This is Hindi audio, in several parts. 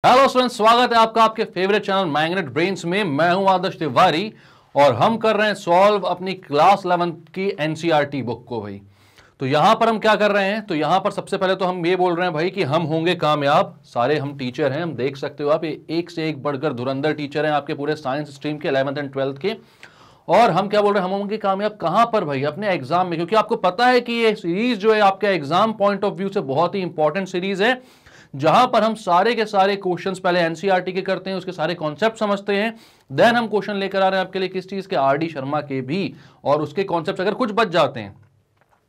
हेलो स्टूडेंट्स, स्वागत है आपका आपके फेवरेट चैनल मैग्नेट ब्रेन्स में। मैं हूं आदर्श तिवारी और हम कर रहे हैं सॉल्व अपनी क्लास 11 की एनसीईआरटी बुक को भाई। तो यहां पर हम क्या कर रहे हैं, तो यहां पर सबसे पहले तो हम ये बोल रहे हैं भाई कि हम होंगे कामयाब। सारे हम टीचर हैं, हम देख सकते हो आप, ये एक से एक बढ़कर धुरंधर टीचर हैं आपके पूरे साइंस स्ट्रीम के 11th एंड 12th के। और हम क्या बोल रहे हैं, हम होंगे कामयाब कहां पर भाई, अपने एग्जाम में। क्योंकि आपको पता है कि ये सीरीज जो है आपके एग्जाम पॉइंट ऑफ व्यू से बहुत ही इंपॉर्टेंट सीरीज है, जहां पर हम सारे के सारे क्वेश्चंस पहले एनसीईआरटी के करते हैं, उसके सारे कॉन्सेप्ट समझते हैं, देन हम क्वेश्चन लेकर आ रहे हैं आपके लिए किस चीज के, आरडी शर्मा के भी। और उसके कॉन्सेप्ट अगर कुछ बच जाते हैं,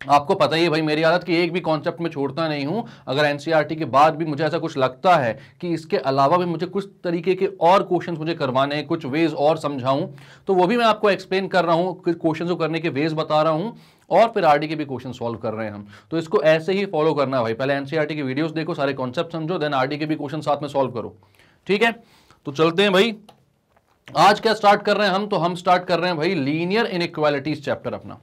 आपको पता ही है भाई मेरी आदत कि एक भी कॉन्सेप्ट में छोड़ता नहीं हूं। अगर एनसीईआरटी के बाद भी मुझे ऐसा कुछ लगता है कि इसके अलावा भी मुझे कुछ तरीके के और क्वेश्चंस मुझे करवाने हैं, कुछ वेज और समझाऊं, तो वो भी मैं आपको एक्सप्लेन कर रहा हूं, कुछ क्वेश्चंस को करने के वेज बता रहा हूं, और फिर आरडी के भी क्वेश्चन सॉल्व कर रहे हैं हम। तो इसको ऐसे ही फॉलो करना है भाई, पहले एनसीईआरटी की वीडियोस देखो, सारे कॉन्सेप्ट समझो, देन आरडी के भी क्वेश्चन साथ में सॉल्व करो। ठीक है, तो चलते हैं भाई। आज क्या स्टार्ट कर रहे हैं हम, तो हम स्टार्ट कर रहे हैं भाई लीनियर इनइक्वालिटीज चैप्टर अपना।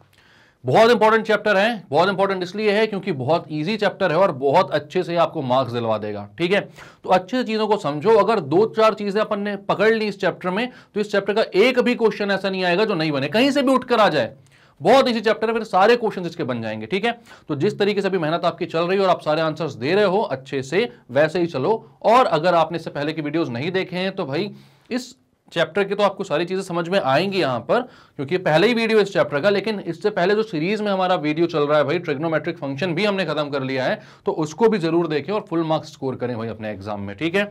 बहुत इंपॉर्टेंट चैप्टर है, बहुत इंपॉर्टेंट इसलिए है क्योंकि बहुत इजी चैप्टर है और बहुत अच्छे से आपको मार्क्स दिलवा देगा। ठीक है, तो अच्छे से चीजों को समझो। अगर दो चार चीजें अपन ने पकड़ ली इस चैप्टर में, तो इस चैप्टर का एक भी क्वेश्चन ऐसा नहीं आएगा जो नहीं बने, कहीं से भी उठकर आ जाए। बहुत इजी चैप्टर है, फिर सारे क्वेश्चन इसके बन जाएंगे। ठीक है, तो जिस तरीके से अभी मेहनत आपकी चल रही है और आप सारे आंसर्स दे रहे हो अच्छे से, वैसे ही चलो। और अगर आपने इससे पहले की वीडियोस नहीं देखे हैं तो भाई इस चैप्टर की तो आपको सारी चीजें समझ में आएंगी यहां पर, क्योंकि पहले ही वीडियो इस चैप्टर का। लेकिन इससे पहले जो सीरीज में हमारा वीडियो चल रहा है भाई, ट्रिग्नोमेट्रिक फंक्शन भी हमने खत्म कर लिया है, तो उसको भी जरूर देखें और फुल मार्क्स स्कोर करें भाई अपने एग्जाम में। ठीक है,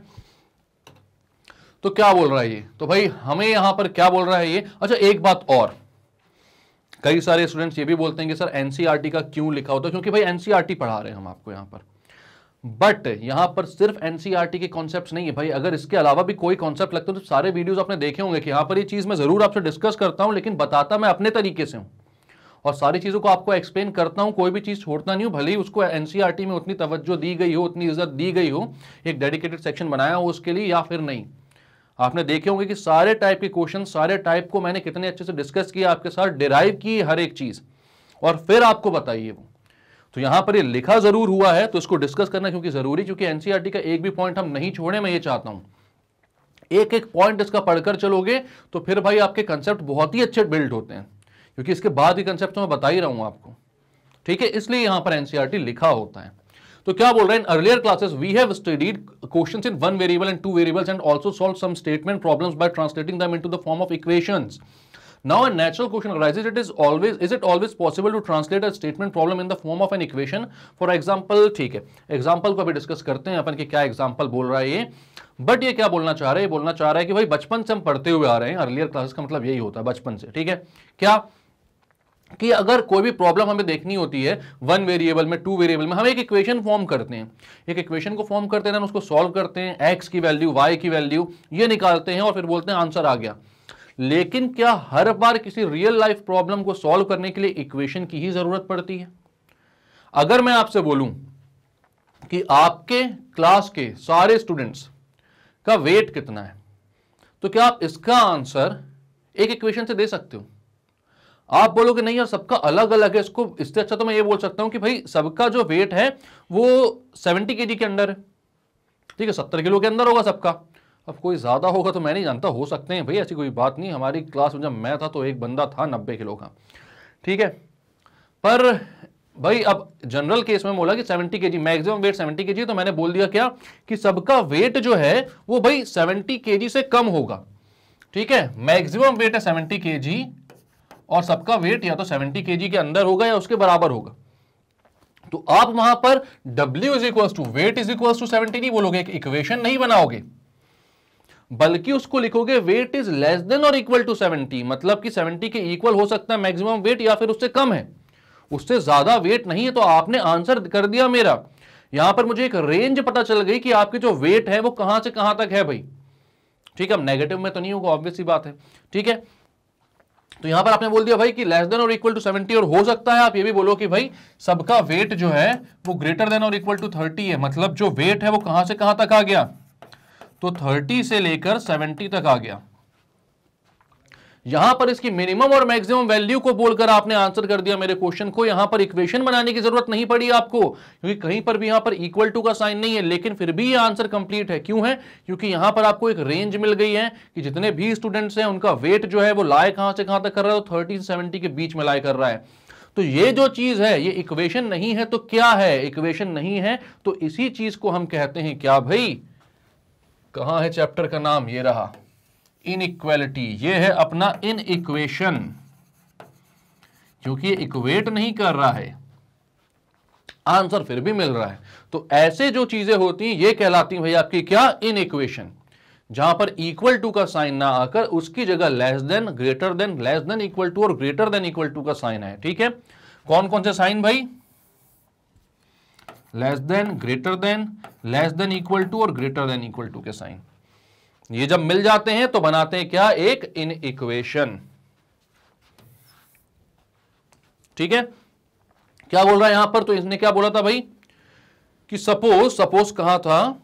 तो क्या बोल रहा है ये, तो भाई हमें यहां पर क्या बोल रहा है ये। अच्छा, एक बात और, कई सारे स्टूडेंट्स ये भी बोलते हैं कि सर एनसीईआरटी का क्यों लिखा होता है, क्योंकि भाई एनसीईआरटी पढ़ा रहे हैं हम आपको यहां पर, बट यहां पर सिर्फ एनसीईआरटी के कॉन्सेप्ट्स नहीं है भाई। अगर इसके अलावा भी कोई कॉन्सेप्ट लगता है तो सारे वीडियोस आपने देखे होंगे कि यहां पर ये चीज मैं जरूर आपसे डिस्कस करता हूं, लेकिन बताता मैं अपने तरीके से हूं और सारी चीजों को आपको एक्सप्लेन करता हूं, कोई भी चीज छोड़ता नहीं हूं। भले ही उसको एनसीईआरटी में उतनी तवज्जो दी गई हो, उतनी इज्जत दी गई हो, एक डेडिकेटेड सेक्शन बनाया हो उसके लिए, या फिर नहीं। आपने देखे होंगे कि सारे टाइप के क्वेश्चन, सारे टाइप को मैंने कितने अच्छे से डिस्कस किया आपके साथ, डिराइव की हर एक चीज, और फिर आपको बताइए वो। तो यहां पर ये लिखा जरूर हुआ है, तो इसको डिस्कस करना क्योंकि जरूरी, क्योंकि एनसीईआरटी का एक भी पॉइंट हम नहीं छोड़े। मैं ये चाहता हूं एक एक पॉइंट इसका पढ़कर चलोगे तो फिर भाई आपके कंसेप्ट बहुत ही अच्छे बिल्ड होते हैं, क्योंकि इसके बाद ही कंसेप्ट तो मैं बता ही रहा हूं आपको। ठीक है, इसलिए यहां पर एनसीईआरटी लिखा होता है। तो क्या बोल रहे हैं, in earlier classes we have studied questions in one variable and two variables and also solve some statement problems by translating them into the form of equations. Now a natural question arises, is it always possible to translate a statement problem in the form of an equation? For example, ठीक है, एग्जाम्पल को अभी डिस्कस करते हैं अपन कि क्या एग्जाम्पल बोल रहा है ये। बट ये क्या बोलना चाह रहा है, बोलना चाह रहा है कि भाई बचपन से हम पढ़ते हुए आ रहे हैं, अर्लियर क्लासेस का मतलब यही होता है बचपन से। ठीक है, क्या कि अगर कोई भी प्रॉब्लम हमें देखनी होती है वन वेरिएबल में, टू वेरिएबल में, हम एक इक्वेशन फॉर्म करते हैं, एक इक्वेशन को फॉर्म करते हैं, उसको सॉल्व करते हैं, एक्स की वैल्यू, वाई की वैल्यू ये निकालते हैं और फिर बोलते हैं आंसर आ गया। लेकिन क्या हर बार किसी रियल लाइफ प्रॉब्लम को सॉल्व करने के लिए इक्वेशन की ही जरूरत पड़ती है? अगर मैं आपसे बोलूं कि आपके क्लास के सारे स्टूडेंट्स का वेट कितना है, तो क्या आप इसका आंसर एक इक्वेशन से दे सकते हो? आप बोलोगे नहीं यार, सबका अलग अलग है, इसको इससे अच्छा तो मैं ये बोल सकता हूं कि भाई सबका जो वेट है वो 70 kg के अंदर है। ठीक है, 70 किलो के अंदर होगा सबका। अब कोई ज्यादा होगा तो मैं नहीं जानता, हो सकते हैं भाई, ऐसी कोई बात नहीं। हमारी क्लास में जब मैं था तो एक बंदा था 90 किलो का। ठीक है, पर भाई अब जनरल केस में बोला कि 70 kg, मैक्सिमम वेट 70 kg, तो मैंने बोल दिया क्या कि सबका वेट जो है वो भाई 70 kg से कम होगा। ठीक है, मैक्सिमम वेट है 70 kg और सबका वेट या तो 70 kg के अंदर होगा या उसके बराबर होगा। तो आप वहां पर W is equal to weight is equal to 70 नहीं बोलोगे, एक इक्वेशन नहीं बनाओगे, बल्कि उसको लिखोगे वेट इज लेस देन और इक्वल टू 70, मतलब कि 70 के इक्वल हो सकता है मैक्सिमम वेट या फिर उससे कम है, उससे ज्यादा वेट नहीं है। तो आपने आंसर कर दिया मेरा। यहां पर मुझे एक रेंज पता चल गई कि आपकी जो वेट है वो कहां से कहां तक है भाई। ठीक है, अब नेगेटिव में तो नहीं होगा, ऑब्वियस सी बात है। ठीक है, तो यहां पर आपने बोल दिया भाई कि लेस देन और इक्वल टू 70, और हो सकता है आप ये भी बोलो कि भाई सबका वेट जो है वो ग्रेटर देन और इक्वल टू 30 है, मतलब जो वेट है वो कहां से कहां तक आ गया, तो 30 से लेकर 70 तक आ गया। यहां पर इसकी मिनिमम और मैक्सिमम वैल्यू को बोलकर आपने आंसर कर दिया मेरे क्वेश्चन को। यहां पर इक्वेशन बनाने की जरूरत नहीं पड़ी आपको, क्योंकि कहीं पर भी यहां पर इक्वल टू का साइन नहीं है, लेकिन फिर भी ये आंसर कंप्लीट है। क्यों है? क्योंकि यहां पर आपको एक रेंज मिल गई है कि जितने भी स्टूडेंट्स हैं उनका वेट जो है वो लाए कहां से कहां तक कर रहा है, तो 30 से 70 के बीच में लाए कर रहा है। तो ये जो चीज है ये इक्वेशन नहीं है, तो क्या है? इक्वेशन नहीं है, तो इसी चीज को हम कहते हैं क्या भाई? कहां है चैप्टर का नाम? ये रहा, इनइक्वालिटी। ये है अपना इनइक्वेशन, क्योंकि ये इक्वेट नहीं कर रहा है, आंसर फिर भी मिल रहा है। तो ऐसे जो चीजें होती हैं ये कहलाती हैं भाई आपकी क्या? इनइक्वेशन। जहां पर इक्वल टू का साइन ना आकर उसकी जगह less than, greater than, less than equal to और ग्रेटर देन इक्वल टू का साइन है। ठीक है, कौन कौन से साइन भाई? Less than, greater than, less than equal to और ग्रेटर देन इक्वल टू के साइन। ये जब मिल जाते हैं तो बनाते हैं क्या? एक इनइक्वेशन। ठीक है, क्या बोल रहा है यहां पर? तो इसने क्या बोला था भाई कि सपोज कहां था?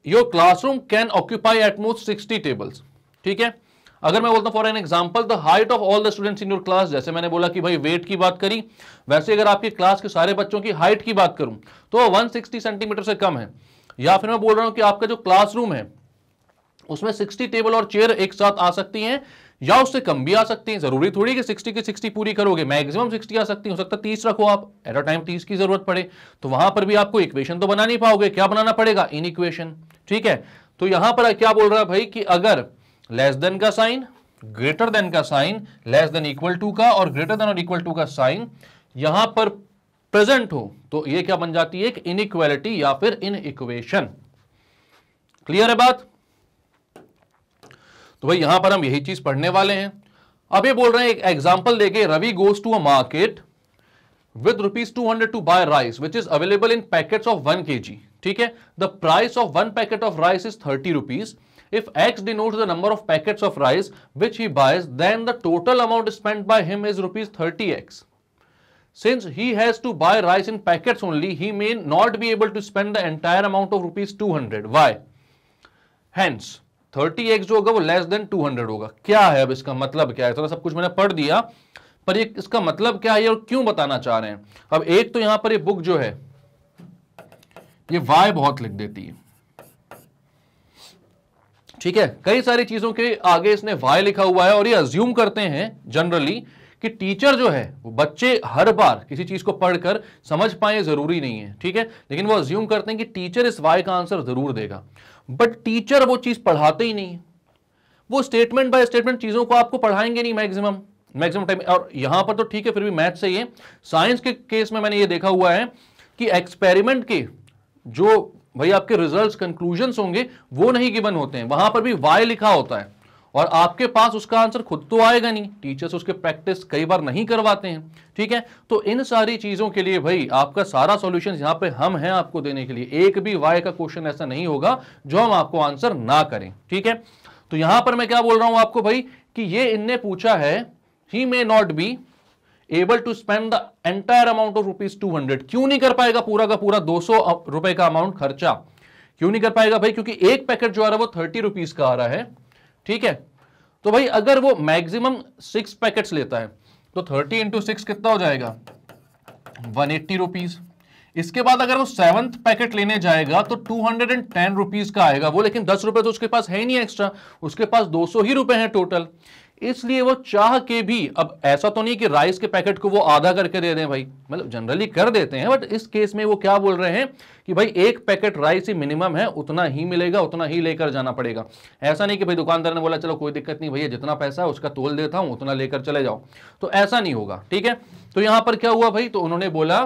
Your classroom can occupy at most 60 tables. ठीक है, अगर मैं बोलता हूं for an example the height of all the students in your class, जैसे मैंने बोला कि भाई वेट की बात करी, वैसे अगर आपकी क्लास के सारे बच्चों की हाइट की बात करूं तो 160 सेंटीमीटर से कम है। या फिर मैं बोल रहा हूं कि आपका जो क्लासरूम है उसमें 60 टेबल और चेयर एक साथ आ सकती हैं, या उससे कम भी आ सकती हैं। जरूरी थोड़ी कि 60 की 60 पूरी करोगे, मैक्सिमम 60 आ सकती है, हो सकता है 30 रखो आप, एट अ टाइम 30 की जरूरत पड़े, तो वहां पर भी आपको इक्वेशन तो बना नहीं पाओगे। क्या बनाना पड़ेगा? इनइक्वेशन। ठीक है, तो यहां पर क्या बोल रहा है भाई कि अगर लेस देन का साइन, ग्रेटर देन का sign, less than equal to का और ग्रेटर देन और इक्वल टू का साइन यहां पर प्रेजेंट हो तो ये क्या बन जाती है? एक इनइक्वालिटी या फिर इनइक्वेशन। क्लियर है बात? तो भाई यहां पर हम यही चीज पढ़ने वाले हैं। अब ये बोल रहे हैं, एक एग्जांपल देके, Ravi goes to a market with rupees 200 to buy rice which is available in packets of 1 kg. ठीक है, the price of 1 packet of rice is 30 rupees. If X denotes the number of packets of rice which he buys, then the total amount spent by him is rupees 30x. Since he has to buy rice in packets only, he may not be able to spend the entire amount of rupees 200. Why? Hence 30x जो होगा वो लेस देन 200 होगा। क्या है अब इसका मतलब क्या है? तो सब कुछ मैंने पढ़ दिया, पर ये इसका मतलब क्या है और क्यों बताना चाह रहे हैं? अब एक तो यहां पर ये बुक जो है ये वाई बहुत लिख देती है। ठीक है, कई सारी चीजों के आगे इसने वाई लिखा हुआ है और ये अज्यूम करते हैं जनरली कि टीचर जो है वो बच्चे हर बार किसी चीज को पढ़कर समझ पाए, जरूरी नहीं है। ठीक है, लेकिन वो अज्यूम करते हैं कि टीचर इस वाई का आंसर जरूर देगा, बट टीचर वो चीज पढ़ाते ही नहीं है। वो स्टेटमेंट बाय स्टेटमेंट चीजों को आपको पढ़ाएंगे नहीं मैक्सिमम टाइम। और यहां पर तो ठीक है, फिर भी मैथ सही है। साइंस के केस में मैंने ये देखा हुआ है कि एक्सपेरिमेंट के जो भाई आपके रिजल्ट्स, कंक्लूजन्स होंगे वो नहीं गिवन होते हैं, वहां पर भी वाई लिखा होता है और आपके पास उसका आंसर खुद तो आएगा नहीं, टीचर्स उसके प्रैक्टिस कई बार नहीं करवाते हैं। ठीक है, तो इन सारी चीजों के लिए भाई आपका सारा सॉल्यूशन यहां पे हम हैं आपको देने के लिए। एक भी वाई का क्वेश्चन ऐसा नहीं होगा जो हम आपको आंसर ना करें। ठीक है, तो यहां पर मैं क्या बोल रहा हूं आपको भाई कि ये इनने पूछा है he may not be able to spend the entire amount of rupees 200। क्यों नहीं कर पाएगा पूरा का पूरा 200 रुपए का अमाउंट खर्चा? क्यों नहीं कर पाएगा भाई? क्योंकि एक पैकेट जो आ रहा है वो 30 रुपीज का आ रहा है। ठीक है, तो भाई अगर वो मैक्सिमम 6 पैकेट्स लेता है तो 30 इंटू 6 कितना हो जाएगा? 180 रुपीज। इसके बाद अगर वो 7th पैकेट लेने जाएगा तो 210 रुपीज का आएगा वो, लेकिन 10 रुपए तो उसके पास है ही नहीं एक्स्ट्रा, उसके पास 200 ही रुपए हैं टोटल। इसलिए वो चाह के भी, अब ऐसा तो नहीं कि राइस के पैकेट को वो आधा करके दे दें भाई, मतलब जनरली कर देते हैं, बट इस केस में वो क्या बोल रहे हैं कि भाई एक पैकेट राइस ही मिनिमम है, उतना ही मिलेगा, उतना ही लेकर जाना पड़ेगा। ऐसा नहीं कि भाई दुकानदार ने बोला चलो कोई दिक्कत नहीं भैया, जितना पैसा है उसका तोल देता हूं, उतना लेकर चले जाओ, तो ऐसा नहीं होगा। ठीक है, तो यहां पर क्या हुआ भाई, तो उन्होंने बोला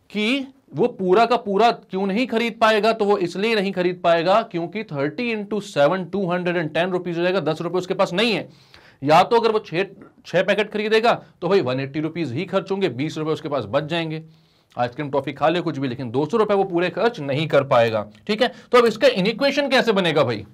कि वो पूरा का पूरा क्यों नहीं खरीद पाएगा, तो वो इसलिए नहीं खरीद पाएगा क्योंकि 30 इंटू 7 210 रुपीज हो जाएगा, 10 रुपए उसके पास नहीं है। या तो अगर वो 6 पैकेट खरीदेगा तो भाई 180 रुपीज ही खर्च होंगे, 20 रुपए उसके पास बच जाएंगे, आइसक्रीम टॉफी खा ले कुछ भी, लेकिन 200 रुपए वो पूरे खर्च नहीं कर पाएगा। ठीक है, तो अब इसका इनइक्वेशन कैसे बनेगा भाई?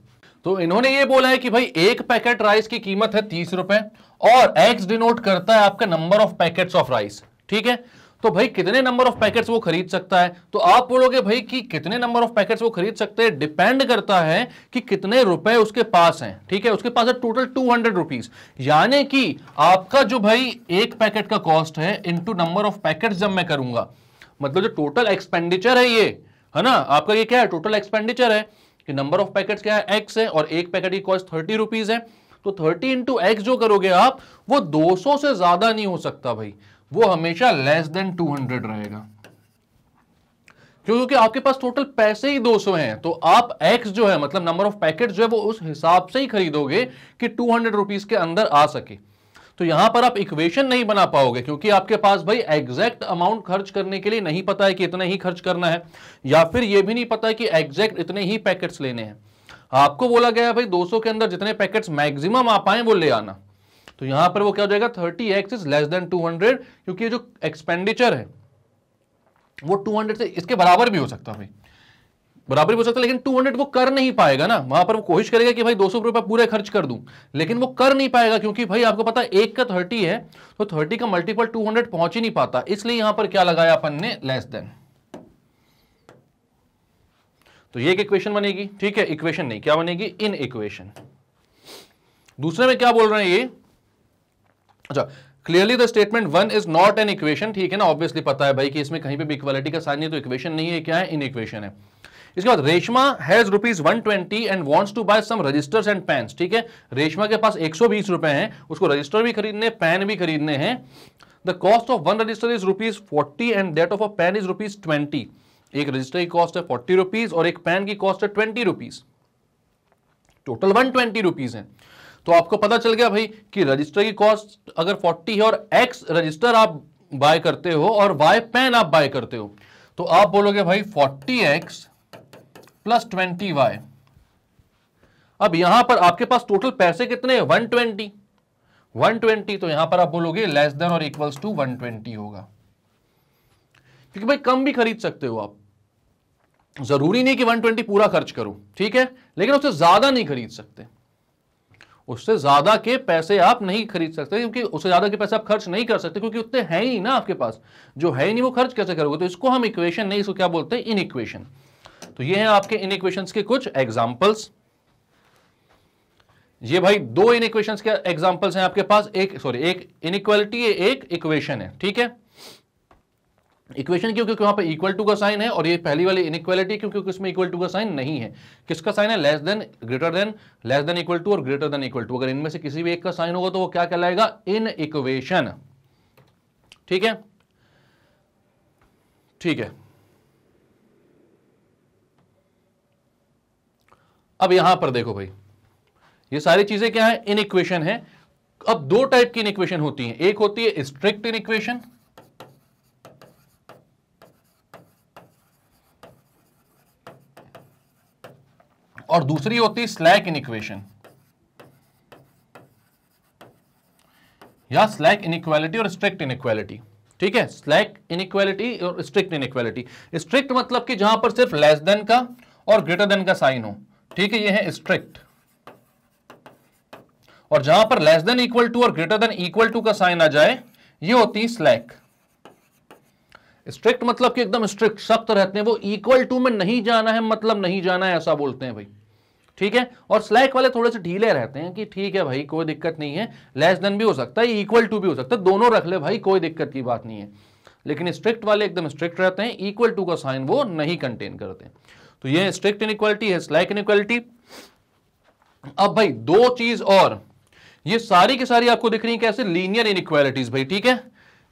तो इन्होंने ये बोला है कि भाई एक पैकेट राइस की कीमत है 30 रुपए और एक्स डिनोट करता है आपका number of packets of rice. ठीक है, तो भाई कितने नंबर ऑफ पैकेट्स वो खरीद सकता है? तो आप बोलोगे भाई कि कितने नंबर ऑफ पैकेट्स वो खरीद सकते हैं डिपेंड करता है कि कितने रुपए उसके पास हैं। ठीक है, उसके पास है टोटल 200 रुपीज, यानी कि आपका जो भाई एक पैकेट का कॉस्ट है इनटू नंबर ऑफ पैकेट्स जब मैं करूंगा, मतलब जो टोटल एक्सपेंडिचर है ये, है ना, आपका ये क्या है, टोटल एक्सपेंडिचर है कि नंबर ऑफ पैकेट्स क्या है, एक्स है, और एक पैकेट की कॉस्ट 30 रुपीज है। तो 30 इंटू एक्स जो करोगे आप, वो 200 से ज्यादा नहीं हो सकता भाई, वो हमेशा लेस देन 200 रहेगा, क्योंकि आपके पास टोटल पैसे ही 200 हैं। तो आप एक्स जो है, मतलब नंबर ऑफ पैकेट जो है, वो उस हिसाब से ही खरीदोगे कि 200 रुपीज के अंदर आ सके। तो यहां पर आप इक्वेशन नहीं बना पाओगे, क्योंकि आपके पास भाई एग्जैक्ट अमाउंट खर्च करने के लिए नहीं पता है कि इतना ही खर्च करना है, या फिर यह भी नहीं पता है कि एग्जैक्ट इतने ही पैकेट्स लेने हैं। आपको बोला गया है भाई 200 के अंदर जितने पैकेट्स मैक्सिमम आ पाए वो ले आना। तो यहां पर वो क्या हो जाएगा, 30x इज लेस देन 200, क्योंकि ये जो एक्सपेंडिचर है वो 200 से इसके बराबर भी हो सकता है भाई, बराबर भी हो सकता है, लेकिन 200 वो कर नहीं पाएगा ना। वहां पर वो कोशिश करेगा कि भाई 200 रुपए पूरे खर्च कर दूं, लेकिन वो कर नहीं पाएगा, क्योंकि भाई आपको पता है एक का 30 है, तो 30 का मल्टीपल 200 पहुंच ही नहीं पाता, इसलिए यहां पर क्या लगाया अपन ने, लेस देन। तो ये एक इक्वेशन बनेगी। ठीक है, इक्वेशन नहीं, क्या बनेगी, इन इक्वेशन। दूसरे में क्या बोल रहे हैं ये, अच्छा, clearly the statement 1 is not an equation. ठीक है ना, ऑब्वियसली पता है भाई कि इसमें कहीं पे भी इक्वालिटी का साइन नहीं, तो इक्वेशन नहीं है, क्या है, इन इक्वेशन है। इसके बाद Reshma has ₹120 and wants to buy some registers and pens. ठीक है, रेशमा के पास 120 रुपए हैं, उसको रजिस्टर भी खरीदने, पेन भी खरीदने हैं। The cost of one register is ₹40 and that of a pen is ₹20। एक रजिस्टर की कॉस्ट है 40 रुपीज और एक पेन की कॉस्ट है 20 रुपीज, टोटल 120 रुपीज है। तो आपको पता चल गया भाई कि रजिस्टर की कॉस्ट अगर 40 है और एक्स रजिस्टर आप बाय करते हो और वाई पेन आप बाय करते हो, तो आप बोलोगे भाई 40x प्लस 20y। अब यहां पर आपके पास टोटल पैसे कितने, 120, तो यहां पर आप बोलोगे लेस देन और इक्वल्स टू 120 होगा, क्योंकि भाई कम भी खरीद सकते हो आप, जरूरी नहीं कि 120 पूरा खर्च करो, ठीक है, लेकिन उससे ज्यादा नहीं खरीद सकते, उससे ज्यादा के पैसे आप नहीं खरीद सकते, क्योंकि उससे ज्यादा के पैसे आप खर्च नहीं कर सकते, क्योंकि उतने हैं ही ना आपके पास, जो है ही नहीं वो खर्च कैसे करोगे। तो इसको हम इक्वेशन नहीं, इसको क्या बोलते हैं, इन इक्वेशन। तो ये हैं आपके इन इक्वेशंस के कुछ एग्जांपल्स। ये भाई दो इन इक्वेशंस के एग्जांपल्स हैं आपके पास, एक इनइक्वालिटी है, एक इक्वेशन है। ठीक है, इक्वेशन क्यों, क्योंकि वहां पे इक्वल टू का साइन है, और ये पहली वाली इनइक्वालिटी क्योंकि इसमें इक्वल टू का साइन नहीं है। किसका साइन है, less than, greater than, less than equal to और ग्रेटर देन इक्वल टू। अगर इनमें से किसी भी एक का साइन होगा तो वो क्या कहलाएगा, इन इक्वेशन। ठीक है, ठीक है। अब यहां पर देखो भाई, ये सारी चीजें क्या है, इन इक्वेशन है। अब दो टाइप की इन इक्वेशन होती है, एक होती है स्ट्रिक्ट इन इक्वेशन, और दूसरी होती है स्लैक इन इक्वेशन, या स्लैक इनइक्वालिटी और स्ट्रिक्ट इनइक्वालिटी। ठीक है, स्लैक इनइक्वालिटी और स्ट्रिक्ट इनइक्वालिटी। स्ट्रिक्ट मतलब कि जहां पर सिर्फ लेस देन का और ग्रेटर देन का साइन हो, ठीक है, ये है स्ट्रिक्ट। और जहां पर लेस देन इक्वल टू और ग्रेटर देन इक्वल टू का साइन आ जाए, ये होती है स्लैक। स्ट्रिक्ट मतलब कि एकदम स्ट्रिक्ट, सख्त रहते हैं, वो इक्वल टू में नहीं जाना है, मतलब नहीं जाना है, ऐसा बोलते हैं भाई। ठीक है, और स्लैक वाले थोड़े से ढीले रहते हैं कि ठीक है भाई कोई दिक्कत नहीं है, लेस देन भी हो सकता है, इक्वल टू भी हो सकता है, दोनों रख ले भाई, कोई दिक्कत की बात नहीं है। लेकिन स्ट्रिक्ट वाले एकदम स्ट्रिक्ट रहते हैं, इक्वल टू का साइन वो नहीं कंटेन करते। तो ये स्ट्रिक्ट इनइक्वालिटी है, स्लैक इनइक्वालिटी। अब भाई दो चीज और, ये सारी की सारी आपको दिख रही है कैसे, लीनियर इनइक्वालिटीज भाई। ठीक है,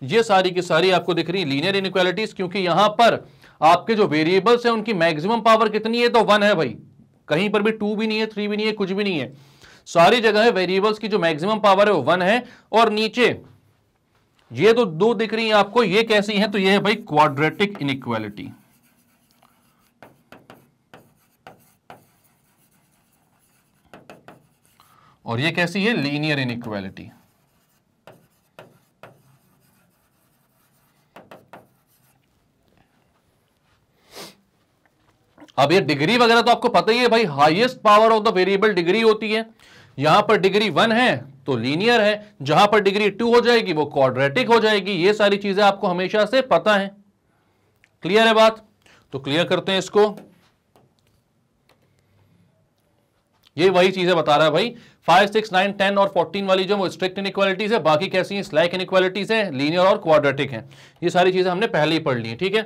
ये सारी की सारी आपको दिख रही है लीनियर इनइक्वालिटीज, क्योंकि यहां पर आपके जो वेरिएबल्स हैं उनकी मैक्सिमम पावर कितनी है, तो 1 है भाई, कहीं पर भी 2 भी नहीं है, 3 भी नहीं है, कुछ भी नहीं है, सारी जगह है वेरिएबल्स की जो मैक्सिमम पावर है वो 1 है। और नीचे ये तो दो दिख रही है आपको, ये कैसी है, तो ये है भाई क्वाड्रेटिक इनइक्वालिटी। और ये कैसी है, लीनियर इनइक्वालिटी। अब ये डिग्री वगैरह तो आपको पता ही है भाई, highest power of the variable degree होती है, यहां पर डिग्री 1 है तो लीनियर है, जहां पर डिग्री 2 हो जाएगी वो क्वाड्रेटिक हो जाएगी। ये सारी चीजें आपको हमेशा से पता है। क्लियर है बात? तो क्लियर करते हैं इसको। ये वही चीजें बता रहा है भाई। 5, 6, 9, 10 और 14 वाली जो वो स्ट्रिक्ट इनइक्वालिटीज है, बाकी कैसी हैं? स्लैक इनइक्वालिटीज है, लीनियर और क्वाड्रेटिक है। ये सारी चीजें हमने पहले ही पढ़ ली है। ठीक है,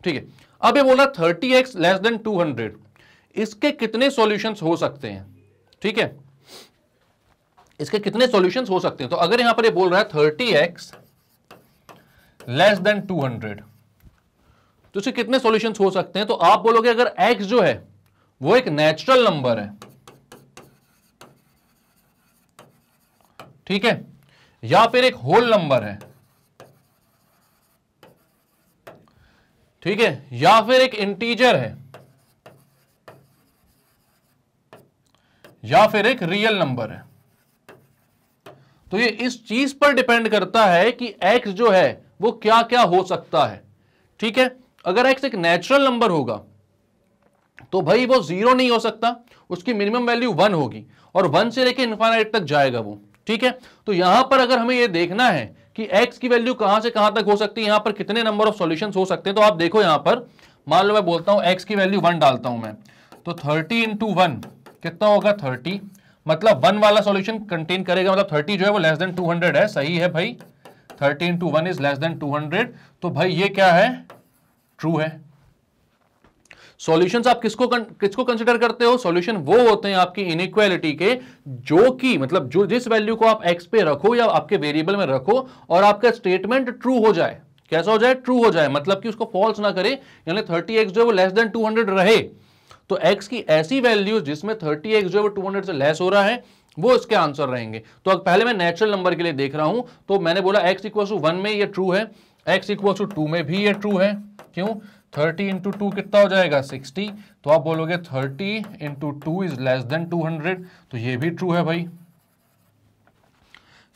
ठीक है। अब ये बोला 30x लेस देन 200, इसके कितने सॉल्यूशंस हो सकते हैं? ठीक है, इसके कितने सॉल्यूशंस हो सकते हैं? तो अगर यहां पर ये बोल रहा है 30x लेस देन 200, तो इसके कितने सॉल्यूशंस हो सकते हैं? तो आप बोलोगे अगर x जो है वो एक नेचुरल नंबर है, ठीक है, या फिर एक होल नंबर है, ठीक है, या फिर एक इंटीजर है, या फिर एक रियल नंबर है, तो ये इस चीज पर डिपेंड करता है कि x जो है वो क्या क्या हो सकता है। ठीक है, अगर x एक नेचुरल नंबर होगा तो भाई वो 0 नहीं हो सकता, उसकी मिनिमम वैल्यू 1 होगी और 1 से लेकर इनफाइनाइट तक जाएगा वो। ठीक है, तो यहां पर अगर हमें ये देखना है कि x की वैल्यू कहां से कहां तक हो सकती है, यहां पर कितने नंबर ऑफ सॉल्यूशंस हो सकते हैं, तो आप देखो यहां पर मान लो मैं बोलता हूं x की वैल्यू 1 डालता हूं मैं, तो 30 इंटू 1 कितना होगा? 30, मतलब 1 वाला सॉल्यूशन कंटेन करेगा, मतलब 30 जो है वो लेस देन 200 है। सही है भाई, 30 इंटू 1 इज लेस देन 200, तो भाई ये क्या है? ट्रू है। सॉल्यूशंस आप किसको कंसीडर करते हो? सॉल्यूशन वो होते हैं आपकी इनइक्वालिटी के जो कि मतलब जो जिस वैल्यू को आप x पे रखो या आपके वेरिएबल में रखो और आपका स्टेटमेंट ट्रू हो जाए। कैसा हो जाए? ट्रू हो जाए, मतलब कि उसको फॉल्स ना करे, यानी 30x जो है वो लेस देन 200 रहे। तो x की ऐसी वैल्यू जिसमें 30x जो है वो 200 से लेस हो रहा है वो इसके आंसर रहेंगे। तो अब पहले मैं नेचुरल नंबर के लिए देख रहा हूं, तो मैंने बोला x इक्वल टू 1 में ये ट्रू है, x इक्वल टू 2 में भी ये ट्रू है। क्यों? 30 इंटू 2 कितना हो जाएगा? 60। तो आप बोलोगे 30 इंटू 2 इज लेस देन 200, तो ये भी ट्रू है भाई।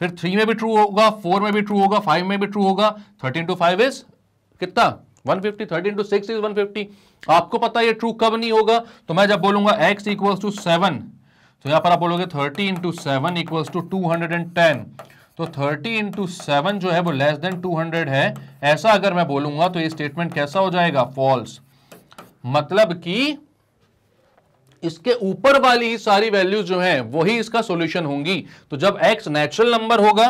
फिर 3 में भी ट्रू होगा, 4 में भी ट्रू होगा, 5 में भी ट्रू होगा। 30 इंटू 5 इज कितना? 150। 30 इंटू 6 इज 150। आपको पता है ये ट्रू कब नहीं होगा? तो मैं जब बोलूंगा x इक्वल्स टू 7, तो यहां पर आप बोलोगे 30 इंटू 7 इक्वल्स टू 210। तो 30 इंटू 7 जो है वो लेस देन 200 है। ऐसा अगर मैं बोलूंगा तो ये स्टेटमेंट कैसा हो जाएगा? फॉल्स। मतलब कि इसके ऊपर वाली ही सारी वैल्यूज जो हैं वही इसका सॉल्यूशन होंगी। तो जब x नेचुरल नंबर होगा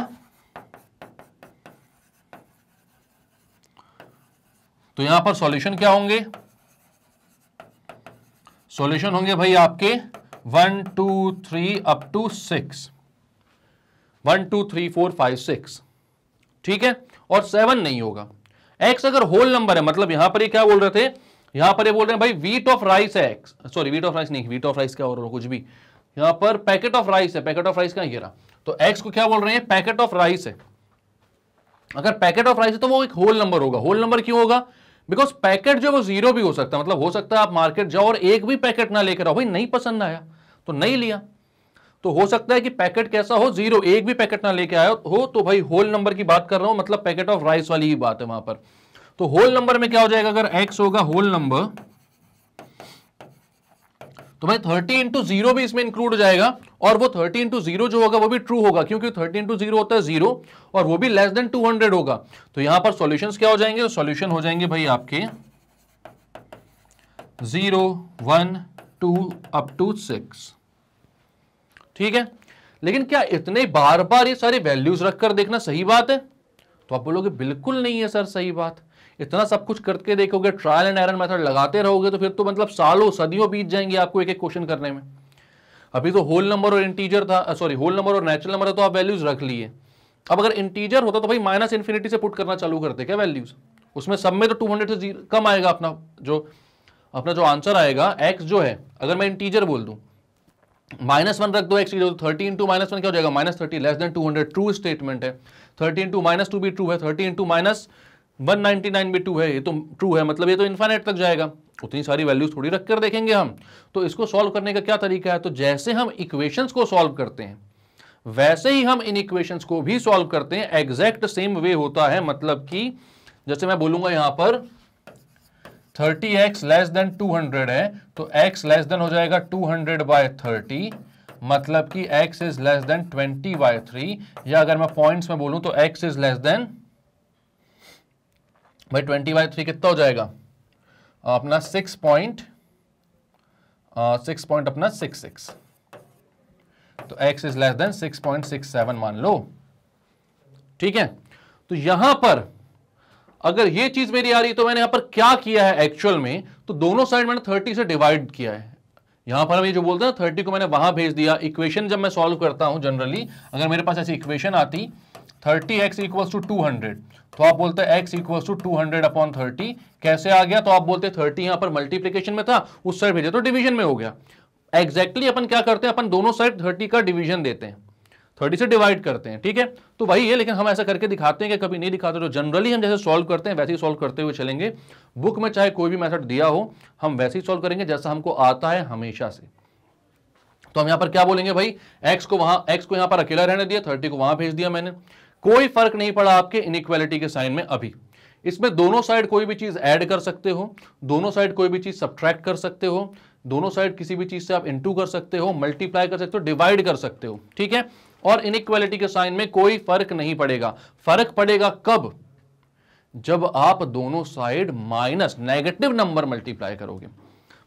तो यहां पर सॉल्यूशन क्या होंगे? सॉल्यूशन होंगे भाई आपके 1 2 3 अप टू 6, 1 2 3 4 5 6, ठीक है, और 7 नहीं होगा। x अगर होल नंबर है, मतलब यहां पर ये क्या बोल रहे थे? यहां पर ये बोल रहे हैं भाई वीट ऑफ राइस है x, sorry wheat of rice नहीं, वीट ऑफ राइस क्या हो रहा है कुछ भी, यहां पर पैकेट ऑफ राइस है। पैकेट ऑफ राइस का ये रहा, तो x को क्या बोल रहे हैं? पैकेट ऑफ राइस है। अगर पैकेट ऑफ राइस है तो वो एक होल नंबर होगा। होल नंबर क्यों होगा? बिकॉज पैकेट जो वो 0 भी हो सकता है, मतलब हो सकता है आप मार्केट जाओ और एक भी पैकेट ना लेकर आओ, भाई नहीं पसंद आया तो नहीं लिया। तो हो सकता है कि पैकेट कैसा हो? 0, एक भी पैकेट ना लेके आया हो, तो भाई होल नंबर की बात कर रहा हूं, मतलब पैकेट ऑफ राइस वाली ही बात है वहां पर। तो होल नंबर में क्या हो जाएगा? अगर x होगा होल नंबर तो भाई 30 इंटू 0 भी इसमें इंक्लूड हो जाएगा, और वो 30 इंटू 0 जो होगा वो भी ट्रू होगा, क्योंकि 30 इंटू 0 होता है 0, और वो भी लेस देन 200 होगा। तो यहां पर सॉल्यूशंस क्या हो जाएंगे? तो सॉल्यूशन हो जाएंगे भाई आपके 0 1 2 अप टू 6, ठीक है। लेकिन क्या इतने बार बार ये सारी वैल्यूज रखकर देखना सही बात है? तो आप बोलोगे बिल्कुल नहीं है सर सही बात। इतना सब कुछ करके देखोगे, ट्रायल एंड एरर मेथड लगाते रहोगे, तो फिर तो मतलब सालों सदियों बीत जाएंगे आपको एक एक क्वेश्चन करने में। अभी तो होल नंबर और इंटीजर था, सॉरी होल नंबर और नेचुरल नंबर है, तो आप वैल्यूज रख लिए। अब अगर इंटीजर होता तो भाई माइनस इन्फिनिटी से पुट करना चालू करते क्या वैल्यूज? उसमें सब में तो 200 से कम आएगा अपना जो आंसर आएगा। एक्स जो है अगर मैं इंटीजर बोल दूं, -1 रख दो एक्स की, 30 इंटू -1 क्या हो जाएगा? -30 लेस देन 200। ट्रू स्टेटमेंट है। 30 इंटू -2 भी ट्रू है, 30 इंटू -199 भी ट्रू है, ये तो ट्रू है, मतलब ये तो इन्फाइनाइट तक जाएगा। उतनी सारी वैल्यूज थोड़ी रख कर देखेंगे हम। तो इसको सॉल्व करने का क्या तरीका है? तो जैसे हम इक्वेशंस को सॉल्व करते हैं वैसे ही हम इन इक्वेशंस को भी सॉल्व करते हैं, एग्जैक्ट सेम वे होता है। मतलब कि जैसे मैं बोलूंगा यहां पर 30x लेस देन 200 है तो x लेस देन हो जाएगा 200/30, मतलब कि x इज लेस देन 20/3, या अगर मैं पॉइंट्स में बोलूं तो x इज लेस देन भाई 20/3 कितना हो जाएगा अपना 6.66, तो x इज लेस देन 6.67 मान लो। ठीक है, तो यहां पर अगर ये चीज मेरी आ रही तो मैंने यहां पर क्या किया है एक्चुअल में, तो दोनों साइड मैंने 30 से डिवाइड किया है। यहां पर हम ये जो बोलते हैं 30 को मैंने वहां भेज दिया। इक्वेशन जब मैं सॉल्व करता हूं जनरली, अगर मेरे पास ऐसी इक्वेशन आती 30x इक्वल्स टू 200, तो आप बोलते हैं x इक्वल्स टू 200/30, कैसे आ गया, तो आप बोलते 30 यहां पर मल्टीप्लीकेशन में था, उस साइड भेजे तो डिवीजन में हो गया। एग्जैक्टली अपन क्या करते हैं, अपन दोनों साइड 30 का डिवीजन देते हैं, 30 से डिवाइड करते हैं। ठीक है, तो वही है, लेकिन हम ऐसा करके दिखाते हैं कि कभी नहीं दिखाते, तो जनरली हम जैसे सॉल्व करते हैं वैसे ही सॉल्व करते हुए चलेंगे। बुक में चाहे कोई भी मेथड दिया हो, हम वैसे ही सॉल्व करेंगे जैसा हमको आता है हमेशा से। तो हम यहां पर क्या बोलेंगे भाई, x को यहां पर अकेला रहने दिया, 30 को वहां भेज दिया मैंने, कोई फर्क नहीं पड़ा आपके इनइक्वालिटी के साइन में। अभी इसमें दोनों साइड कोई भी चीज ऐड कर सकते हो, दोनों साइड कोई भी चीज सब्ट्रैक्ट कर सकते हो, दोनों साइड किसी भी चीज से आप इनटू कर सकते हो, मल्टीप्लाई कर सकते हो, डिवाइड कर सकते हो। ठीक है, और इनइक्वालिटी के साइन में कोई फर्क नहीं पड़ेगा। फर्क पड़ेगा कब, जब आप दोनों side minus negative number multiply करोगे,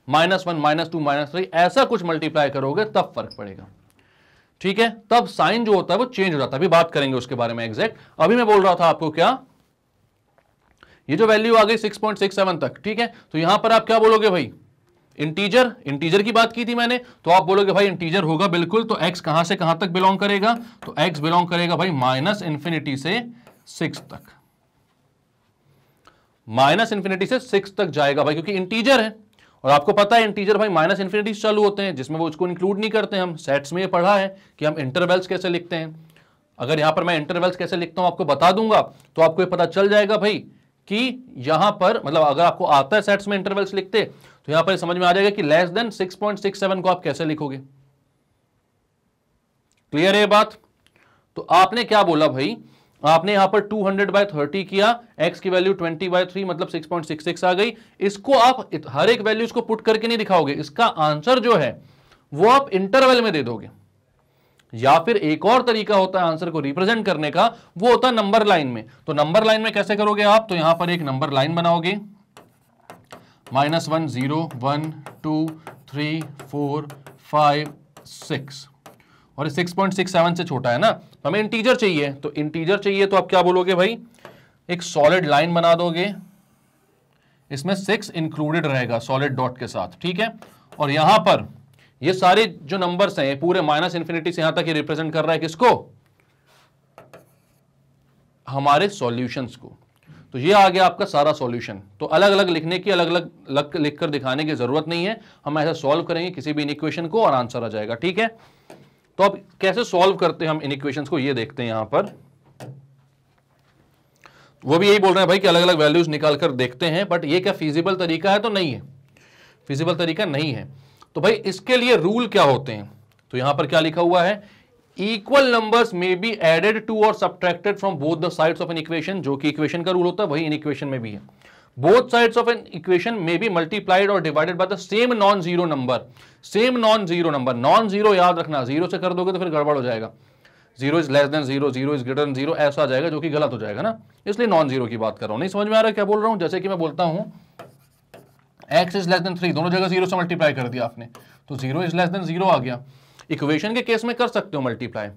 -1 -2 -3 ऐसा कुछ मल्टीप्लाई करोगे तब फर्क पड़ेगा। ठीक है, तब साइन जो होता है वो चेंज हो जाता है। अभी बात करेंगे उसके बारे में एग्जैक्ट। अभी मैं बोल रहा था आपको क्या, ये जो वैल्यू आ गई 6.67 तक, ठीक है, तो यहां पर आप क्या बोलोगे भाई, इंटीजर की बात की थी मैंने, तो आप बोलोगे भाई इंटीजर होगा बिल्कुल। तो x कहां से कहां तक बिलोंग करेगा, तो x बिलोंग करेगा भाई -∞ से 6 तक, -∞ से 6 तक जाएगा भाई, क्योंकि इंटीजर है। और आपको पता है इंटीजर भाई -∞ से चालू होते हैं, जिसमें वो उसको इंक्लूड नहीं करते। हम सेट्स में ये पढ़ा है कि हम इंटरवल्स कैसे लिखते हैं। अगर यहां पर मैं इंटरवल्स कैसे लिखता हूं आपको बता दूंगा, तो आपको ये पता चल जाएगा भाई कि यहां पर मतलब अगर आपको आता है सेट्स में इंटरवल्स लिखते, तो यहां पर समझ में आ जाएगा कि लेस देन 6.67 को आप कैसे लिखोगे। क्लियर है ये बात। तो आपने क्या बोला भाई, आपने यहां पर 200/30 किया, x की वैल्यू 20/3 मतलब 6.66 आ गई। इसको आप हर एक वैल्यू को पुट करके नहीं दिखाओगे, इसका आंसर जो है वो आप इंटरवल में दे दोगे। या फिर एक और तरीका होता है आंसर को रिप्रेजेंट करने का, वो होता है नंबर लाइन में। तो नंबर लाइन में कैसे करोगे आप, तो यहां पर एक नंबर लाइन बनाओगे, -1 0 1 2 3 4 5 6, और 6.67 से छोटा है ना, तो हमें इंटीजर चाहिए। तो इंटीजर चाहिए तो आप क्या बोलोगे भाई, एक सॉलिड लाइन बना दोगे, इसमें 6 इंक्लूडेड रहेगा सॉलिड डॉट के साथ। ठीक है, और यहां पर ये सारे जो नंबर्स हैं पूरे -∞ से यहां तक ये रिप्रेजेंट कर रहा है किसको, हमारे सॉल्यूशंस को। तो ये आ गया आपका सारा सॉल्यूशन। तो अलग अलग लिखने की, अलग अलग लिखकर दिखाने की जरूरत नहीं है, हम ऐसे सॉल्व करेंगे किसी भी इनइक्वेशन को और आंसर आ जाएगा। ठीक है, तो अब कैसे सॉल्व करते हैं हम इनइक्वेशंस को, ये देखते हैं। यहां पर वो भी यही बोल रहे हैं भाई कि अलग अलग वैल्यूज निकालकर देखते हैं, बट ये क्या फिजिबल तरीका है, तो नहीं है, फिजिबल तरीका नहीं है। तो भाई इसके लिए रूल क्या होते हैं, तो यहां पर क्या लिखा हुआ है, equal numbers may be added to or subtracted from both the sides of an equation, जो कि इक्वेशन का रूल होता है वही इन इक्वेशन में भी है। Both sides of an equation may be multiplied or divided by the same non zero number. Same non zero number, non zero याद रखना, जीरो से कर दोगे तो फिर गड़बड़ हो जाएगा, 0 is less then 0, 0 is greater then 0 ऐसा आ जाएगा, जो कि गलत हो जाएगा ना, इसलिए नॉन जीरो की बात कर रहा हूं। नहीं समझ में आ रहा है क्या बोल रहा हूं, जैसे कि मैं बोलता हूं x इज लेस देन 3, दोनों जगह 0 से मल्टीप्लाई कर दिया आपने, तो 0 इज लेस देन 0 आ गया। इक्वेशन के केस में कर सकते हो मल्टीप्लाई,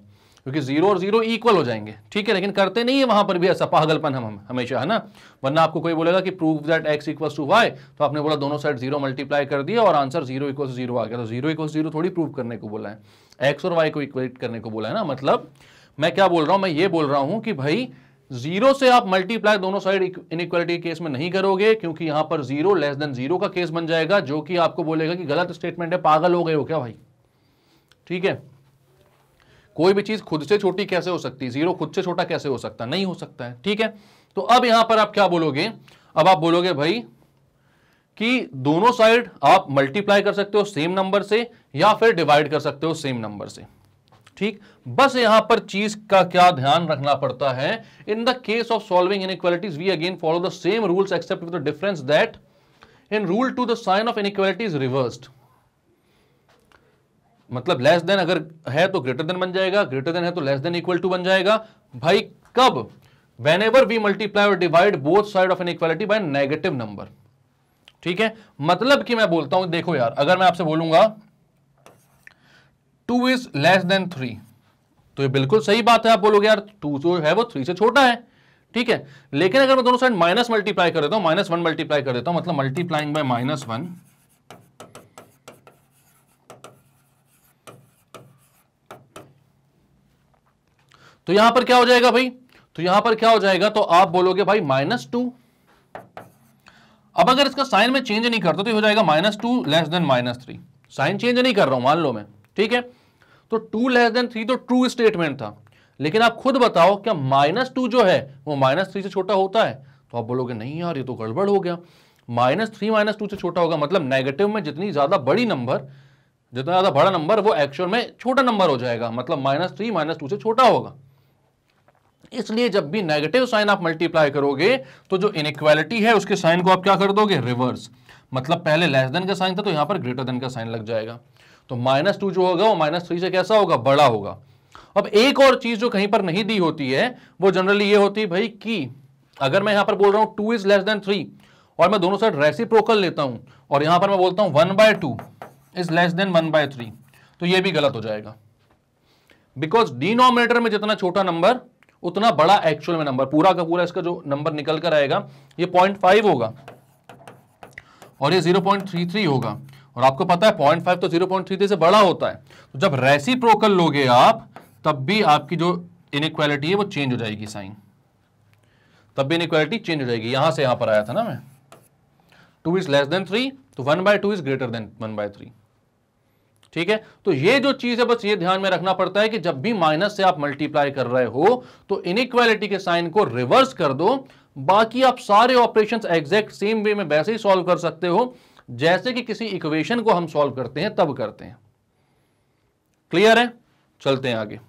क्योंकि 0 और 0 इक्वल हो जाएंगे। ठीक है, लेकिन करते नहीं है वहां पर भी ऐसा पागलपन हम हमेशा, है ना। वरना आपको कोई बोलेगा कि prove that x equals to y, तो आपने बोला दोनों साइड 0 मल्टीप्लाई कर दिया और आंसर 0 इक्वल्स 0 आ गया। तो 0 इक्वल्स 0 थोड़ी प्रूव करने को बोला है, x और y को इक्वेट करने को बोला है ना। मतलब मैं क्या बोल रहा हूं, मैं ये बोल रहा हूं कि भाई 0 से आप मल्टीप्लाई दोनों साइड इनइक्वालिटी केस में नहीं करोगे, क्योंकि यहां पर 0 लेस देन 0 का केस बन जाएगा, जो कि आपको बोलेगा कि गलत स्टेटमेंट है, पागल हो गए हो क्या भाई। ठीक है, कोई भी चीज खुद से छोटी कैसे हो सकती है, 0 खुद से छोटा कैसे हो सकता है, नहीं हो सकता है। ठीक है, तो अब यहां पर आप क्या बोलोगे, अब आप बोलोगे भाई कि दोनों साइड आप मल्टीप्लाई कर सकते हो सेम नंबर से, या फिर डिवाइड कर सकते हो सेम नंबर से। ठीक, बस यहां पर चीज का क्या ध्यान रखना पड़ता है, in the case of solving inequalities we again follow the same rules except with the difference that in rule two the sign of inequality is reversed. मतलब लेस देन अगर है तो ग्रेटर देन बन जाएगा, ग्रेटर देन है तो लेस देन इक्वल टू बन जाएगा। भाई कब? वेनेवर वी मल्टीप्लाई और divide both side of inequality by negative number. ठीक है, मतलब कि मैं बोलता हूं, देखो यार, अगर मैं आपसे बोलूंगा 2 इज लेस देन 3, तो ये बिल्कुल सही बात है। आप बोलोगे यार 2 जो है वो 3 से छोटा है, ठीक है। लेकिन अगर मैं दोनों साइड माइनस मल्टीप्लाई कर देता हूं, -1 मल्टीप्लाई कर देता हूं, मतलब मल्टीप्लाइंग बाय -1, तो यहां पर क्या हो जाएगा भाई? तो यहां पर क्या हो जाएगा? तो आप बोलोगे भाई -2। अब अगर इसका साइन में चेंज नहीं करता तो ये हो जाएगा -2 लेस देन -3। साइन चेंज नहीं कर रहा हूं, मान लो मैं, ठीक है। तो 2 लेस देन 3 तो ट्रू स्टेटमेंट था, लेकिन आप खुद बताओ क्या -2 जो है वो -3 से छोटा होता है? तो आप बोलोगे नहीं यार, ये तो गड़बड़ हो गया। -3 -2 से छोटा होगा, मतलब नेगेटिव में जितनी ज्यादा बड़ी नंबर, जितना ज्यादा बड़ा नंबर वो एक्चुअल में छोटा नंबर हो जाएगा, मतलब -3 -2 से छोटा होगा। इसलिए जब भी नेगेटिव साइन आप मल्टीप्लाई करोगे तो जो इनइक्वालिटी है उसके साइन को आप क्या कर दोगे? रिवर्स। मतलब पहले लेस देन का साइन था तो यहां पर ग्रेटर देन का साइन लग जाएगा। तो -2 जो होगा वो -3 से कैसा होगा? बड़ा होगा। अब एक और चीज जो कहीं पर नहीं दी होती है वो जनरली ये होती है भाई कि अगर मैं यहां पर बोल रहा हूं 2 इज लेस देन 3 और मैं दोनों साइड रेसिप्रोकल लेता हूं और यहां पर मैं बोलता हूं 1/2 इज लेस देन 1/3, तो ये भी गलत हो जाएगा। बिकॉज डिनोमिनेटर में जितना छोटा नंबर उतना बड़ा एक्चुअल में नंबर, पूरा का पूरा इसका जो नंबर निकल कर आएगा ये 0.5 होगा और ये 0.33 होगा। और आपको पता है 0.5 तो 0.33 से बड़ा होता है। तो जब रेसिप्रोकल लोगे आप तब भी आपकी जो इनइक्वालिटी है वो चेंज हो जाएगी, साइन तब भी इनइक्वालिटी चेंज हो जाएगी। यहां से यहां पर आया था ना मैं, 2 इज लेस देन 3 तो 1/2 इज ग्रेटर देन 1/3। ठीक है, तो ये जो चीज है बस ये ध्यान में रखना पड़ता है कि जब भी माइनस से आप मल्टीप्लाई कर रहे हो तो इनइक्वालिटी के साइन को रिवर्स कर दो। बाकी आप सारे ऑपरेशंस एग्जैक्ट सेम वे में वैसे ही सॉल्व कर सकते हो जैसे कि किसी इक्वेशन को हम सॉल्व करते हैं तब करते हैं। क्लियर है? चलते हैं आगे।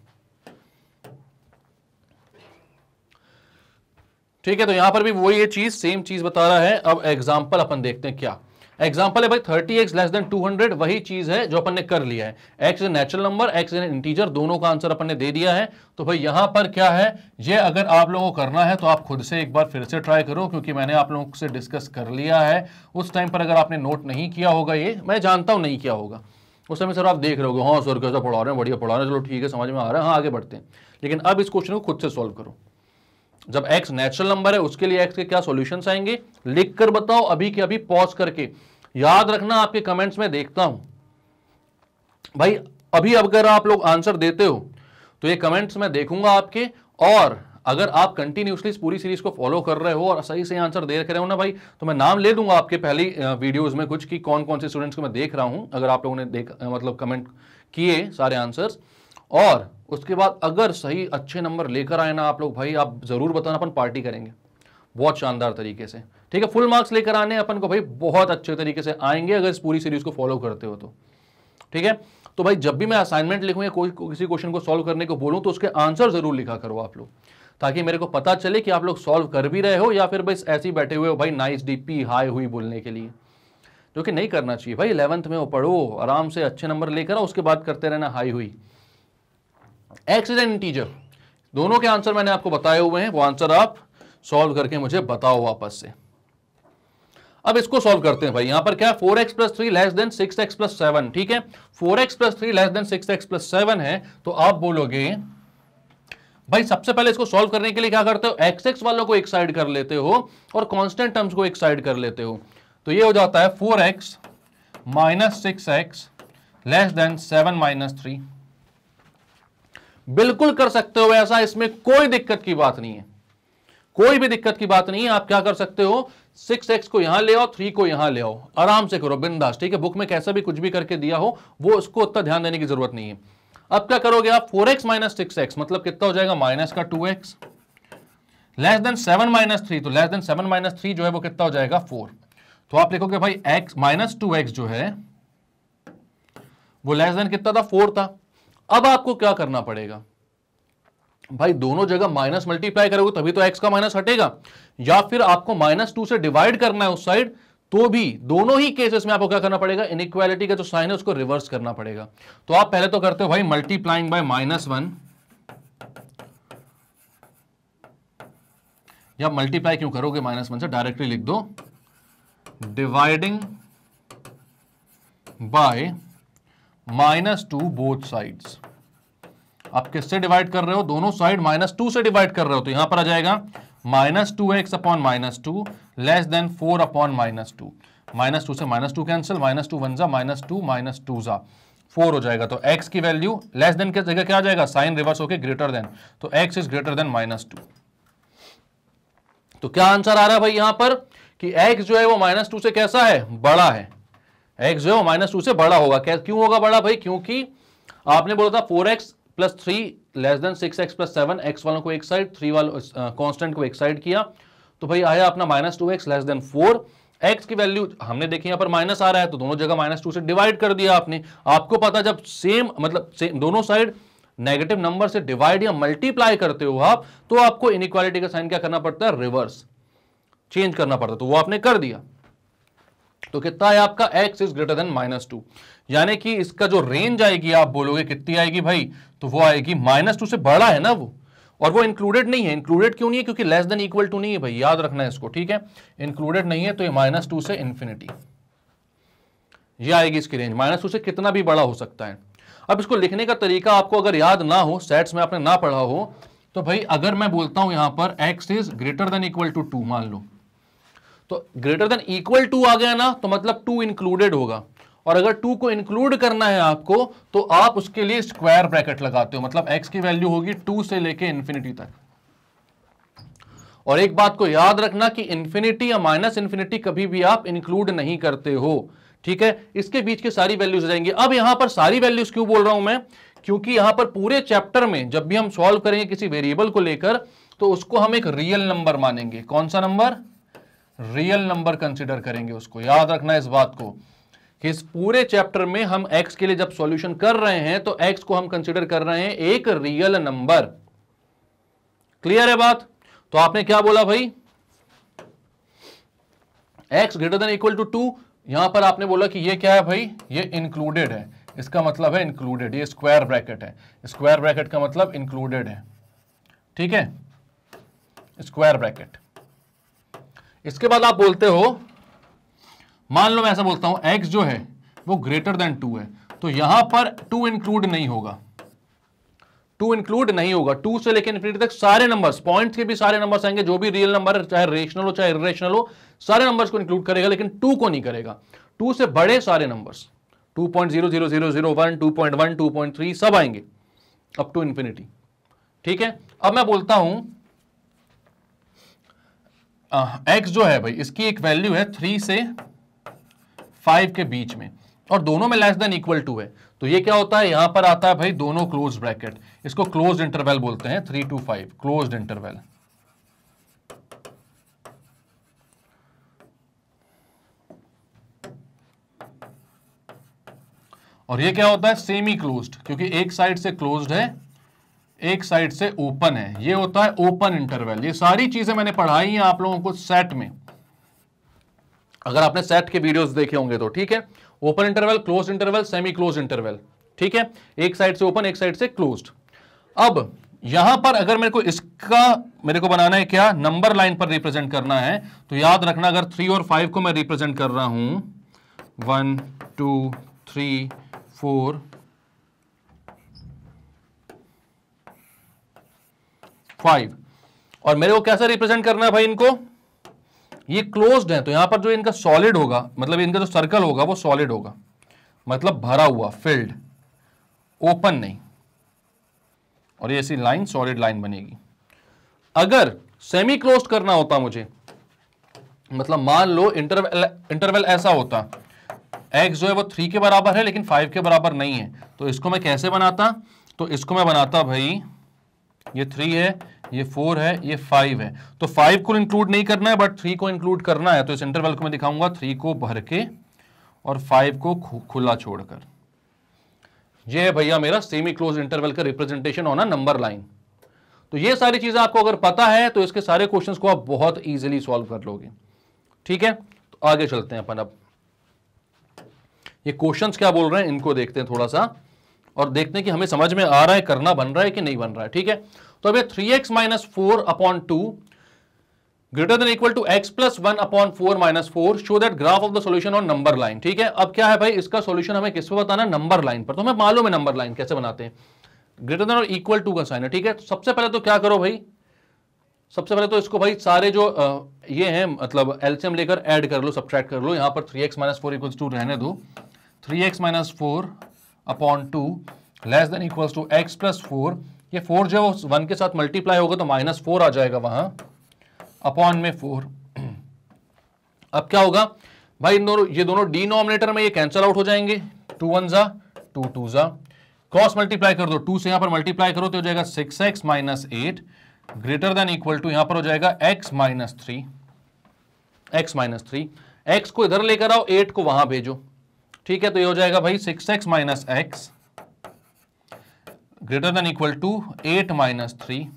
ठीक है, तो यहां पर भी वही ये चीज सेम चीज बता रहा है। अब एग्जांपल अपन देखते हैं। क्या एग्जांपल है भाई? 30x लेस देन 200, वही चीज है जो अपन ने कर लिया है। x is natural number, x is integer, दोनों का आंसर अपन ने दे दिया है। तो भाई यहां पर क्या है, ये अगर आप लोगों को करना है तो आप खुद से एक बार फिर से ट्राई करो, क्योंकि मैंने आप लोगों से डिस्कस कर लिया है। उस टाइम पर अगर आपने नोट नहीं किया होगा, ये मैं जानता हूं नहीं किया होगा, उस समय सर आप देख रहे हो हाँ सर कैसा पढ़ा रहे हैं, बढ़िया पढ़ा रहे हैं, चलो ठीक है समझ में आ रहा है, हाँ आगे बढ़ते हैं। लेकिन अब इस क्वेश्चन को खुद से सॉल्व करो। जब x नेचुरल नंबर है उसके लिए x के क्या सॉल्यूशंस आएंगे लिख कर बताओ, अभी के अभी पॉज करके। याद रखना आपके कमेंट्स में देखता हूं भाई, अभी अगर आप लोग आंसर देते हो तो ये कमेंट्स में देखूंगा आपके, और अगर आप कंटिन्यूसली इस पूरी सीरीज को फॉलो कर रहे हो और सही से आंसर दे रहे हो ना भाई, तो मैं नाम ले दूंगा आपके पहली वीडियोस में कुछ कि कौन कौन से स्टूडेंट्स को मैं देख रहा हूं, अगर आप लोगों ने मतलब कमेंट किए सारे आंसर्स। और उसके बाद अगर सही अच्छे नंबर लेकर आए ना आप लोग, भाई आप जरूर बताना, अपन पार्टी करेंगे बहुत शानदार तरीके से। ठीक है, फुल मार्क्स लेकर आने अपन को भाई, बहुत अच्छे तरीके से आएंगे अगर इस पूरी सीरीज को फॉलो करते हो तो। ठीक है, तो भाई जब भी मैं असाइनमेंट लिखूं या कोई किसी क्वेश्चन को सॉल्व करने को बोलूं तो उसके आंसर जरूर लिखा करो आप लोग, ताकि मेरे को पता चले कि आप लोग सॉल्व कर भी रहे हो या फिर बस ऐसे ही बैठे हुए हो भाई नाइस डीपी हाई हुई बोलने के लिए, जो कि नहीं करना चाहिए भाई। 11th में वो पढ़ो आराम से, अच्छे नंबर लेकर आओ, उसके बाद करते रहना हाई हुई। एक्स इज एन इंटीजर, दोनों के आंसर मैंने आपको बताए हुए हैं, वो आंसर आप सॉल्व करके मुझे बताओ वापस से। अब इसको सॉल्व करते हैं भाई। यहां पर क्या है, 4x + 3 लेस देन 6x + 7। ठीक है, 4x + 3 लेस देन 6x + 7 है, तो आप बोलोगे भाई सबसे पहले इसको सॉल्व करने के लिए क्या करते हो, x वालों को एक साइड कर लेते हो और कांस्टेंट टर्म्स को एक साइड कर लेते हो। तो ये हो जाता है 4x - 6x लेस देन 7 - 3। बिल्कुल कर सकते हो ऐसा, इसमें कोई दिक्कत की बात नहीं है, कोई भी दिक्कत की बात नहीं है। आप क्या कर सकते हो, 6x को यहां ले आओ, 3 को यहां ले आओ, आराम से करो बिंदास। ठीक है, बुक में कैसा भी कुछ भी करके दिया हो वो उसको उतना ध्यान देने की जरूरत नहीं है। अब क्या करोगे आप, 4x - 6x मतलब कितना हो जाएगा, माइनस का 2x लेस देन 7 - 3, तो लेस देन 7 - 3 जो है वो कितना हो जाएगा 4। तो आप लिखोगे भाई x -2x जो है वो लेस देन कितना था, 4 था। अब आपको क्या करना पड़ेगा भाई, दोनों जगह माइनस मल्टीप्लाई करोगे तभी तो x का माइनस हटेगा, या फिर आपको -2 से डिवाइड करना है उस साइड, तो भी दोनों ही केसेस में आपको क्या करना पड़ेगा, इनइक्वालिटी का जो साइन है उसको रिवर्स करना पड़ेगा। तो आप पहले तो करते हो भाई मल्टीप्लाइंग बाय -1, या मल्टीप्लाई क्यों करोगे -1 से, डायरेक्टली लिख दो डिवाइडिंग बाय -2 बोथ साइड्स। आप किससे डिवाइड कर रहे हो, दोनों साइड -2 से डिवाइड कर रहे हो, तो यहां पर आ जाएगा -2x upon -2 less then 4 upon -2। -2 से -2 कैंसिल, -2 1 जा -2 -2 जा 4 हो जाएगा। तो x की वैल्यू लेस देन के जगह क्या आ जाएगा, साइन रिवर्स होके ग्रेटर देन, तो x इज ग्रेटर देन -2। तो क्या आंसर आ रहा है भाई यहां पर कि x जो है वो -2 से कैसा है, बड़ा है। x जो है वो -2 से बड़ा होगा। क्यों होगा बड़ा भाई, क्योंकि आपने बोला था 4x + 3 less than 6x + 7, x वालों को एक साइड, 3 वालों कांस्टेंट को एक साइड किया, तो भाई आया अपना -2x लेस देन 4। x की वैल्यू हमने देखी यहां पर माइनस आ रहा है, तो दोनों जगह -2 से डिवाइड कर दिया आपने। आपको पता जब सेम मतलब दोनों साइड नेगेटिव नंबर से डिवाइड या मल्टीप्लाई करते हो आप, तो आपको इनइक्वालिटी का साइन क्या करना पड़ता है, रिवर्स चेंज करना पड़ता है, तो वो आपने कर दिया। तो कितना है आपका, x इज ग्रेटर देन -2, यानी कि इसका जो रेंज आएगी आप बोलोगे कितनी आएगी भाई, तो वो आएगी -2 से बड़ा है ना वो, और वो इंक्लूडेड नहीं है। इंक्लूडेड क्यों नहीं है, क्योंकि लेस देन इक्वल टू नहीं है भाई, याद रखना है इसको, ठीक है। इंक्लूडेड नहीं है तो ये -2 से इंफिनिटी, ये आएगी इसकी रेंज। -2 से कितना भी बड़ा हो सकता है। अब इसको लिखने का तरीका आपको अगर याद ना हो, सेट्स में आपने ना पढ़ा हो, तो भाई अगर मैं बोलता हूं यहां पर x is greater than equal to 2 मान लो, तो ग्रेटर देन इक्वल टू आ गया ना, तो मतलब 2 इंक्लूडेड होगा। और अगर 2 को इंक्लूड करना है आपको, तो आप उसके लिए स्क्वायर ब्रैकेट लगाते हो, मतलब x की वैल्यू होगी 2 से लेके इंफिनिटी तक। और एक बात को याद रखना कि इंफिनिटी या -इंफिनिटी कभी भी आप इंक्लूड नहीं करते हो, ठीक है। इसके बीच के सारी वैल्यूज आ जाएंगी। अब यहां पर सारी वैल्यूज क्यों बोल रहा हूं मैं, क्योंकि यहां पर पूरे चैप्टर में जब भी हम सॉल्व करेंगे किसी वेरिएबल को लेकर, तो उसको हम एक रियल नंबर मानेंगे। कौन सा नंबर, रियल नंबर कंसिडर करेंगे उसको। याद रखना इस बात को कि इस पूरे चैप्टर में हम x के लिए जब सॉल्यूशन कर रहे हैं, तो x को हम कंसिडर कर रहे हैं एक रियल नंबर। क्लियर है बात। तो आपने क्या बोला भाई, x greater than equal to 2, यहां पर आपने बोला कि ये क्या है भाई, ये इंक्लूडेड है, इसका मतलब है इंक्लूडेड। ये स्क्वायर ब्रैकेट है, स्क्वायर ब्रैकेट का मतलब इंक्लूडेड है, ठीक है, स्क्वायर ब्रैकेट। इसके बाद आप बोलते हो, मान लो मैं ऐसा बोलता हूं x जो है वो ग्रेटर देन 2 है, तो यहां पर 2 इंक्लूड नहीं होगा, 2 इंक्लूड नहीं होगा। 2 से लेकर इंफिनिटी तक सारे नंबर्स, पॉइंट्स के भी सारे नंबर्स आएंगे, जो भी रियल नंबर है, चाहे रेशनल हो चाहे इरेशनल हो, सारे नंबर्स को इंक्लूड करेगा, लेकिन 2 को नहीं करेगा। 2 से बड़े सारे नंबर्स 2.00001, 2.1, 2.3 सब आएंगे अप टू इंफिनिटी, ठीक है। अब मैं बोलता हूं x जो है भाई, इसकी एक वैल्यू है 3 से 5 के बीच में, और दोनों में लेस देन इक्वल टू है, तो ये क्या होता है, यहां पर आता है भाई दोनों क्लोज ब्रैकेट, इसको क्लोज्ड इंटरवल बोलते हैं, 3 to 5 क्लोज्ड इंटरवल। और ये क्या होता है, सेमी क्लोज्ड, क्योंकि एक साइड से क्लोज्ड है, एक साइड से ओपन है, ये होता है ओपन इंटरवल। ये सारी चीजें मैंने पढ़ाई हैं आप लोगों को सेट में, अगर आपने सेट के वीडियोस देखे होंगे तो, ठीक है। Open interval, closed interval, semi closed interval, ठीक है, एक साइड से ओपन एक साइड से क्लोज्ड। अब यहां पर अगर मेरे को बनाना है क्या, नंबर लाइन पर रिप्रेजेंट करना है, तो याद रखना अगर 3 और 5 को मैं रिप्रेजेंट कर रहा हूं 1 2 3 4 5, और मेरे को कैसा रिप्रेजेंट करना है भाई इनको, ये क्लोज्ड है, तो यहां पर जो इनका सॉलिड होगा, मतलब इनका जो सर्कल होगा वो सॉलिड होगा, मतलब भरा हुआ, फिल्ड, ओपन नहीं, और ये ऐसी लाइन सॉलिड लाइन बनेगी। अगर सेमी क्लोज्ड करना होता मुझे, मतलब मान लो इंटरवल ऐसा होता, x जो है वो 3 के बराबर है लेकिन 5 के बराबर नहीं है, तो इसको मैं कैसे बनाता, तो इसको मैं बनाता भाई, ये 3 है, ये 4 है, ये 5 है, तो 5 को इंक्लूड नहीं करना है बट 3 को इंक्लूड करना है, तो इस इंटरवल को मैं दिखाऊंगा 3 को भर के और 5 को खुला छोड़कर। ये है भैया मेरा सेमी क्लोज इंटरवल का representation on a number line. तो ये सारी चीजें आपको अगर पता है तो इसके सारे क्वेश्चंस को आप बहुत इजीली सॉल्व कर लोगे, ठीक है। तो आगे चलते हैं अपन। अब ये क्वेश्चंस क्या बोल रहे हैं इनको देखते हैं थोड़ा सा, और देखते हैं कि हमें समझ में आ रहा है, करना बन रहा है कि नहीं बन रहा है। ठीक है, तो अब 3x minus 4 upon 2 greater than equal to x plus 1 upon 4 minus 4 show that graph of the solution on number line. ठीक है, अब क्या है भाई, इसका सॉल्यूशन हमें किस पे बताना है, नंबर लाइन पर। तो हमें मालूम है नंबर लाइन कैसे बनाते हैं, ग्रेटर देन और इक्वल टू का साइन है। ठीक है, तो सबसे पहले तो क्या करो भाई, सबसे पहले तो इसको भाई सारे जो ये हैं मतलब एलसीएम लेकर ऐड कर लो, सब्ट्रैक्ट कर लो। यहां पर 3x माइनस 4 इक्वल्स टू रहने दो, 3x minus 4 upon 2 less than equals to x plus 4। ये 4 जो 1 के साथ मल्टीप्लाई होगा तो माइनस 4 आ जाएगा वहां, अपॉन में 4। अब क्या होगा भाई, इन दोनों, ये दोनों डिनोमिनेटर में ये कैंसिल आउट हो जाएंगे, 2 1 जा 2 2 जा, क्रॉस मल्टीप्लाई कर दो, 2 से यहां पर मल्टीप्लाई करो तो हो जाएगा 6x minus 8 greater than equal to, यहां पर हो जाएगा x minus 3, x minus 3। x को इधर लेकर आओ, 8 को वहां भेजो। ठीक है, तो ये हो जाएगा भाई 6x minus x greater than equal to 8 minus 3,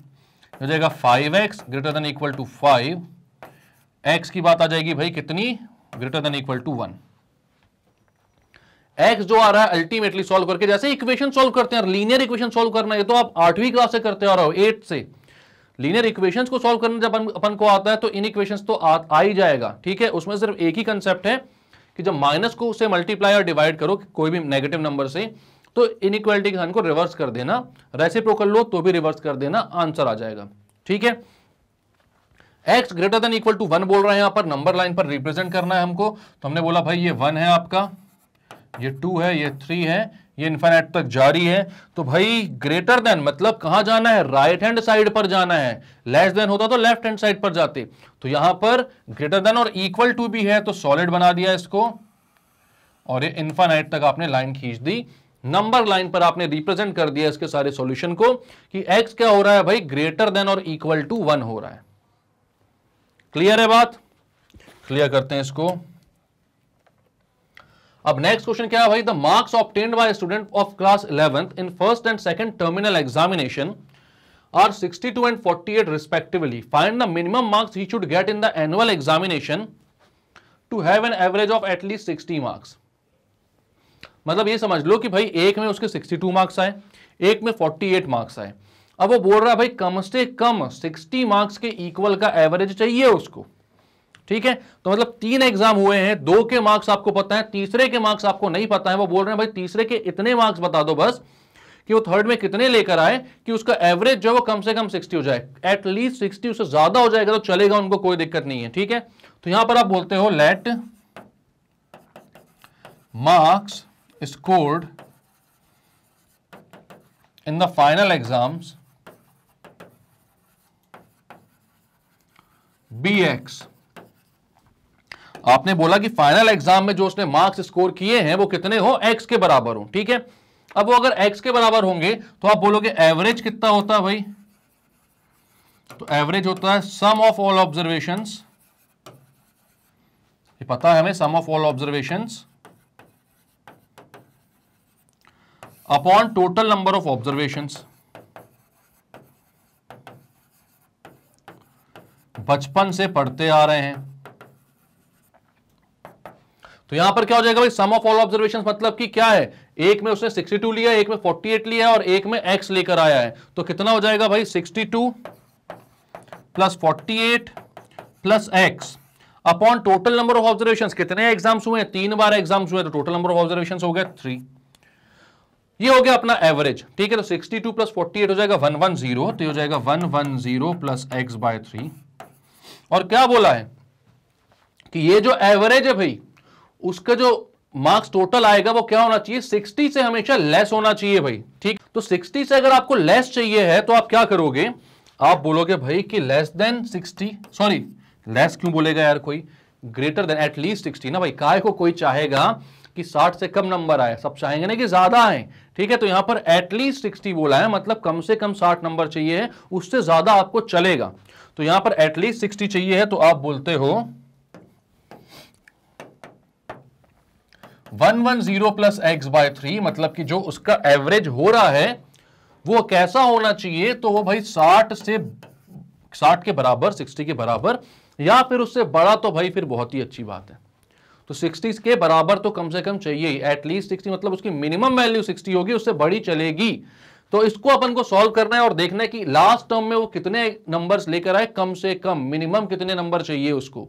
हो जाएगा 5x greater than equal to 5। x की बात आ जाएगी भाई कितनी, greater than equal to 1। x जो आ रहा है अल्टीमेटली सॉल्व करके, जैसे इक्वेशन सॉल्व करते हैं, लीनियर इक्वेशन सॉल्व करना है तो आप 8वीं क्लास से करते आ रहे हो, 8 से लीनियर इक्वेशंस को सॉल्व करना जब अपन को आता है तो इन इक्वेशंस तो आ ही जाएगा। ठीक है, उसमें सिर्फ एक ही कंसेप्ट है कि जब माइनस को उससे मल्टीप्लाई और डिवाइड करो कोई भी नेगेटिव नंबर से, तो इनइक्वालिटी के साइन को रिवर्स कर देना, रेसिप्रोकल लो तो भी रिवर्स कर देना, आंसर आ जाएगा। ठीक है, x greater than equal to 1 बोल रहे हैं, यहां पर नंबर लाइन पर रिप्रेजेंट करना है हमको, तो हमने बोला भाई ये 1 है आपका, ये 2 है, ये 3 है, ये इनफिनिट तक जारी है। तो भाई ग्रेटर देन मतलब कहां जाना है, राइट हैंड साइड पर जाना है, लेस देन होता तो लेफ्ट हैंड साइड पर जाते। तो यहां पर ग्रेटर देन और इक्वल टू भी है तो सॉलिड बना दिया इसको, और ये इनफिनिट तक आपने लाइन खींच दी, नंबर लाइन पर आपने रिप्रेजेंट कर दिया इसके सारे सॉल्यूशन को कि x क्या हो रहा है भाई, ग्रेटर देन और इक्वल टू 1 हो रहा है। क्लियर है बात, क्लियर करते हैं इसको। अब नेक्स्ट क्वेश्चन क्या है भाई, the marks obtained by student of class 11th in first and second terminal examination are 62 and 48 respectively. Find the minimum marks he should get in the annual examination to have an average of at least 60 marks. मतलब ये समझ लो कि भाई एक में उसके 62 मार्क्स आए, एक में 48 मार्क्स आए। अब वो बोल रहा है भाई कम से कम 60 मार्क्स के इक्वल का एवरेज चाहिए उसको। ठीक है, तो मतलब 3 एग्जाम हुए हैं, 2 के मार्क्स आपको पता है, तीसरे के मार्क्स आपको नहीं पता है। वो बोल रहे हैं भाई तीसरे के इतने मार्क्स बता दो बस कि वो थर्ड में कितने लेकर आए कि उसका एवरेज जो है वो कम से कम 60 हो जाए, एटलीस्ट 60, उससे ज्यादा हो जाएगा तो चलेगा, उनको कोई दिक्कत नहीं है। ठीक है, तो यहां पर आप बोलते हो let marks scored in the final exams bx। आपने बोला कि फाइनल एग्जाम में जो उसने मार्क्स स्कोर किए हैं वो कितने हो, x के बराबर हो। ठीक है, अब वो अगर x के बराबर होंगे तो आप बोलोगे एवरेज कितना होता है भाई, तो एवरेज होता है सम ऑफ ऑल ऑब्जर्वेशंस, ये पता है हमें, sum of all observations upon total number of observations. बचपन से पढ़ते आ रहे हैं, तो यहां पर क्या हो जाएगा भाई, सम ऑफ ऑल ऑब्जर्वेशंस मतलब कि क्या है, एक में उसने 62 लिया, एक में 48 लिया और एक में x लेकर आया है, तो कितना हो जाएगा भाई 62 plus 48 plus x upon total number of observations. कितने एग्जाम्स हुए, 3 बार एग्जाम्स हुए, तो टोटल नंबर ऑफ ऑब्जर्वेशंस हो गया 3। ये हो गया अपना एवरेज। ठीक है, तो 62 प्लस 48 हो जाएगा 110, तो हो जाएगा 110 प्लस x बाय 3। और क्या बोला है कि ये जो एवरेज है भाई उसका जो मार्क्स टोटल आएगा वो क्या होना चाहिए, 60 से हमेशा लेस होना चाहिए भाई। ठीक, तो 60 से अगर आपको लेस चाहिए है तो आप क्या करोगे, आप बोलोगे भाई कि लेस देन 60, सॉरी लेस क्यों बोलेगा यार कोई, ग्रेटर देन एटलीस्ट 60 ना भाई, काहे को कोई चाहेगा कि 60 से कम नंबर आए, सब चाहेंगे ना कि ज्यादा आए। ठीक है, तो यहां पर एटलीस्ट 60 बोला है, मतलब कम से कम 60 नंबर चाहिए है, उससे ज्यादा आपको चलेगा। तो यहां पर एटलीस्ट 60 चाहिए है, तो आप बोलते हो 110 प्लस x बाय 3, मतलब कि जो उसका एवरेज हो रहा है वो कैसा होना चाहिए, तो वो भाई 60 के बराबर, 60 के बराबर, या फिर उससे बड़ा, तो भाई फिर बहुत ही अच्छी बात है। तो 60 के बराबर तो कम से कम चाहिए, एटलीस्ट 60 मतलब उसकी मिनिमम वैल्यू 60 होगी, उससे बड़ी चलेगी। तो इसको अपन को सॉल्व करना है और देखना है कि लास्ट टर्म में वो कितने नंबर्स लेकर आए, कम से कम मिनिमम कितने नंबर चाहिए उसको।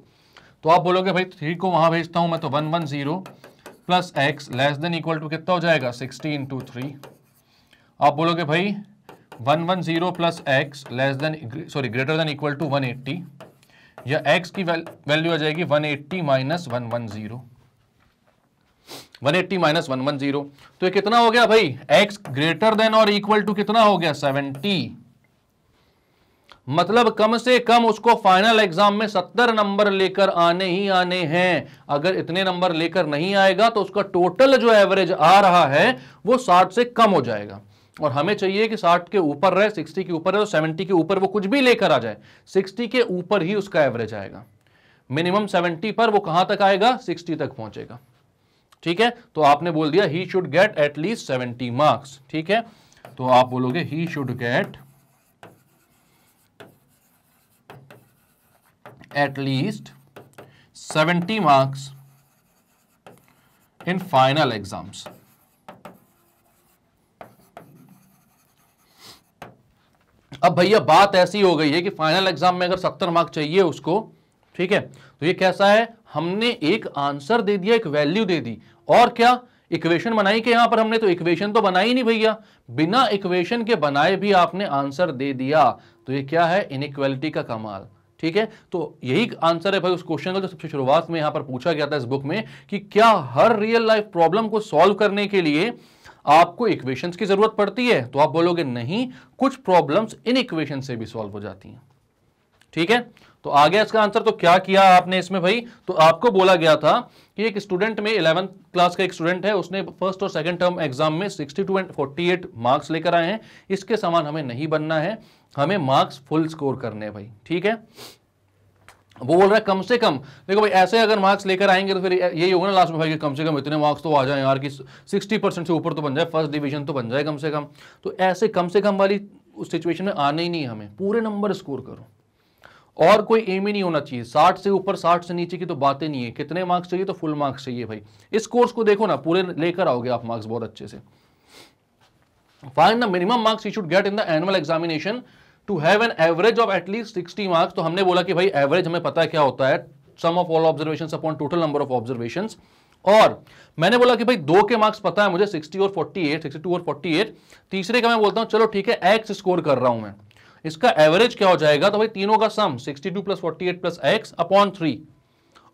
तो आप बोलोगे भाई 3 को वहां भेजता हूं मैं, तो 110 plus x less than equal to कितना हो जाएगा 60 इंटू 3। आप बोलोगे भाई 110 plus x less than sorry greater than equal to 180, या x की वैल्यू आ जाएगी 180 माइनस 110, 180 माइनस 110। तो ये कितना हो गया भाई, x ग्रेटर देन और इक्वल टू कितना हो गया 70। मतलब कम से कम उसको फाइनल एग्जाम में 70 नंबर लेकर आने ही आने हैं। अगर इतने नंबर लेकर नहीं आएगा तो उसका टोटल जो एवरेज आ रहा है वो 60 से कम हो जाएगा, और हमें चाहिए कि 60 के ऊपर रहे, 60 के ऊपर है, तो 70 के ऊपर वो कुछ भी लेकर आ जाए, 60 के ऊपर ही उसका एवरेज आएगा। मिनिमम 70 पर वो कहां तक आएगा, 60 तक पहुंचेगा। ठीक है, तो आपने बोल दिया ही शुड गेट एटलीस्ट 70 मार्क्स। ठीक है, तो आप बोलोगे ही should get at least 70 marks in final exams. अब भैया बात ऐसी हो गई है कि फाइनल एग्जाम में अगर 70 मार्क्स चाहिए उसको, ठीक है, तो ये कैसा है, हमने एक आंसर दे दिया, एक वैल्यू दे दी, और क्या इक्वेशन बनाई कि यहां पर हमने, तो इक्वेशन तो बनाई नहीं भैया, बिना इक्वेशन के बनाए भी आपने आंसर दे दिया। तो ये क्या है, इनइक्वालिटी का कमाल। ठीक है, तो यही आंसर है भाई उस क्वेश्चन का जो सबसे शुरुआत में यहां पर पूछा गया था इस बुक में, कि क्या हर रियल लाइफ प्रॉब्लम को सॉल्व करने के लिए आपको इक्वेशंस की जरूरत पड़ती है। तो आप बोलोगे नहीं, कुछ प्रॉब्लम्स इन इक्वेशन से भी सॉल्व हो जाती हैं। ठीक है, तो आ गया इसका आंसर। तो क्या किया आपने इसमें भाई, तो आपको बोला गया था कि एक स्टूडेंट में 11th क्लास का एक स्टूडेंट है, उसने फर्स्ट और सेकंड टर्म एग्जाम में 62 एंड 48 मार्क्स लेकर आए हैं। इसके समान हमें नहीं बनना है, हमें मार्क्स फुल स्कोर करने हैं भाई। ठीक है, वो बोल रहा है कम से कम, देखो भाई ऐसे अगर मार्क्स लेकर आएंगे तो फिर यही होगा ना लास्ट में भाई कि कम से कम इतने मार्क्स तो आ जाए यार कि 60% से ऊपर तो बन जाए, फर्स्ट डिवीजन तो बन जाए कम से कम। तो ऐसे कम से कम वाली उस सिचुएशन में आने ही नहीं, हमें पूरे नंबर स्कोर करो, और कोई एम ही नहीं होना चाहिए 60 से ऊपर, 60 से नीचे की तो बातें नहीं है। कितने मार्क्स चाहिए, तो फुल मार्क्स चाहिए भाई। इस कोर्स को देखो ना, पूरे लेकर आओगे आप मार्क्स बहुत अच्छे से। Find the minimum marks you should get in the annual examination to have an average of at least 60 marks. तो हमने बोला कि भाई एवरेज हमें पता है क्या होता है, sum of all observations upon total number of observations. और मैंने बोला कि भाई 2 के मार्क्स पता है मुझे, 60 और 48, 62 और 48। तीसरे का मैं बोलता हूं चलो ठीक है, एक्स स्कोर कर रहा हूं मैं, इसका एवरेज क्या हो जाएगा, तो भाई तीनों का सम 62 प्लस 48 प्लस एक्स अपॉन 3,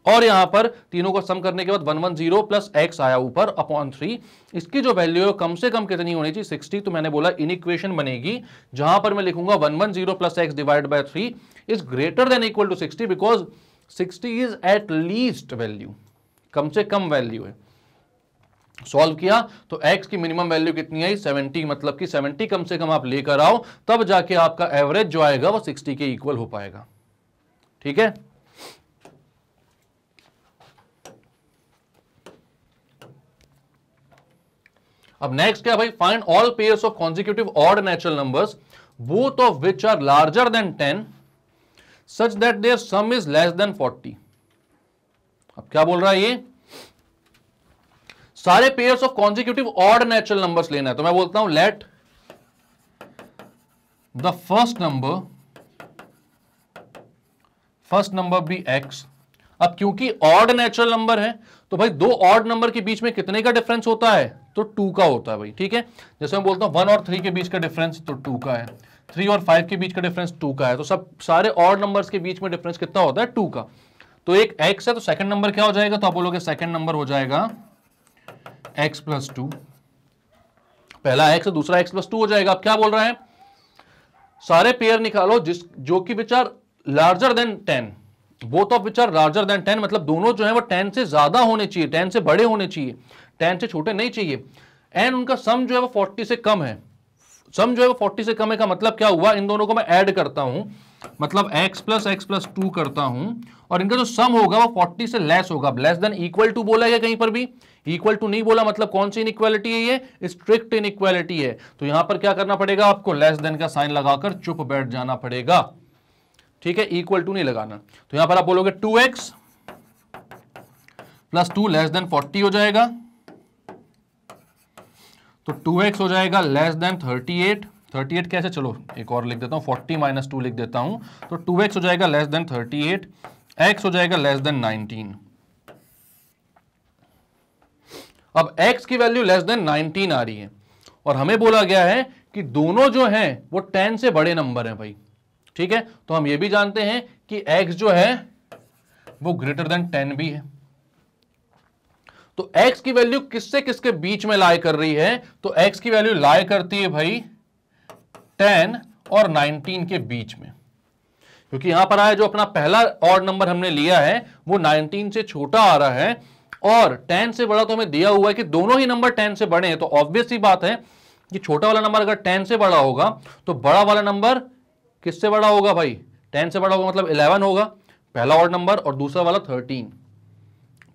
और यहां पर तीनों का सम करने के बाद 110 प्लस एक्स आया ऊपर अपॉन 3। इसकी जो वैल्यू है कम से कम कितनी होनी चाहिए, 60। तो मैंने बोला इनइक्वेशन बनेगी जहां पर मैं लिखूंगा 110 plus X divide by 3 is greater than equal to 60, because 60 is at least value, कम से कम वैल्यू है। सॉल्व किया तो x की मिनिमम वैल्यू कितनी आई, 70, मतलब कि 70 कम से कम आप लेकर आओ, तब जाके आपका एवरेज जो आएगा वो 60 के इक्वल हो पाएगा। ठीक है, अब नेक्स्ट क्या भाई, find all pairs of consecutive odd natural numbers both of which are larger than 10 such that their sum is less than 40। अब क्या बोल रहा है ये, सारे pairs of consecutive odd natural numbers लेना है। तो मैं बोलता हूं let the first number be x। अब क्योंकि ऑड नेचुरल नंबर है तो भाई 2 ऑड नंबर के बीच में कितने का डिफरेंस होता है, तो 2 का होता है भाई। ठीक है, जैसे मैं बोलता हूं 1 और 3 के बीच का डिफरेंस तो 2 का है, 3 और 5 के बीच का डिफरेंस 2 का है। तो सब सारे ऑड नंबर्स के बीच में डिफरेंस कितना होता है, 2 का। तो एक x है, तो सेकंड नंबर क्या हो जाएगा, तो आप बोलोगे सेकंड नंबर हो जाएगा x प्लस 2। पहला x है, दूसरा x प्लस 2 हो जाएगा। अब क्या बोल रहा है, सारे पेयर निकालो जो कि which are larger than 10, both of which are larger than 10, मतलब दोनों जो है वो 10 से ज्यादा होने चाहिए, 10 से बड़े होने चाहिए, 10 से छोटे नहीं चाहिए। एंड उनका सम जो है वो 40 से कम है। सम जो है वो 40 से कम है का मतलब क्या हुआ, इन दोनों को मैं ऐड करता हूं, मतलब x प्लस 2 करता हूं, और इनका जो सम होगा वो 40 से लेस होगा। लेस देन इक्वल टू बोला है कहीं पर भी, इक्वल टू नहीं बोला, मतलब कौन सी इनइक्वालिटी है ये, स्ट्रिक्ट इनइक्वालिटी है। तो यहां पर क्या करना पड़ेगा आपको, लेस देन का साइन लगाकर चुप बैठ जाना पड़ेगा। ठीक है, इक्वल टू नहीं लगाना। तो यहां पर आप बोलोगे 2x प्लस 2 लेस देन 40 हो जाएगा, तो 2x हो जाएगा लेस देन 38। 38 कैसे, चलो एक और लिख देता हूं, 40 माइनस 2 लिख देता हूं, तो 2x हो जाएगा लेस देन 38, x हो जाएगा लेस देन 19। अब x की वैल्यू लेस देन 19 आ रही है और हमें बोला गया है कि दोनों जो हैं वो 10 से बड़े नंबर हैं भाई, ठीक है। तो हम ये भी जानते हैं कि x जो है वो ग्रेटर देन 10 भी है। तो x की वैल्यू किससे किसके बीच में लाई कर रही है, तो x की वैल्यू लाई करती है भाई 10 और 19 के बीच में, क्योंकि यहां पर आया जो अपना पहला ऑड नंबर हमने लिया है वो 19 से छोटा आ रहा है और 10 से बड़ा, तो हमें दिया हुआ है कि दोनों ही नंबर 10 से बड़े हैं। तो ऑब्वियस सी बात है कि छोटा वाला नंबर अगर 10 से बड़ा होगा तो बड़ा वाला नंबर किससे बड़ा होगा भाई, 10 से बड़ा होगा, मतलब 11 होगा पहला ऑड नंबर और दूसरा वाला 13।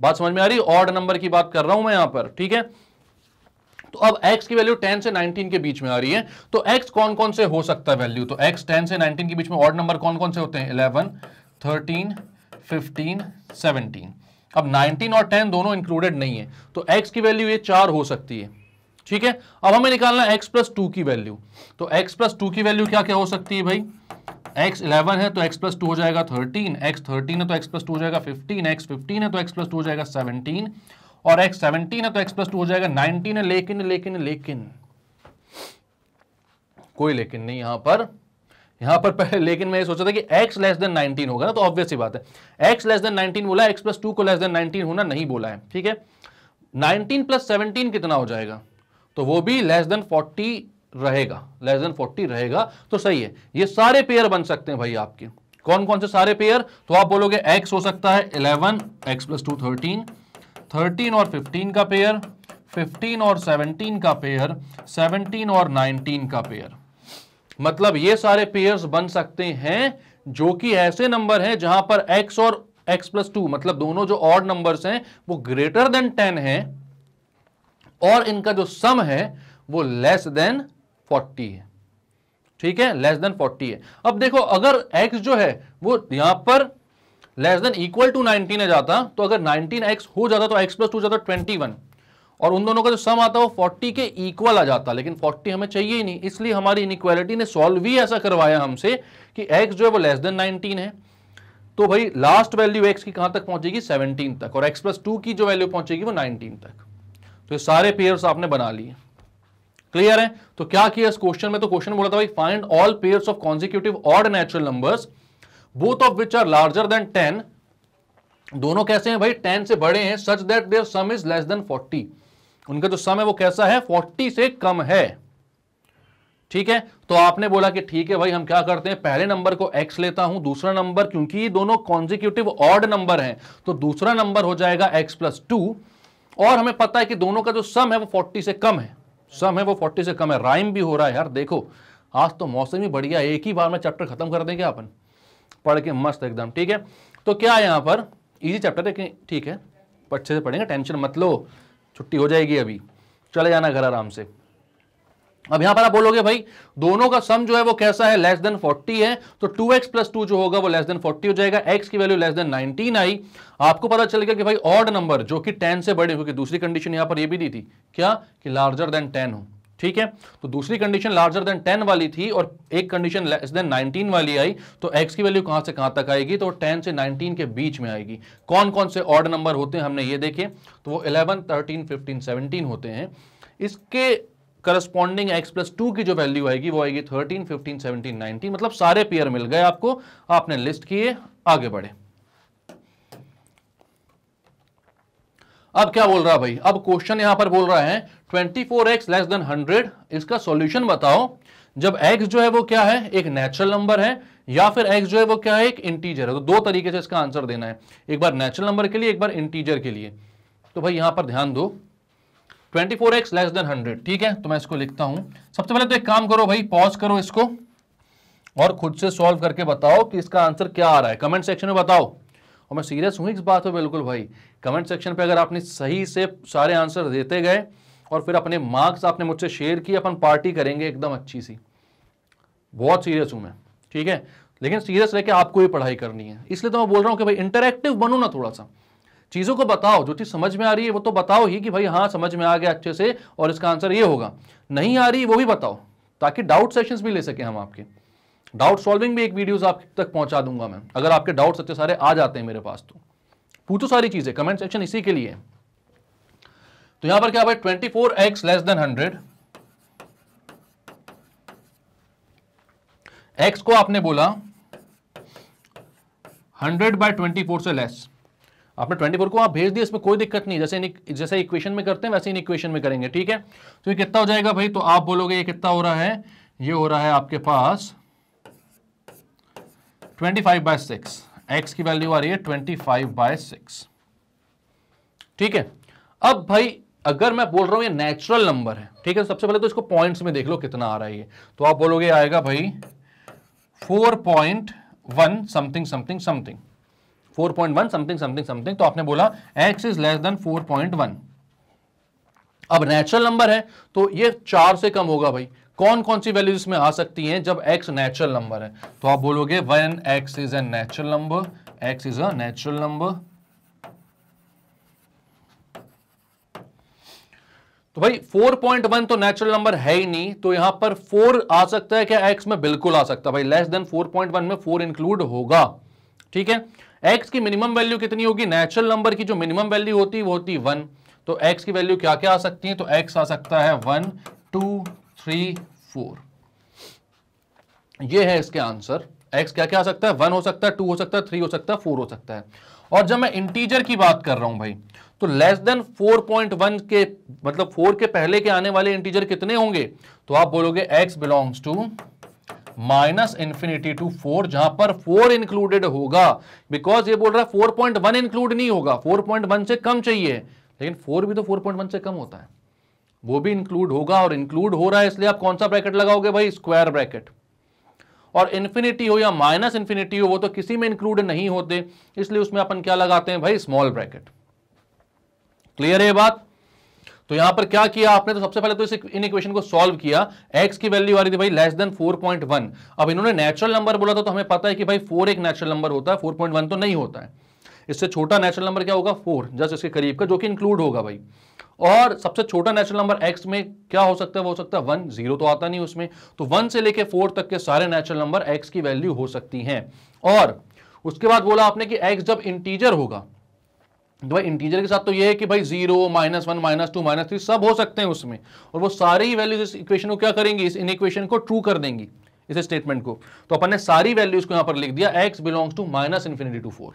बात समझ में आ रही, ऑड नंबर की बात कर रहा हूं मैं यहां पर, ठीक है। तो अब x की वैल्यू 10 से 19 के बीच में आ रही है, तो x कौन कौन से हो सकता है वैल्यू, तो x 10 से 19 के बीच में ऑड नंबर कौन कौन से होते हैं, 11, 13, 15, 17। अब 19 और 10 दोनों इंक्लूडेड नहीं है, तो x की वैल्यू ये 4 हो सकती है, ठीक है। अब हमें निकालना है x प्लस 2 की वैल्यू, तो x प्लस 2 की वैल्यू क्या क्या हो सकती है भाई, x 11 है तो x प्लस 2 हो जाएगा 13, x 13 है तो x प्लस 2 हो जाएगा 15, x 15 है तो x प्लस 2 हो जाएगा 17 और x 17 है तो x प्लस 2 हो जाएगा 19 है। लेकिन लेकिन लेकिन कोई लेकिन नहीं यहां पर पहले लेकिन मैं ये सोचा था कि x लेस देन 19 होगा ना, तो ऑब्वियस सी बात है x लेस देन 19 बोला है, x प्लस 2 को लेस देन 19 होना नहीं बोला है, ठीक है। 19 प्लस 17 कितना हो जाएगा, तो वो भी लेस देन 40 रहेगा, लेस देन 40 रहेगा, तो सही है। ये सारे पेयर बन सकते हैं भाई आपके, कौन कौन से सारे पेयर, तो आप बोलोगे x हो सकता है 11, x प्लस 2 13, 13 और 15 का पेयर, 15 और 17 का पेयर, 17 और 19 का पेयर। मतलब ये सारे पेयर्स बन सकते हैं जो कि ऐसे नंबर हैं जहां पर x और x प्लस 2 मतलब दोनों जो ऑड नंबर्स हैं वो ग्रेटर देन 10 है और इनका जो सम है वो लेस देन 40 है, ठीक है, लेस देन 40 है। अब देखो अगर x जो है वो यहां पर लेस देन इक्वल टू 19 है जाता, तो अगर 19x हो जाता तो x प्लस 2 जाता 21 और उन दोनों का जो सम आता है वो 40 के इक्वल आ जाता, लेकिन 40 हमें चाहिए ही नहीं, इसलिए हमारी इनइक्वालिटी ने सॉल्व ही ऐसा करवाया हमसे कि x जो है वो लेस देन 19 है। तो भाई लास्ट वैल्यू x की कहां तक पहुंचेगी, 17 तक, और x प्लस 2 की जो वैल्यू पहुंचेगी वो 19 तक। तो ये सारे पेयर्स आपने बना लिए, क्लियर है। तो क्या किया इस क्वेश्चन में, तो क्वेश्चन बोला था भाई find all pairs of consecutive odd natural numbers both of which are larger than 10, दोनों कैसे हैं भाई, 10 से बड़े हैं, such that their sum is less than 40, उनका जो सम है वो कैसा है, 40 से कम है, ठीक है। तो आपने बोला कि ठीक है भाई हम क्या करते हैं, पहले नंबर को x लेता हूं, दूसरा नंबर क्योंकि दोनों कॉन्जिक्यूटिव ऑड नंबर हैं तो दूसरा नंबर हो जाएगा x प्लस 2 और हमें पता है कि दोनों का जो सम है वो 40 से कम है, सम है वो 40 से कम है। राइम भी हो रहा है यार, देखो आज तो मौसम ही बढ़िया, एक ही बार में चैप्टर खत्म कर देंगे अपन पढ़ के मस्त एकदम, ठीक है। तो क्या है यहां पर इजी चैप्टर है, ठीक है, अच्छे से पढ़ेंगे, टेंशन मत लो, छुट्टी हो जाएगी, अभी चले जाना घर आराम से। अब यहां पर आप बोलोगे भाई दोनों का सम जो है वो कैसा है, लेस देन 40 है, तो 2x प्लस 2 जो होगा वो लेस देन 40 हो जाएगा, x की वैल्यू लेस देन 19 आई। आपको पता चल गया कि भाई ऑड नंबर जो कि 10 से बड़े, क्योंकि दूसरी कंडीशन यहां पर ये भी दी थी क्या कि लार्जर देन 10 हो, ठीक है। तो दूसरी कंडीशन लार्जर देन 10 वाली थी और एक कंडीशन लेस देन 19 वाली आई, तो x की वैल्यू कहां से कहां तक आएगी, तो 10 से 19 के बीच में आएगी। कौन कौन से ऑड नंबर होते हैं हमने ये देखे, तो वो 11, 13, 15, 17 होते हैं। इसके करस्पॉन्डिंग x प्लस 2 की जो वैल्यू आएगी वो आएगी 13, 15, 17, 19, मतलब सारे पेयर मिल गए आपको, आपने लिस्ट किए, आगे बढ़े। अब क्या बोल रहा है भाई, अब क्वेश्चन यहां पर बोल रहा है 24x लेस देन 100, इसका सॉल्यूशन बताओ जब x जो है वो क्या है, एक नेचुरल नंबर है या फिर x जो है वो क्या है, एक इंटीजर है। तो दो तरीके से इसका आंसर देना है, एक बार नेचुरल नंबर के लिए, एक बार इंटीजर के लिए। तो भाई यहां पर ध्यान दो, 24x लेस देन 100, ठीक है, तो मैं इसको लिखता हूं। सबसे पहले तो एक काम करो भाई, पॉज करो इसको और खुद से सॉल्व करके बताओ कि इसका आंसर क्या आ रहा है, कमेंट सेक्शन में बताओ। और मैं सीरियस हूं इस बात पे बिल्कुल भाई, कमेंट सेक्शन पे अगर आपने सही से सारे आंसर देते गए और फिर अपने मार्क्स आपने मुझसे शेयर किए, अपन पार्टी करेंगे एकदम अच्छी सी। बहुत सीरियस हूं मैं, ठीक है, लेकिन सीरियस रह के आपको ही पढ़ाई करनी है, इसलिए तो मैं बोल रहा हूं कि भाई इंटरैक्टिव बनो ना थोड़ा सा, चीजों को बताओ, जो चीज समझ में आ रही है वो तो बताओ ही कि भाई हाँ समझ में आ गया अच्छे से और इसका आंसर ये होगा, नहीं आ रही वो भी बताओ, ताकि डाउट सेशंस भी ले सके हम आपके। डाउट सॉल्विंग भी एक वीडियोस आप तक पहुंचा दूंगा मैं, अगर आपके डाउट्स अच्छे सारे आ जाते हैं मेरे पास तो पूछो सारी चीजें, कमेंट सेक्शन इसी के लिए है। तो यहां पर क्या भाई 24x लेस देन 100, x को आपने बोला 100/24 से लेस, आपने 24 को आप भेज दिया, इसमें कोई दिक्कत नहीं, जैसे इक्वेशन में करते हैं वैसे इन इक्वेशन में करेंगे, ठीक है। तो ये कितना हो जाएगा भाई, तो आप बोलोगे ये कितना हो रहा है, ये हो रहा है आपके पास 25/6, x की वैल्यू आ रही है 25/6, ठीक है। अब भाई अगर मैं बोल रहा हूं ये नेचुरल नंबर है, ठीक है, सबसे पहले तो इसको पॉइंट्स में देख लो कितना आ रहा है ये, तो आप बोलोगे आएगा भाई 4.1 something something something, 4.1 something something something, तो आपने बोला x इज लेस देन 4.1। अब नेचुरल नंबर है तो ये 4 से कम होगा भाई, कौन कौन सी वैल्यूज इसमें आ सकती हैं जब x नेचुरल नंबर है, तो आप बोलोगे when x is a natural number, x is a natural number. तो भाई 4.1 तो नेचुरल नंबर है ही नहीं, तो यहां पर 4 आ सकता है क्या x में, बिल्कुल आ सकता है भाई, लेस देन 4.1 में 4 इंक्लूड होगा, ठीक है। x की मिनिमम वैल्यू कितनी होगी, नेचुरल नंबर की जो मिनिमम वैल्यू होती है वो होती है 1, तो x की वैल्यू क्या क्या आ सकती है, तो x आ सकता है 1 2 3 4, ये है इसके आंसर। x क्या क्या आ सकता है, 1 हो सकता है, 2 हो सकता है, 3 हो सकता है, 4 हो सकता है। और जब मैं इंटीजर की बात कर रहा हूं भाई, तो लेस देन 4.1 के मतलब 4 के पहले के आने वाले इंटीजर कितने होंगे, तो आप बोलोगे x बिलोंग्स टू -∞ टू 4, जहां पर 4 इंक्लूडेड होगा, बिकॉज ये बोल रहा है 4.1 इंक्लूड नहीं होगा, 4.1 से कम चाहिए, लेकिन 4 भी तो 4.1 से कम होता है, वो भी इंक्लूड होगा, और इंक्लूड हो रहा है इसलिए आप कौन सा ब्रैकेट लगाओगे भाई, स्क्वायर ब्रैकेट। और इन्फिनिटी हो या -∞ हो वो तो किसी में इंक्लूड नहीं होते, इसलिए उसमें अपन क्या लगाते हैं भाई, स्मॉल ब्रैकेट। क्लियर है ये बात। तो यहां पर क्या किया आपने, तो सबसे पहले तो इस इन इक्वेशन को सॉल्व किया, x की वैल्यू आ रही थी भाई लेस देन 4.1, अब इन्होंने नेचुरल नंबर बोला था, तो हमें पता है कि भाई 4 एक नेचुरल नंबर होता है, 4.1 तो नहीं होता है, इससे छोटा नेचुरल नंबर क्या होगा 4, जस्ट इसके करीब का, जो कि इंक्लूड होगा भाई। और सबसे छोटा नेचुरल नंबर x में क्या हो सकता है, वो हो सकता है 1, 0 तो आता नहीं उसमें, तो 1 से लेके 4 तक के सारे नेचुरल नंबर x की वैल्यू हो सकती हैं। और उसके बाद बोला आपने कि x जब इंटीजर होगा, तो भाई इंटीजर के साथ तो ये है कि भाई 0 -1 -2 -3 सब हो सकते हैं उसमें, और वो सारी ही वैल्यूज इस इक्वेशन को क्या करेंगी, इस इन इक्वेशन को ट्रू कर देंगी, इस स्टेटमेंट को। तो अपन ने सारी वैल्यूज को यहां पर लिख दिया, x बिलोंग्स टू -∞ टू 4,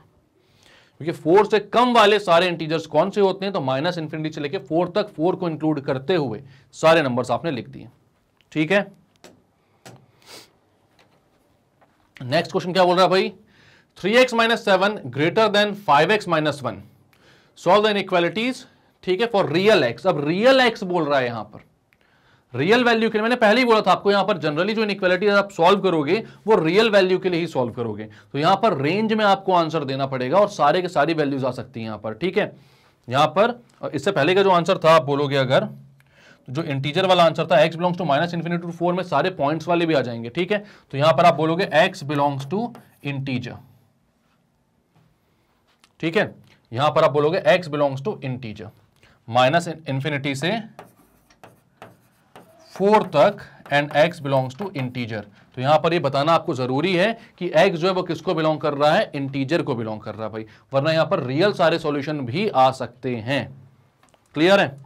क्योंकि 4 से कम वाले सारे इंटीजर्स कौन से होते हैं, तो -∞ से लेके 4 तक 4 को इंक्लूड करते हुए सारे नंबर्स आपने लिख दिए, ठीक है। नेक्स्ट क्वेश्चन क्या बोल रहा है भाई, 3x - 7 greater than 5x - 1, solve the inequalities, ठीक है, फॉर रियल x। अब रियल x बोल रहा है यहां पर, रियल वैल्यू के लिए, मैंने पहले ही बोला था आपको, यहां पर जनरली जो इनइक्वालिटी आप सॉल्व करोगे वो रियल वैल्यू के लिए ही सॉल्व करोगे, तो यहां पर रेंज में आपको आंसर देना पड़ेगा, और सारे के सारी वैल्यूज आ सकती हैं यहां पर, ठीक है। यहां पर इससे पहले का जो आंसर था, आप बोलोगे अगर जो इंटीजर वाला आंसर था, x बिलोंग्स टू -∞ टू 4 में सारे पॉइंट्स वाले भी आ जाएंगे, ठीक है। तो यहां पर आप बोलोगे x बिलोंग्स टू इंटीजर, ठीक है, यहां पर आप बोलोगे x बिलोंग्स टू इंटीजर, -∞ से 4 तक, and x belongs to integer. तो यहां पर ये बताना आपको जरूरी है कि x जो है वो किसको बिलोंग कर रहा है, इंटीजर को बिलोंग कर रहा है भाई, वरना यहां पर रियल सारे सॉल्यूशन भी आ सकते हैं। क्लियर है।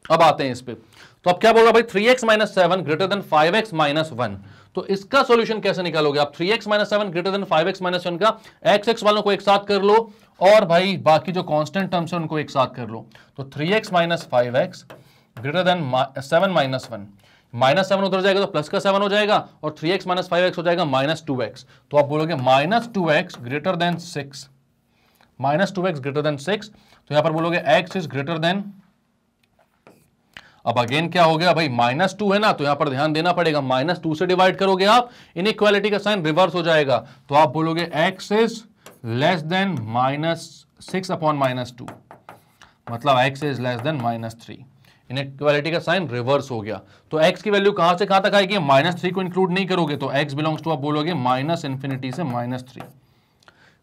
अब आते हैं इस पे, तो अब क्या बोल रहा भाई, 3x - 7 ग्रेटर देन 5x - 1, तो इसका सॉल्यूशन कैसे निकालोगे आप, 3x - 7 ग्रेटर देन 5x - 1 का x वालों को एक साथ कर लो, और भाई बाकी जो कांस्टेंट टर्म्स है उनको एक साथ कर लो, तो 3x - 5x ग्रेटर देन 7 - 1, -7 उधर जाएगा तो प्लस का 7 हो जाएगा, और 3x - 5x हो जाएगा -2x, तो आप बोलोगे -2x greater then 6, -2x greater then 6, तो यहां पर बोलोगे x इज ग्रेटर देन, अब अगेन क्या हो गया भाई, -2 है ना, तो यहां पर ध्यान देना पड़ेगा, -2 से डिवाइड करोगे आप, इनइक्वालिटी का साइन रिवर्स हो जाएगा, तो आप बोलोगे x इज लेस देन -6/-2, मतलब x is less then -3, inequality का साइन रिवर्स हो गया। तो x की वैल्यू कहां से कहां तक आएगी, -3 को इंक्लूड नहीं करोगे, तो x बिलोंग्स टू आप बोलोगे -∞ से -3,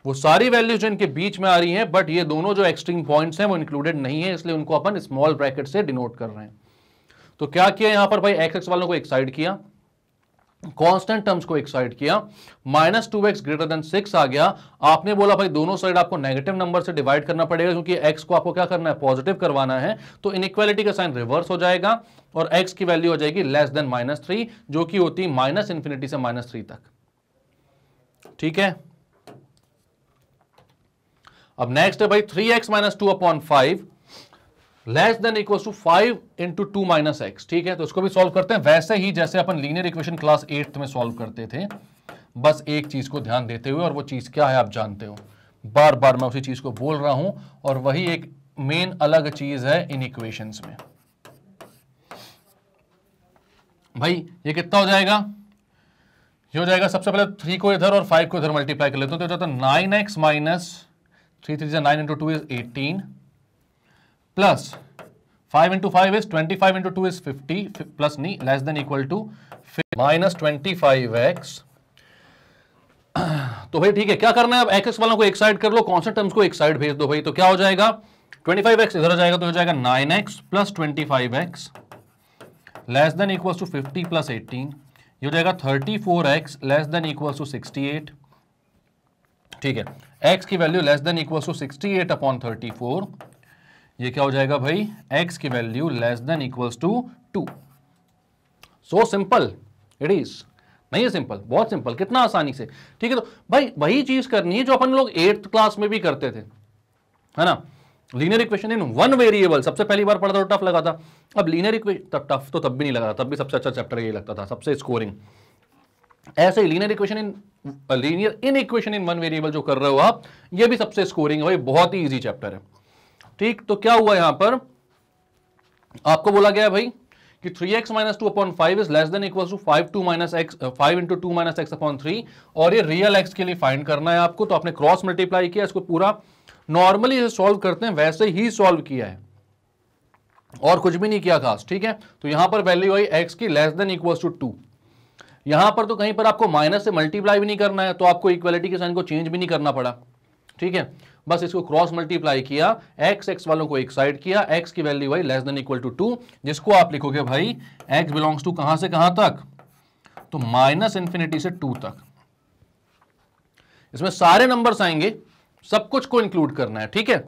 वो सारी वैल्यूज जो इनके बीच में आ रही हैं, बट ये दोनों जो एक्सट्रीम पॉइंट्स हैं वो इंक्लूडेड नहीं है, इसलिए उनको अपन स्मॉल ब्रैकेट से डिनोट कर रहे हैं। तो क्या किया यहां पर भाई, एक्स एक्स वालों को एक साइड किया, कांस्टेंट टर्म्स को एक साइड किया, -2x ग्रेटर देन 6 आ गया। आपने बोला भाई दोनों साइड आपको नेगेटिव नंबर से डिवाइड करना पड़ेगा, क्योंकि x को आपको क्या करना है, पॉजिटिव करवाना है। तो इनइक्वालिटी का साइन रिवर्स हो जाएगा और x की वैल्यू हो जाएगी लेस देन -3, जो कि होती है -∞ से -3 तक। ठीक है, अब नेक्स्ट है भाई 3x - 2/5 less than equal to 5 × 2 - x। ठीक है, तो इसको भी सॉल्व करते हैं वैसे ही जैसे अपन लीनियर इक्वेशन क्लास 8th में सॉल्व करते थे, बस एक चीज को ध्यान देते हुए, और वो चीज क्या है आप जानते हो, बार बार मैं उसी चीज को बोल रहा हूं, और वही एक मेन अलग चीज है इन इक्वेशंस में। भाई ये कितना हो जाएगा, ये हो जाएगा सबसे पहले 3 को इधर और 5 को इधर मल्टीप्लाई कर लेते हो, तो हो जाता है 9x - 3 3 9 × 2 is 18 plus 5 × 5 is 25 × 2 is 50 plus नहीं less than equal to -25x। तो भाई ठीक है, क्या करना है अब, एक्स वालों को एक साइड कर लो, कांस्टेंट टर्म्स को एक साइड भेज दो भाई। तो क्या हो जाएगा, 25x इधर आ जाएगा, तो हो जाएगा 9x + 25x less than equal to 50 + 18, ये हो जाएगा 34x less than equal to 68। ठीक है, x की value less than equal to 68/34, ये क्या हो जाएगा भाई, x की value less than equals to 2। So simple it is, नहीं है सिंपल, बहुत सिंपल, कितना आसानी से। ठीक है, तो भाई वही चीज करनी है जो अपन लोग 8th क्लास में भी करते थे, है ना, linear equation in one variable. सबसे पहली बार पढ़ा तो टफ लगा था, अब लीनियर इक्वेशन टफ तो तब भी नहीं लगा था, तब भी सबसे अच्छा चैप्टर ये लगता था, सबसे स्कोरिंग। ऐसे ही linear in equation in one variable जो कर रहे हो आप, ये भी सबसे स्कोरिंग है भाई, बहुत ही इजी चैप्टर है। ठीक, तो क्या हुआ यहां पर, आपको बोला गया है भाई कि 3x - 2/5 is less than equal to 5 × 2 - x/3, और ये रियल x के लिए फाइंड करना है आपको। तो आपने क्रॉस मल्टीप्लाई किया, इसको पूरा नॉर्मली इसे सॉल्व करते हैं वैसे ही सॉल्व किया है, और कुछ भी नहीं किया खास। ठीक है, तो यहां पर वैल्यू आई x की लेस देन इक्वल टू 2। यहां पर तो कहीं पर आपको माइनस से मल्टीप्लाई भी नहीं करना है, तो आपको इक्वालिटी के साइन को चेंज भी नहीं करना पड़ा। ठीक है, बस इसको क्रॉस मल्टीप्लाई किया, x वालों को एक साइड किया, x की वैल्यू आई लेस देन इक्वल टू 2, जिसको आप लिखोगे भाई x बिलोंग्स टू कहां से कहां तक, तो -∞ से 2 तक। इसमें सारे नंबर्स आएंगे, सब कुछ को इंक्लूड करना है। ठीक है,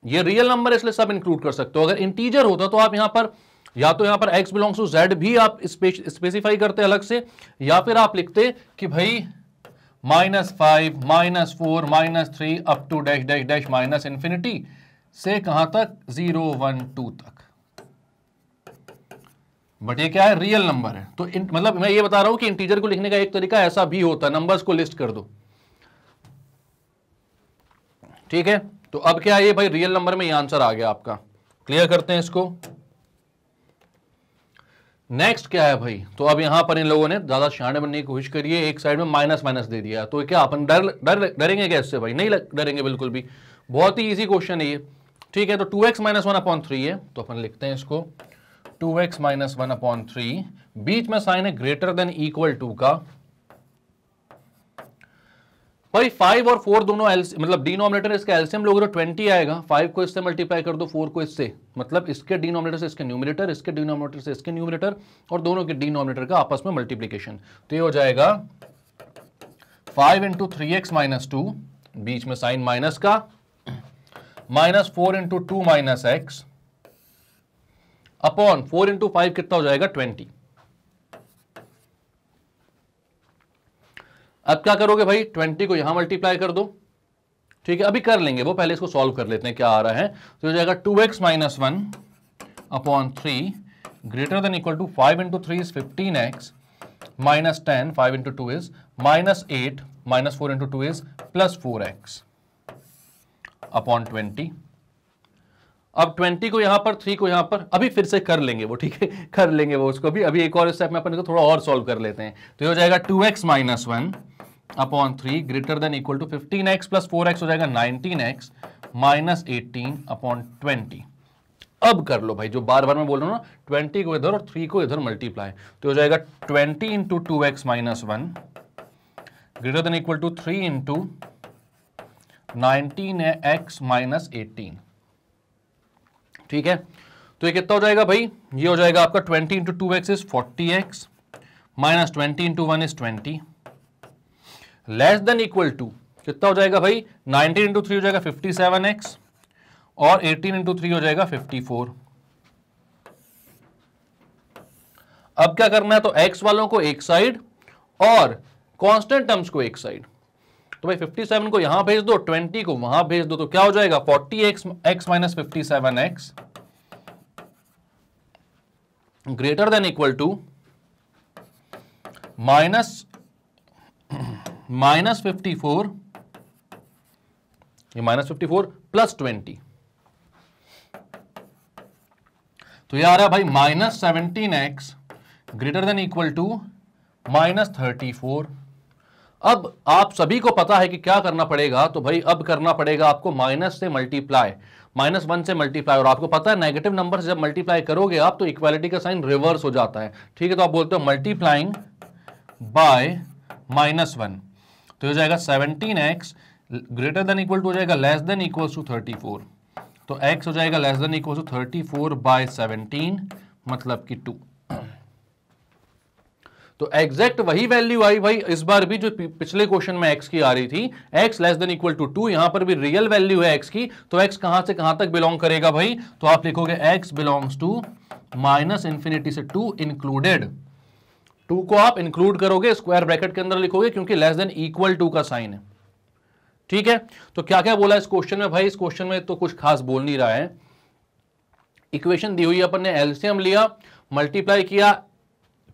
ये रियल नंबर इसलिए सब इंक्लूड कर सकते हो। अगर इंटीजर होता तो आप यहां पर या तो यहां पर x बिलोंग्स टू z भी आप स्पेसिफाई करते अलग से, या फिर आप लिखते कि भाई -5 -4 -3 up to dash dash dash -∞ से कहां तक, 0 1 2 तक। बट ये क्या है, रियल नंबर है। तो मतलब मैं ये बता रहा हूं कि इंटीजर को लिखने का एक तरीका ऐसा भी होता है, नंबर्स को लिस्ट कर दो। ठीक है, तो अब क्या है, ये भाई रियल नंबर में ये आंसर आ गया आपका। क्लियर करते हैं इसको। नेक्स्ट क्या है भाई, तो अब यहां पर इन लोगों ने ज्यादा शाणे बनने की कोशिश करी है, एक साइड में माइनस माइनस दे दिया, तो क्या अपन डरेंगे क्या इससे भाई, नहीं डरेंगे बिल्कुल भी, बहुत ही इजी क्वेश्चन है ये। ठीक है, तो 2x - 1/3 है, तो अपन लिखते हैं इसको 2x - 1/3, बीच में साइन है ग्रेटर देन इक्वल टू का। भाई 5 और 4 दोनों मतलब डिनोमिनेटर इसका एलसीएम लोगे तो 20 आएगा। 5 को इससे मल्टीप्लाई कर दो, 4 को इससे, मतलब इसके डिनोमिनेटर से इसके न्यूमरेटर, इसके डिनोमिनेटर से इसके न्यूमरेटर, और दोनों के डिनोमिनेटर का आपस में मल्टीप्लीकेशन। तो ये हो जाएगा 5 × 3x - 2, बीच में साइन माइनस का, -4 × 2 - x अपॉन 4 × 5 कितना हो जाएगा, 20। अब क्या करोगे भाई, 20 को यहां मल्टीप्लाई कर दो। ठीक है, अभी कर लेंगे वो, पहले इसको सॉल्व कर लेते हैं क्या आ रहा है। तो हो जाएगा 2x - 1/3 greater than equal to 5 × 3 is 15x -10, 5 × 2 is -8, -4 × 2 is +4x upon 20। अब 20 को यहां पर, 3 को यहां पर, अभी फिर से कर लेंगे वो। ठीक है, कर लेंगे वो उसको भी, अभी एक और स्टेप में अपन इसको थोड़ा और सॉल्व कर लेते हैं। तो ये हो जाएगा 2x - 1/3 greater than equal to 15x + 4x हो जाएगा 19x -18/20। अब कर लो भाई, जो बार बार मैं बोल रहा हूं ना, 20 को इधर और 3 को इधर मल्टीप्लाई, तो हो जाएगा 20 × 2x - 1 greater than equal to 3 × 19x minus 18। ठीक है, तो ये कितना हो जाएगा भाई, ये हो जाएगा आपका 20 into 2x is 40x minus 20 into 1 is 20 less than equal to कितना हो जाएगा भाई, 19 इंटू 3 हो जाएगा 57x और 18 इंटू 3 हो जाएगा 54। अब क्या करना है, तो x वालों को एक साइड और कांस्टेंट टर्म्स को एक साइड। तो भाई 57 को यहां भेज दो, 20 को वहां भेज दो, तो क्या हो जाएगा 40x minus 57x greater than equal to minus 54, ये माइनस 54 प्लस 20, तो ये आ रहा है भाई minus 17x greater than equal to minus 34। अब आप सभी को पता है कि क्या करना पड़ेगा, तो भाई अब करना पड़ेगा आपको माइनस से मल्टीप्लाई, -1 से मल्टीप्लाई, और आपको पता है नेगेटिव नंबर से जब मल्टीप्लाई करोगे आप तो इक्वालिटी का साइन रिवर्स हो जाता है। ठीक है, तो आप बोलते हो मल्टीप्लाइंग बाय -1, तो हो जाएगा 17x greater than equal to हो जाएगा लेस देन इक्वल टू 34, तो x हो जाएगा less than equal to 34 by 17 मतलब कि 2। तो एग्जैक्ट वही वैल्यू आई भाई इस बार भी जो पिछले क्वेश्चन में x की आ रही थी, x less than equal to 2, यहां पर भी रियल वैल्यू है x की, तो x कहां से कहां तक बिलोंग करेगा भाई, तो आप लिखोगे x belongs to minus infinity से 2 इंक्लूडेड, 2 को आप इंक्लूड करोगे स्क्वायर ब्रैकेट के अंदर लिखोगे क्योंकि लेस देन इक्वल टू का साइन है। ठीक है, तो क्या क्या बोला इस क्वेश्चन में भाई, इस क्वेश्चन में तो कुछ खास बोल नहीं रहा है। इक्वेशन दी हुई अपन ने एलसीएम लिया, मल्टीप्लाई किया,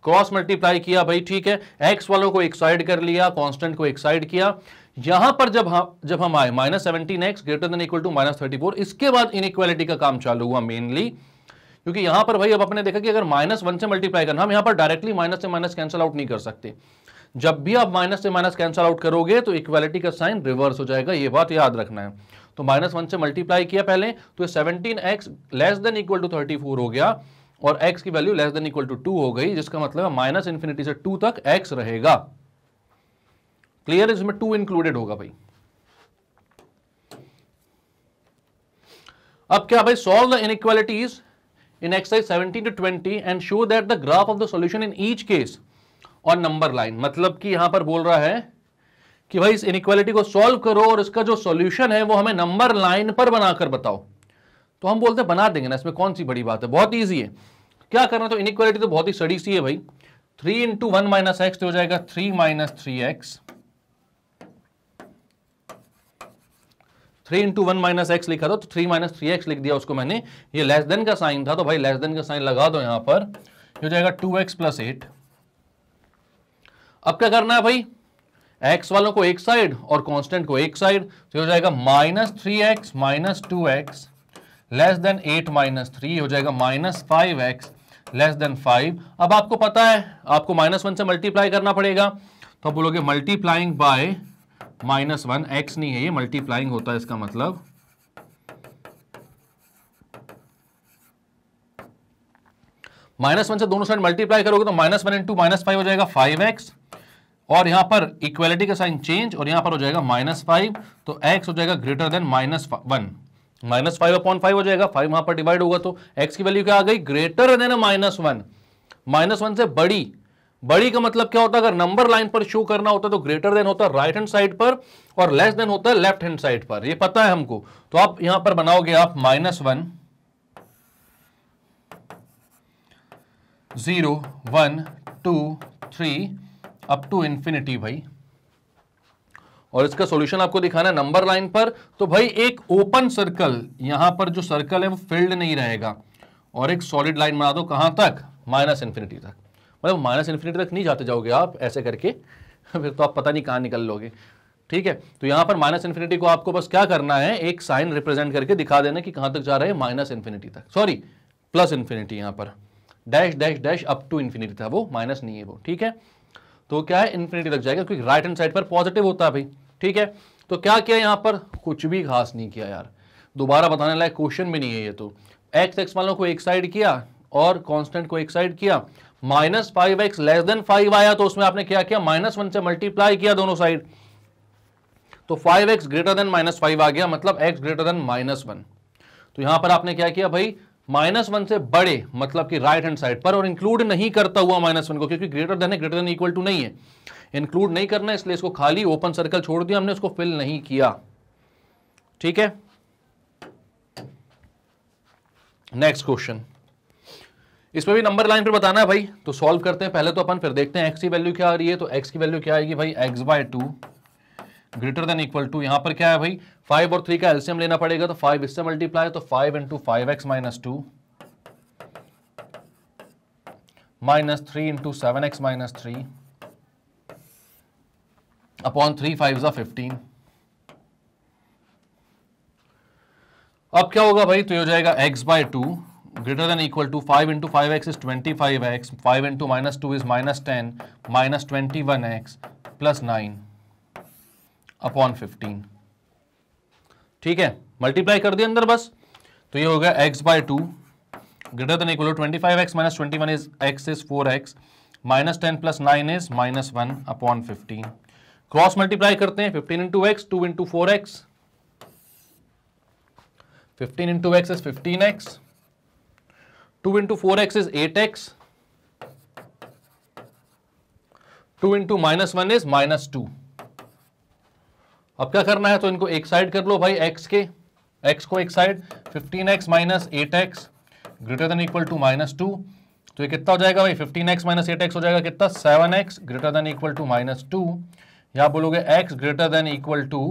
क्रॉस मल्टीप्लाई किया भाई। ठीक है, एक्स वालों को एक साइड कर लिया, कांस्टेंट को एक साइड किया। यहां पर जब हम आए -17x greater than equal to -34, इसके बाद इनइक्वालिटी का काम चालू हुआ मेनली, क्योंकि यहां पर भाई अब अपने देखा कि अगर -1 से मल्टीप्लाई करना, हम यहां पर डायरेक्टली माइनस से माइनस कैंसिल आउट नहीं कर सकते। जब भी आप माइनस से माइनस कैंसिल आउट करोगे तो इक्वालिटी का साइन रिवर्स हो जाएगा, ये बात याद रखना है। तो -1 से मल्टीप्लाई किया पहले, तो 17x less than equal to 34 हो गया और x की value less than equal to 2 हो गई, जिसका मतलब है माइनस इंफिनिटी से 2 तक x रहेगा। क्लियर, इसमें 2 इंक्लूडेड होगा भाई। अब क्या भाई, solve the inequalities in exercise 17 to 20 and show that the graph of the solution in each case on number line। मतलब कि यहां पर बोल रहा है कि भाई इस इनइक्वालिटी को सॉल्व करो और इसका जो सॉल्यूशन है वो हमें नंबर लाइन पर बनाकर बताओ। तो हम बोलते हैं बना देंगे ना, इसमें कौन सी बड़ी बात है, बहुत ईजी है। क्या करना, तो इनइक्वालिटी तो बहुत ही सड़ी सी है भाई। 3 इंटू 1 माइनस एक्स तो हो जाएगा 3 minus 3x, 3 into 1 minus x लिखा था तो 3 माइनस 3x लिख दिया उसको मैंने, ये लेस देन का साइन था तो भाई लेस देन का साइन लगा दो यहां पर, ये हो जाएगा 2x प्लस 8। अब क्या करना है भाई, x वालों को एक साइड और कांस्टेंट को एक साइड, तो हो जाएगा -3x minus 2x less than 8 minus 3, हो जाएगा -5x लेस देन 5। अब आपको पता है आपको -1 से मल्टीप्लाई करना पड़ेगा, तो आप बोलोगे मल्टीप्लाइंग बाय -1, x नहीं है ये, मल्टीप्लाइंग होता है इसका मतलब। -1 से दोनों साइड मल्टीप्लाई करोगे तो -1 इंटू -5 हो जाएगा 5x, और यहां पर इक्वालिटी का साइन चेंज और यहां पर हो जाएगा -5, तो x हो जाएगा ग्रेटर देन -1, -5/5 हो जाएगा, 5 वहां पर डिवाइड होगा तो x की वैल्यू क्या आ गई, ग्रेटर देन -1। -1 से बड़ी का मतलब क्या होता है, अगर नंबर लाइन पर शो करना होता है तो ग्रेटर देन होता है राइट हैंड साइड पर और लेस देन होता है लेफ्ट हैंड साइड पर, ये पता है हमको। तो आप यहां पर बनाओगे आप -1 0 1 2 3 अप टू इंफिनिटी भाई, और इसका सॉल्यूशन आपको दिखाना है नंबर लाइन पर। तो भाई एक ओपन सर्कल, यहां पर जो सर्कल है वो फिल्ड नहीं रहेगा, और एक सॉलिड लाइन बना दो कहां तक, -इंफिनिटी तक। मतलब -इंफिनिटी तक नहीं जाते जाओगे आप ऐसे करके, फिर तो आप पता नहीं कहां निकल लोगे। ठीक है, तो यहां पर -इंफिनिटी को आपको बस क्या करना है, एक साइन रिप्रेजेंट करके दिखा देना कि कहां तक जा रहे हैं, -इंफिनिटी तक, सॉरी प्लस इंफिनिटी, यहां पर dash dash dash up to infinity था वो, माइनस नहीं है वो। ठीक है, तो क्या है, इंफिनिटी तक जाएगा क्योंकि राइट हैंड साइड पर पॉजिटिव होता है भाई। ठीक है, तो क्या किया यहां पर, कुछ भी खास नहीं किया यार, दोबारा बताने लायक क्वेश्चन भी नहीं है ये। तो x वालों को एक साइड किया और कांस्टेंट को एक साइड किया, -5x लेस देन 5 आया तो उसमें आपने क्या किया, -1 से मल्टीप्लाई किया दोनों साइड, तो 5x ग्रेटर देन -5 आ गया, मतलब x ग्रेटर देन -1। तो यहां पर आपने क्या किया भाई, -1 से बड़े मतलब कि राइट हैंड साइड पर, और इंक्लूड नहीं करता हुआ -1 को, क्योंकि ग्रेटर देन है, ग्रेटर देन इक्वल टू नहीं है, इंक्लूड नहीं करना, इसलिए इसको खाली ओपन सर्कल छोड़ दिया हमने, उसको फिल नहीं किया। ठीक है, नेक्स्ट क्वेश्चन, इसमें भी नंबर लाइन पे बताना है भाई, तो सॉल्व करते हैं पहले तो अपन, फिर देखते हैं x की वैल्यू क्या आ रही है। तो x की वैल्यू क्या आएगी भाई, x/2 greater than equal to, यहां पर क्या है भाई 5 और 3 का एलसीएम लेना पड़ेगा, तो 5 इससे मल्टीप्लाई, तो 5 × 5x - 2 -3 × 7x - 3 अपॉन 3 5 15। अब क्या होगा भाई, तो ये हो जाएगा x/2 greater than equal to 5 × 5x is 25x, 5 × -2 is -10 -21x plus 9 upon 15। ठीक है, मल्टीप्लाई कर दिया अंदर बस, तो ये हो गया x/2 greater than equal to 25x - 21 is x is 4x -10 plus 9 is -1 upon 15। Cross multiply करते हैं, 15 × x 2 × 4x, 15 × x is 15x, 2 × 4x is 8x, 2 × -1 is -2। अब क्या करना है, तो इनको एक साइड कर लो भाई, x को एक side, 15x - 8x greater than equal to -2, तो ये कितना हो जाएगा भाई, 15x - 8x हो जाएगा कितना, 7x greater than equal to -2, या बोलोगे x greater than equal to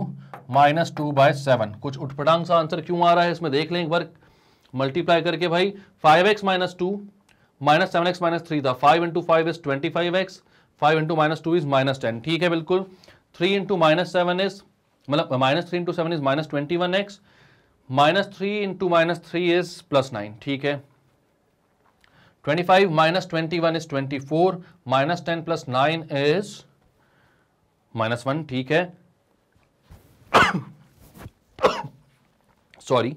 -2/7। कुछ उठपटांग सा आंसर क्यों आ रहा है इसमें, देख लें एक बार मल्टीप्लाई करके भाई, 5x - 2 -7x - 3 था, 5 × 5 इज 25x, 5 × -2 इज -10। ठीक है बिल्कुल, 3 × -7 इज मतलब -3 × 7 इज -21x, -3 × -3 इज +9। ठीक है, 25 - 21 इज 24, -10 + 9 इज -1। ठीक है, सॉरी,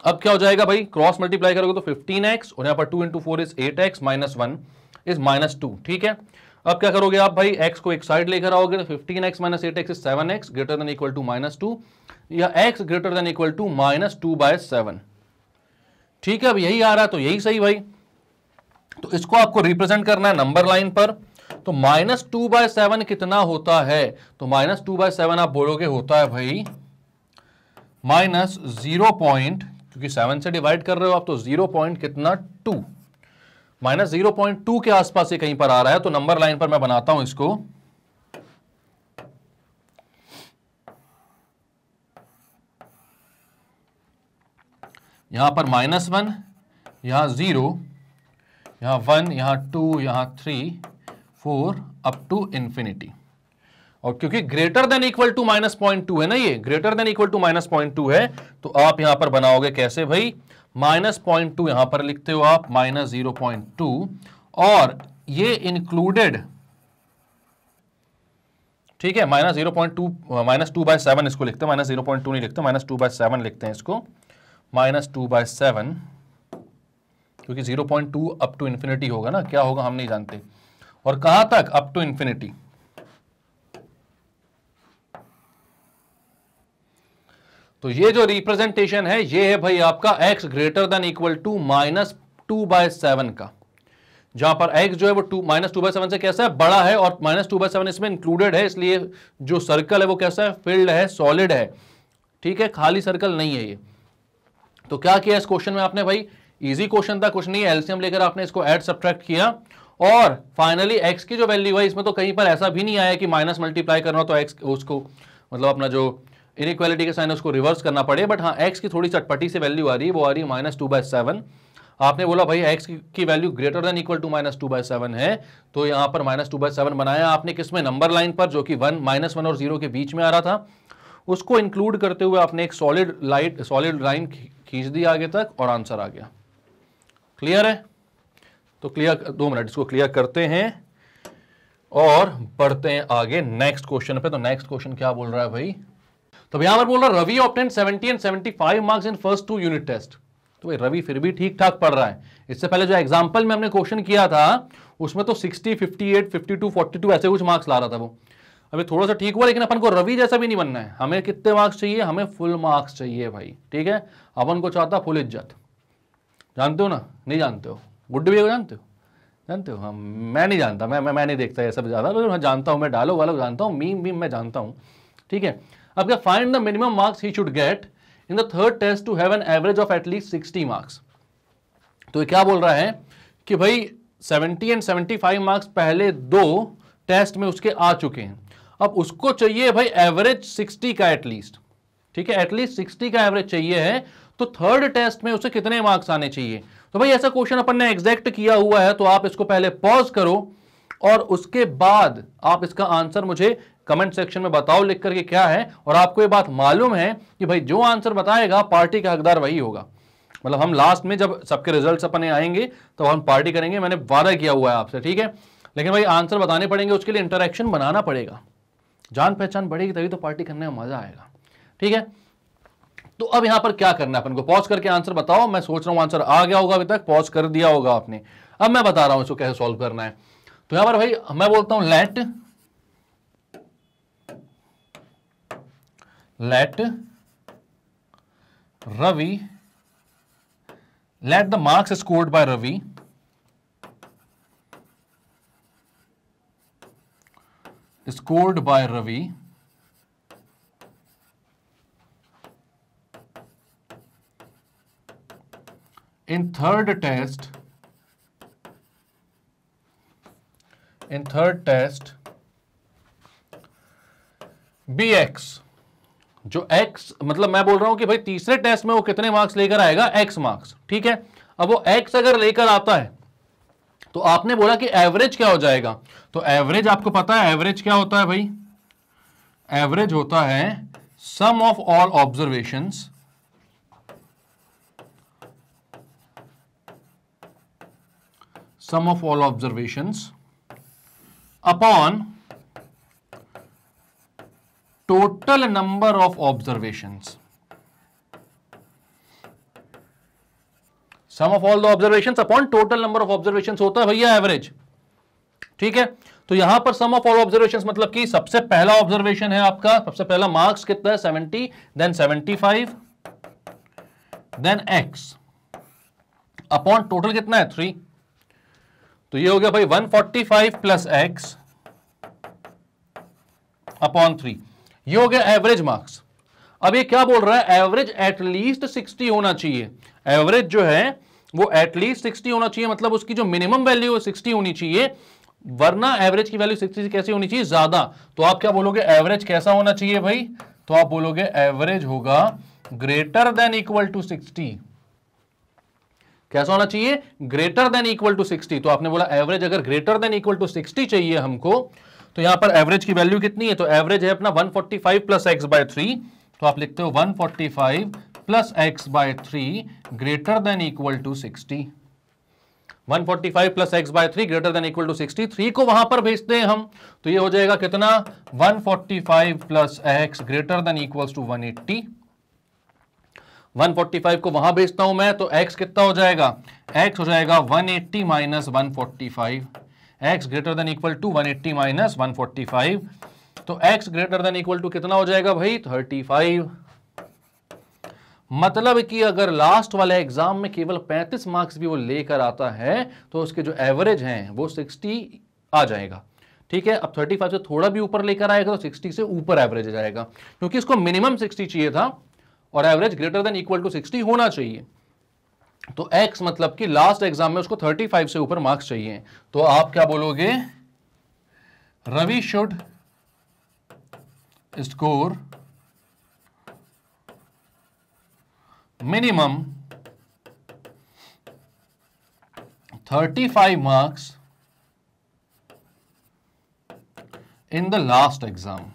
अब क्या हो जाएगा भाई, क्रॉस मल्टीप्लाई करोगे तो 15x, और यहां पर 2 × 4 इज 8x -1 इज -2। ठीक है, अब क्या करोगे आप भाई, x को एक साइड लेकर आओगे, तो 15x - 8x is 7x greater than equal to -2, या x greater than equal to -2/7। ठीक है, अब यही आ रहा है, तो यही सही भाई, तो इसको आपको रिप्रेजेंट करना है नंबर लाइन पर। तो -2/7 कितना होता है, तो -2/7 आप बोलोगे होता है भाई -0, क्योंकि 7 से डिवाइड कर रहे हो आप, तो 0. कितना 2, -0.2 के आसपास ये कहीं पर आ रहा है। तो नंबर लाइन पर मैं बनाता हूं इसको, यहां पर -1, यहां 0, यहां 1, यहां 2, यहां 3, 4 अप टू इंफिनिटी। और क्योंकि ग्रेटर देन इक्वल टू -0.2 है ना, ये ग्रेटर देन इक्वल टू -0.2 है, तो आप यहां पर बनाओगे कैसे भाई, -0.2 यहां पर लिखते हो आप, -0.2, और ये इंक्लूडेड, ठीक है, -0.2 -2/7 इसको लिखते हैं, -0.2 नहीं लिखते, -2/7 लिखते हैं इसको, -2/7, क्योंकि 0.2 अप टू इंफिनिटी होगा ना, क्या होगा हम नहीं जानते, और कहां तक, अप टू इंफिनिटी। तो ये जो रिप्रेजेंटेशन है, ये है भाई आपका x greater than equal to -2/7 का, जहां पर x जो है वो -2/7 से कैसा है, बड़ा है, और -2/7 इसमें इंक्लूडेड है, इसलिए जो सर्कल है वो कैसा है, फिल्ड है, सॉलिड है। ठीक है, खाली सर्कल नहीं है ये। तो क्या किया इस क्वेश्चन में आपने भाई, इजी क्वेश्चन था, कुछ नहीं, एलसीएम लेकर आपने इसको ऐड सब्ट्रैक्ट किया, और फाइनली x की जो वैल्यू है, इसमें तो कहीं पर ऐसा भी नहीं आया कि माइनस मल्टीप्लाई करना तो x उसको मतलब अपना जो इनइक्वालिटी के साइन है उसको रिवर्स करना पड़े, बट हाँ x की थोड़ी चटपटी से वैल्यू आ रही है, वो आ रही है -2/7। आपने बोला भाई x की value greater than equal to -2/7 है, तो यहां पर -2/7 बनाया आपने, किसमें, नंबर लाइन पर, जो कि -1 और 0 के बीच में आ रहा था, उसको इंक्लूड करते हुए आपने एक सॉलिड लाइन खींच दी आगे तक, और आंसर आ गया। क्लियर है, तो क्लियर, 2 मिनट इसको क्लियर करते हैं और बढ़ते हैं आगे नेक्स्ट क्वेश्चन पे। तो नेक्स्ट क्वेश्चन क्या बोल रहा है भाई, तो यहां पर बोल रहा है Ravi obtained 70 and 75 marks in first 2 unit test. तो भाई रवि फिर भी ठीक ठाक पढ़ रहा है, इससे पहले जो एग्जांपल में हमने क्वेश्चन किया था उसमें तो 60, 58, 52, 42 ऐसे कुछ मार्क्स ला रहा था वो। अभी थोड़ा सा ठीक हुआ, लेकिन अपन को रवि जैसा भी नहीं बनना है। हमें कितने मार्क्स चाहिए? हमें फुल मार्क्स चाहिए भाई, ठीक है। अपन को चाहता फुल इज्जत, जानते हो ना? नहीं जानते हो? गुड्डू भैया को जानते हो? जानते हो? हाँ, मैं नहीं जानता, मैं नहीं देखता ये सब ज़्यादा, मैं जानता हूँ, मैं डायलॉग वालोग जानता हूँ, मीम मैं जानता हूँ, ठीक है। अब क्या, find the minimum marks he should get in the third test to have an average of at least 60 marks. तो ये क्या बोल रहा है कि भाई 70 एंड 75 मार्क्स पहले दो टेस्ट में उसके आ चुके हैं, अब उसको चाहिए भाई एवरेज 60 का एटलीस्ट, ठीक है, एटलीस्ट 60 का एवरेज चाहिए है। तो थर्ड टेस्ट में उसे कितने मार्क्स आने चाहिए? तो भाई ऐसा क्वेश्चन अपन ने एग्जैक्ट किया हुआ है, तो आप इसको पहले पॉज करो और उसके बाद आप इसका आंसर मुझे कमेंट सेक्शन में बताओ लिख करके क्या है। और आपको ये बात मालूम है कि भाई जो आंसर बताएगा पार्टी का हकदार वही होगा। मतलब हम लास्ट में जब सबके रिजल्ट्स अपने आएंगे तो हम पार्टी करेंगे, मैंने वादा किया हुआ है आपसे, ठीक है। लेकिन भाई आंसर बताने पड़ेंगे, उसके लिए इंटरेक्शन बनाना पड़ेगा, जान पहचान बढ़ेगी तभी तो पार्टी करने में मजा आएगा, ठीक है। तो अब यहां पर क्या करना है अपन को? पॉज करके आंसर बताओ। मैं सोच रहा हूं आंसर आ गया होगा, अभी तक पॉज कर दिया होगा आपने। अब मैं बता रहा हूं इसको कैसे सॉल्व करना है। तो यहां पर भाई मैं बोलता हूं let Ravi, let the marks scored by Ravi in third test bx, जो x मतलब मैं बोल रहा हूं कि भाई तीसरे टेस्ट में वो कितने मार्क्स लेकर आएगा? x मार्क्स, ठीक है। अब वो x अगर लेकर आता है तो आपने बोला कि एवरेज क्या हो जाएगा? तो एवरेज आपको पता है एवरेज क्या होता है भाई? एवरेज होता है sum of all observations upon total number of observations. Sum of all the observations upon total number of observations होता है भैया एवरेज, ठीक है। तो यहां पर सम ऑफ ऑल ऑब्जर्वेशंस मतलब कि सबसे पहला ऑब्जर्वेशन है आपका, सबसे पहला मार्क्स कितना है? 70, then 75, then x upon total कितना है? 3। तो ये हो गया भाई 145 प्लस x अपॉन 3, ये हो गया एवरेज मार्क्स। अब ये क्या बोल रहा है? एवरेज एटलीस्ट 60 होना चाहिए। एवरेज जो है वो एटलीस्ट 60 होना चाहिए, मतलब उसकी जो मिनिमम वैल्यू है 60 होनी चाहिए, वरना एवरेज की वैल्यू 60 से कैसे होनी चाहिए? ज्यादा। तो आप क्या बोलोगे? एवरेज कैसा होना चाहिए भाई? तो आप बोलोगे एवरेज होगा ग्रेटर देन इक्वल टू 60। कैसा होना चाहिए? Greater than equal to 60। तो आपने बोला एवरेज अगर ग्रेटर देन इक्वल टू 60 चाहिए हमको, तो यहां पर एवरेज की वैल्यू कितनी है? तो एवरेज है अपना 145 प्लस एक्स बाय 3। तो आप लिखते हो 145 plus x by 3 greater than equal to 60। 145 plus x by 3 greater than equal to 60। 3 को वहां पर भेजते हैं हम, तो ये हो जाएगा कितना? 145 plus x greater than equal to 180। 145 को वहां भेजता हूं मैं, तो x कितना हो जाएगा? x हो जाएगा 180 minus 145। x greater than equal to 180 minus 145। तो x greater than equal to कितना हो जाएगा भाई? 35। मतलब कि अगर लास्ट वाले एग्जाम में केवल 35 मार्क्स भी वो लेकर आता है तो उसके जो एवरेज हैं वो 60 आ जाएगा, ठीक है। अब 35 से थोड़ा भी ऊपर लेकर आएगा तो 60 से ऊपर एवरेज जाएगा, क्योंकि इसको मिनिमम 60 चाहिए था और average greater than equal to 60 होना चाहिए। तो x मतलब कि लास्ट एग्जाम में उसको 35 से ऊपर मार्क्स चाहिए। तो आप क्या बोलोगे? Ravi should score minimum 35 marks in the last exam.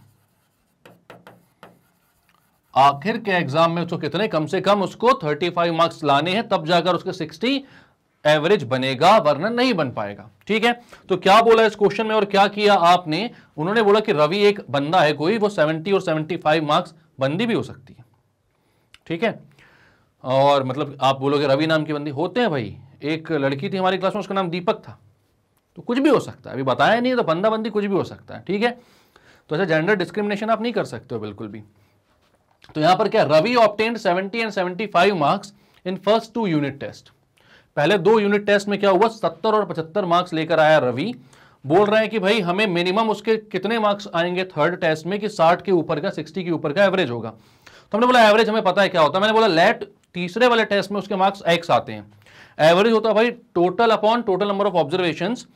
आखिर के एग्जाम में उसको कितने? कम से कम उसको 35 मार्क्स लाने हैं, तब जाकर उसके 60 एवरेज बनेगा, वरना नहीं बन पाएगा, ठीक है। तो क्या बोला इस क्वेश्चन में और क्या किया आपने? उन्होंने बोला कि रवि एक बंदा है कोई, वो 70 और 75 मार्क्स, बंदी भी हो सकती है, ठीक है। और मतलब आप बोलोगे रवि नाम की बंदी होते हैं भाई, एक लड़की थी हमारी क्लास में, उसका नाम दीपक था, तो कुछ भी हो सकता है, अभी बताया नहीं तो बंदा बंदी कुछ भी हो सकता है, ठीक है। तो ऐसे जेंडर डिस्क्रिमिनेशन आप नहीं कर सकते हो बिल्कुल भी। तो यहां पर क्या, Ravi obtained 70 and 75 marks in first 2 unit test. पहले 2 यूनिट टेस्ट में क्या हुआ, 70 और 75 मार्क्स लेकर आया रवि। बोल रहे हैं कि भाई हमें मिनिमम उसके कितने मार्क्स आएंगे थर्ड टेस्ट में, कि 60 के ऊपर का, 60 के ऊपर का एवरेज होगा। तो हमने बोला एवरेज हमें पता है क्या होता है, मैंने बोला लेट तीसरे वाले टेस्ट में उसके मार्क्स एक्स आते हैं, एवरेज होता है भाई total upon total number of observations.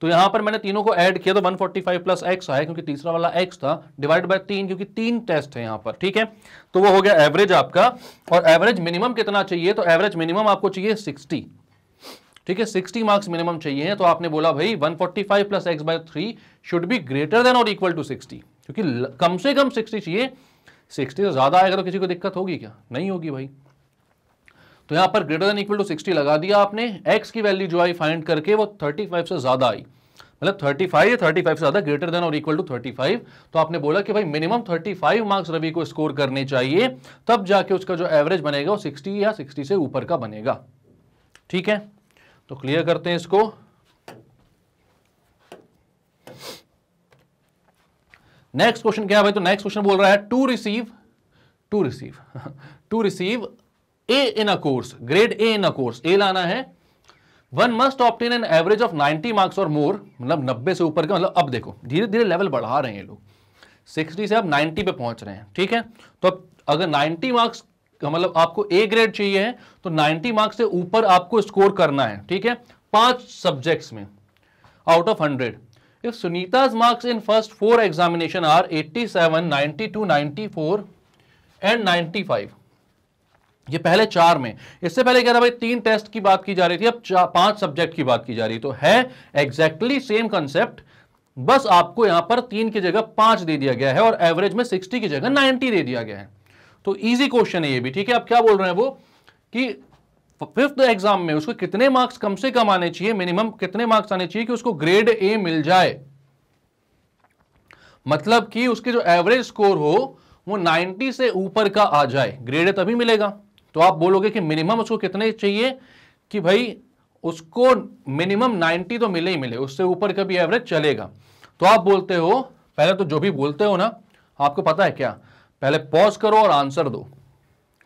तो यहां पर मैंने तीनों को ऐड किया तो 145 प्लस एक्स आया, क्योंकि तीसरा वाला एक्स था, डिवाइड बाय 3, क्योंकि 3 टेस्ट है यहां पर, ठीक है। तो वो हो गया एवरेज आपका। और एवरेज मिनिमम कितना चाहिए, तो एवरेज मिनिमम आपको चाहिए 60, ठीक है, 60 मार्क्स मिनिमम चाहिए। तो आपने बोला भाई 145 plus x by 3 should be greater than और इक्वल टू 60, क्योंकि कम से कम 60 चाहिए। 60 से ज्यादा आएगा तो किसी को दिक्कत होगी क्या, नहीं होगी भाई। तो यहां पर ग्रेटर देन इक्वल टू 60 लगा दिया आपने। एक्स की वैल्यू जो आई फाइंड करके वो 35 से ज्यादा आई, मतलब 35 या 35 से ज्यादा, ग्रेटर देन और इक्वल टू 35। तो आपने बोला कि भाई मिनिमम 35 मार्क्स रवि को स्कोर करने चाहिए, तब जाके उसका जो एवरेज बनेगा वो 60 या 60 से ऊपर का बनेगा, ठीक है। तो क्लियर करते हैं इसको। नेक्स्ट क्वेश्चन क्या है भाई, तो नेक्स्ट क्वेश्चन बोल रहा है to receive A in a course, grade A in a course, A लाना है। One must obtain an average of 90 marks or more, मतलब 90 से ऊपर का, मतलब अब देखो धीरे धीरे लेवल बढ़ा रहे हैं ये लोग, 60 से अब 90 पे पहुंच रहे हैं, ठीक है। तो अब अगर 90 मार्क्स मतलब आपको ए ग्रेड चाहिए है, तो 90 मार्क्स से ऊपर आपको स्कोर करना है, ठीक है, 5 सब्जेक्ट्स में out of 100। If Sunita's marks in first 4 examination are 87, 92, 94 and 95, ये पहले 4 में। इससे पहले क्या था भाई, 3 टेस्ट की बात की जा रही थी, अब 5 सब्जेक्ट की बात की जा रही। तो है एग्जैक्टली सेम कंसेप्ट, बस आपको यहां पर 3 की जगह 5 दे दिया गया है और एवरेज में 60 की जगह 90 दे दिया गया है। तो इजी क्वेश्चन है ये भी, ठीक है। अब क्या बोल रहे हैं वो कि 5th एग्जाम में उसको कितने मार्क्स कम से कम आने चाहिए, मिनिमम कितने मार्क्स आने चाहिए कि उसको ग्रेड ए मिल जाए, मतलब कि उसके जो एवरेज स्कोर हो वो 90 से ऊपर का आ जाए, ग्रेड ए तभी मिलेगा। तो आप बोलोगे कि मिनिमम उसको कितने चाहिए, कि भाई उसको मिनिमम 90 तो मिले ही मिले, उससे ऊपर का भी एवरेज चलेगा। तो आप बोलते हो, पहले तो जो भी बोलते हो ना, आपको पता है क्या, पहले पॉज करो और आंसर दो,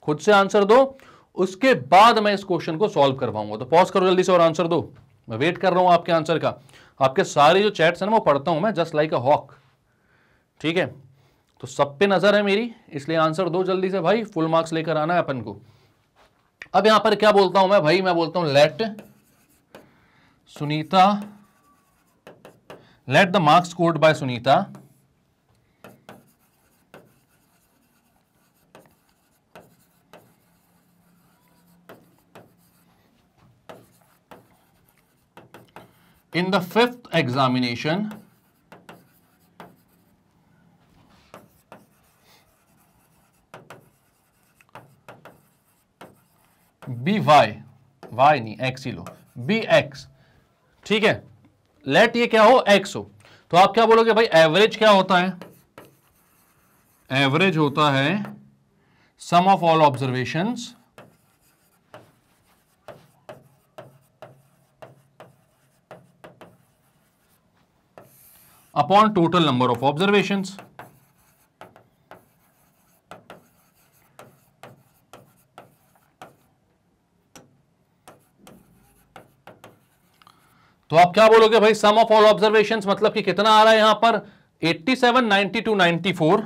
खुद से आंसर दो, उसके बाद मैं इस क्वेश्चन को सॉल्व करवाऊंगा। तो पॉज करो जल्दी से और आंसर दो, मैं वेट कर रहा हूं आपके आंसर का। आपके सारे जो चैट्स हैं ना वो पढ़ता हूं मैं, जस्ट लाइक अ हॉक, ठीक है। तो सब पे नजर है मेरी, इसलिए आंसर दो जल्दी से भाई, फुल मार्क्स लेकर आना है अपन को। अब यहां पर क्या बोलता हूं मैं भाई, मैं बोलता हूं let Sunita, let the marks scored by Sunita in the 5th examination be y नहीं एक्स ही लो, बी एक्स, ठीक है। लेट ये क्या हो, एक्स हो। तो आप क्या बोलोगे भाई, एवरेज क्या होता है, एवरेज होता है sum of all observations upon total number of observations. तो आप क्या बोलोगे भाई, सम ऑफ ऑल ऑब्जर्वेशंस मतलब कि कितना आ रहा है यहां पर, 87, 92, 94,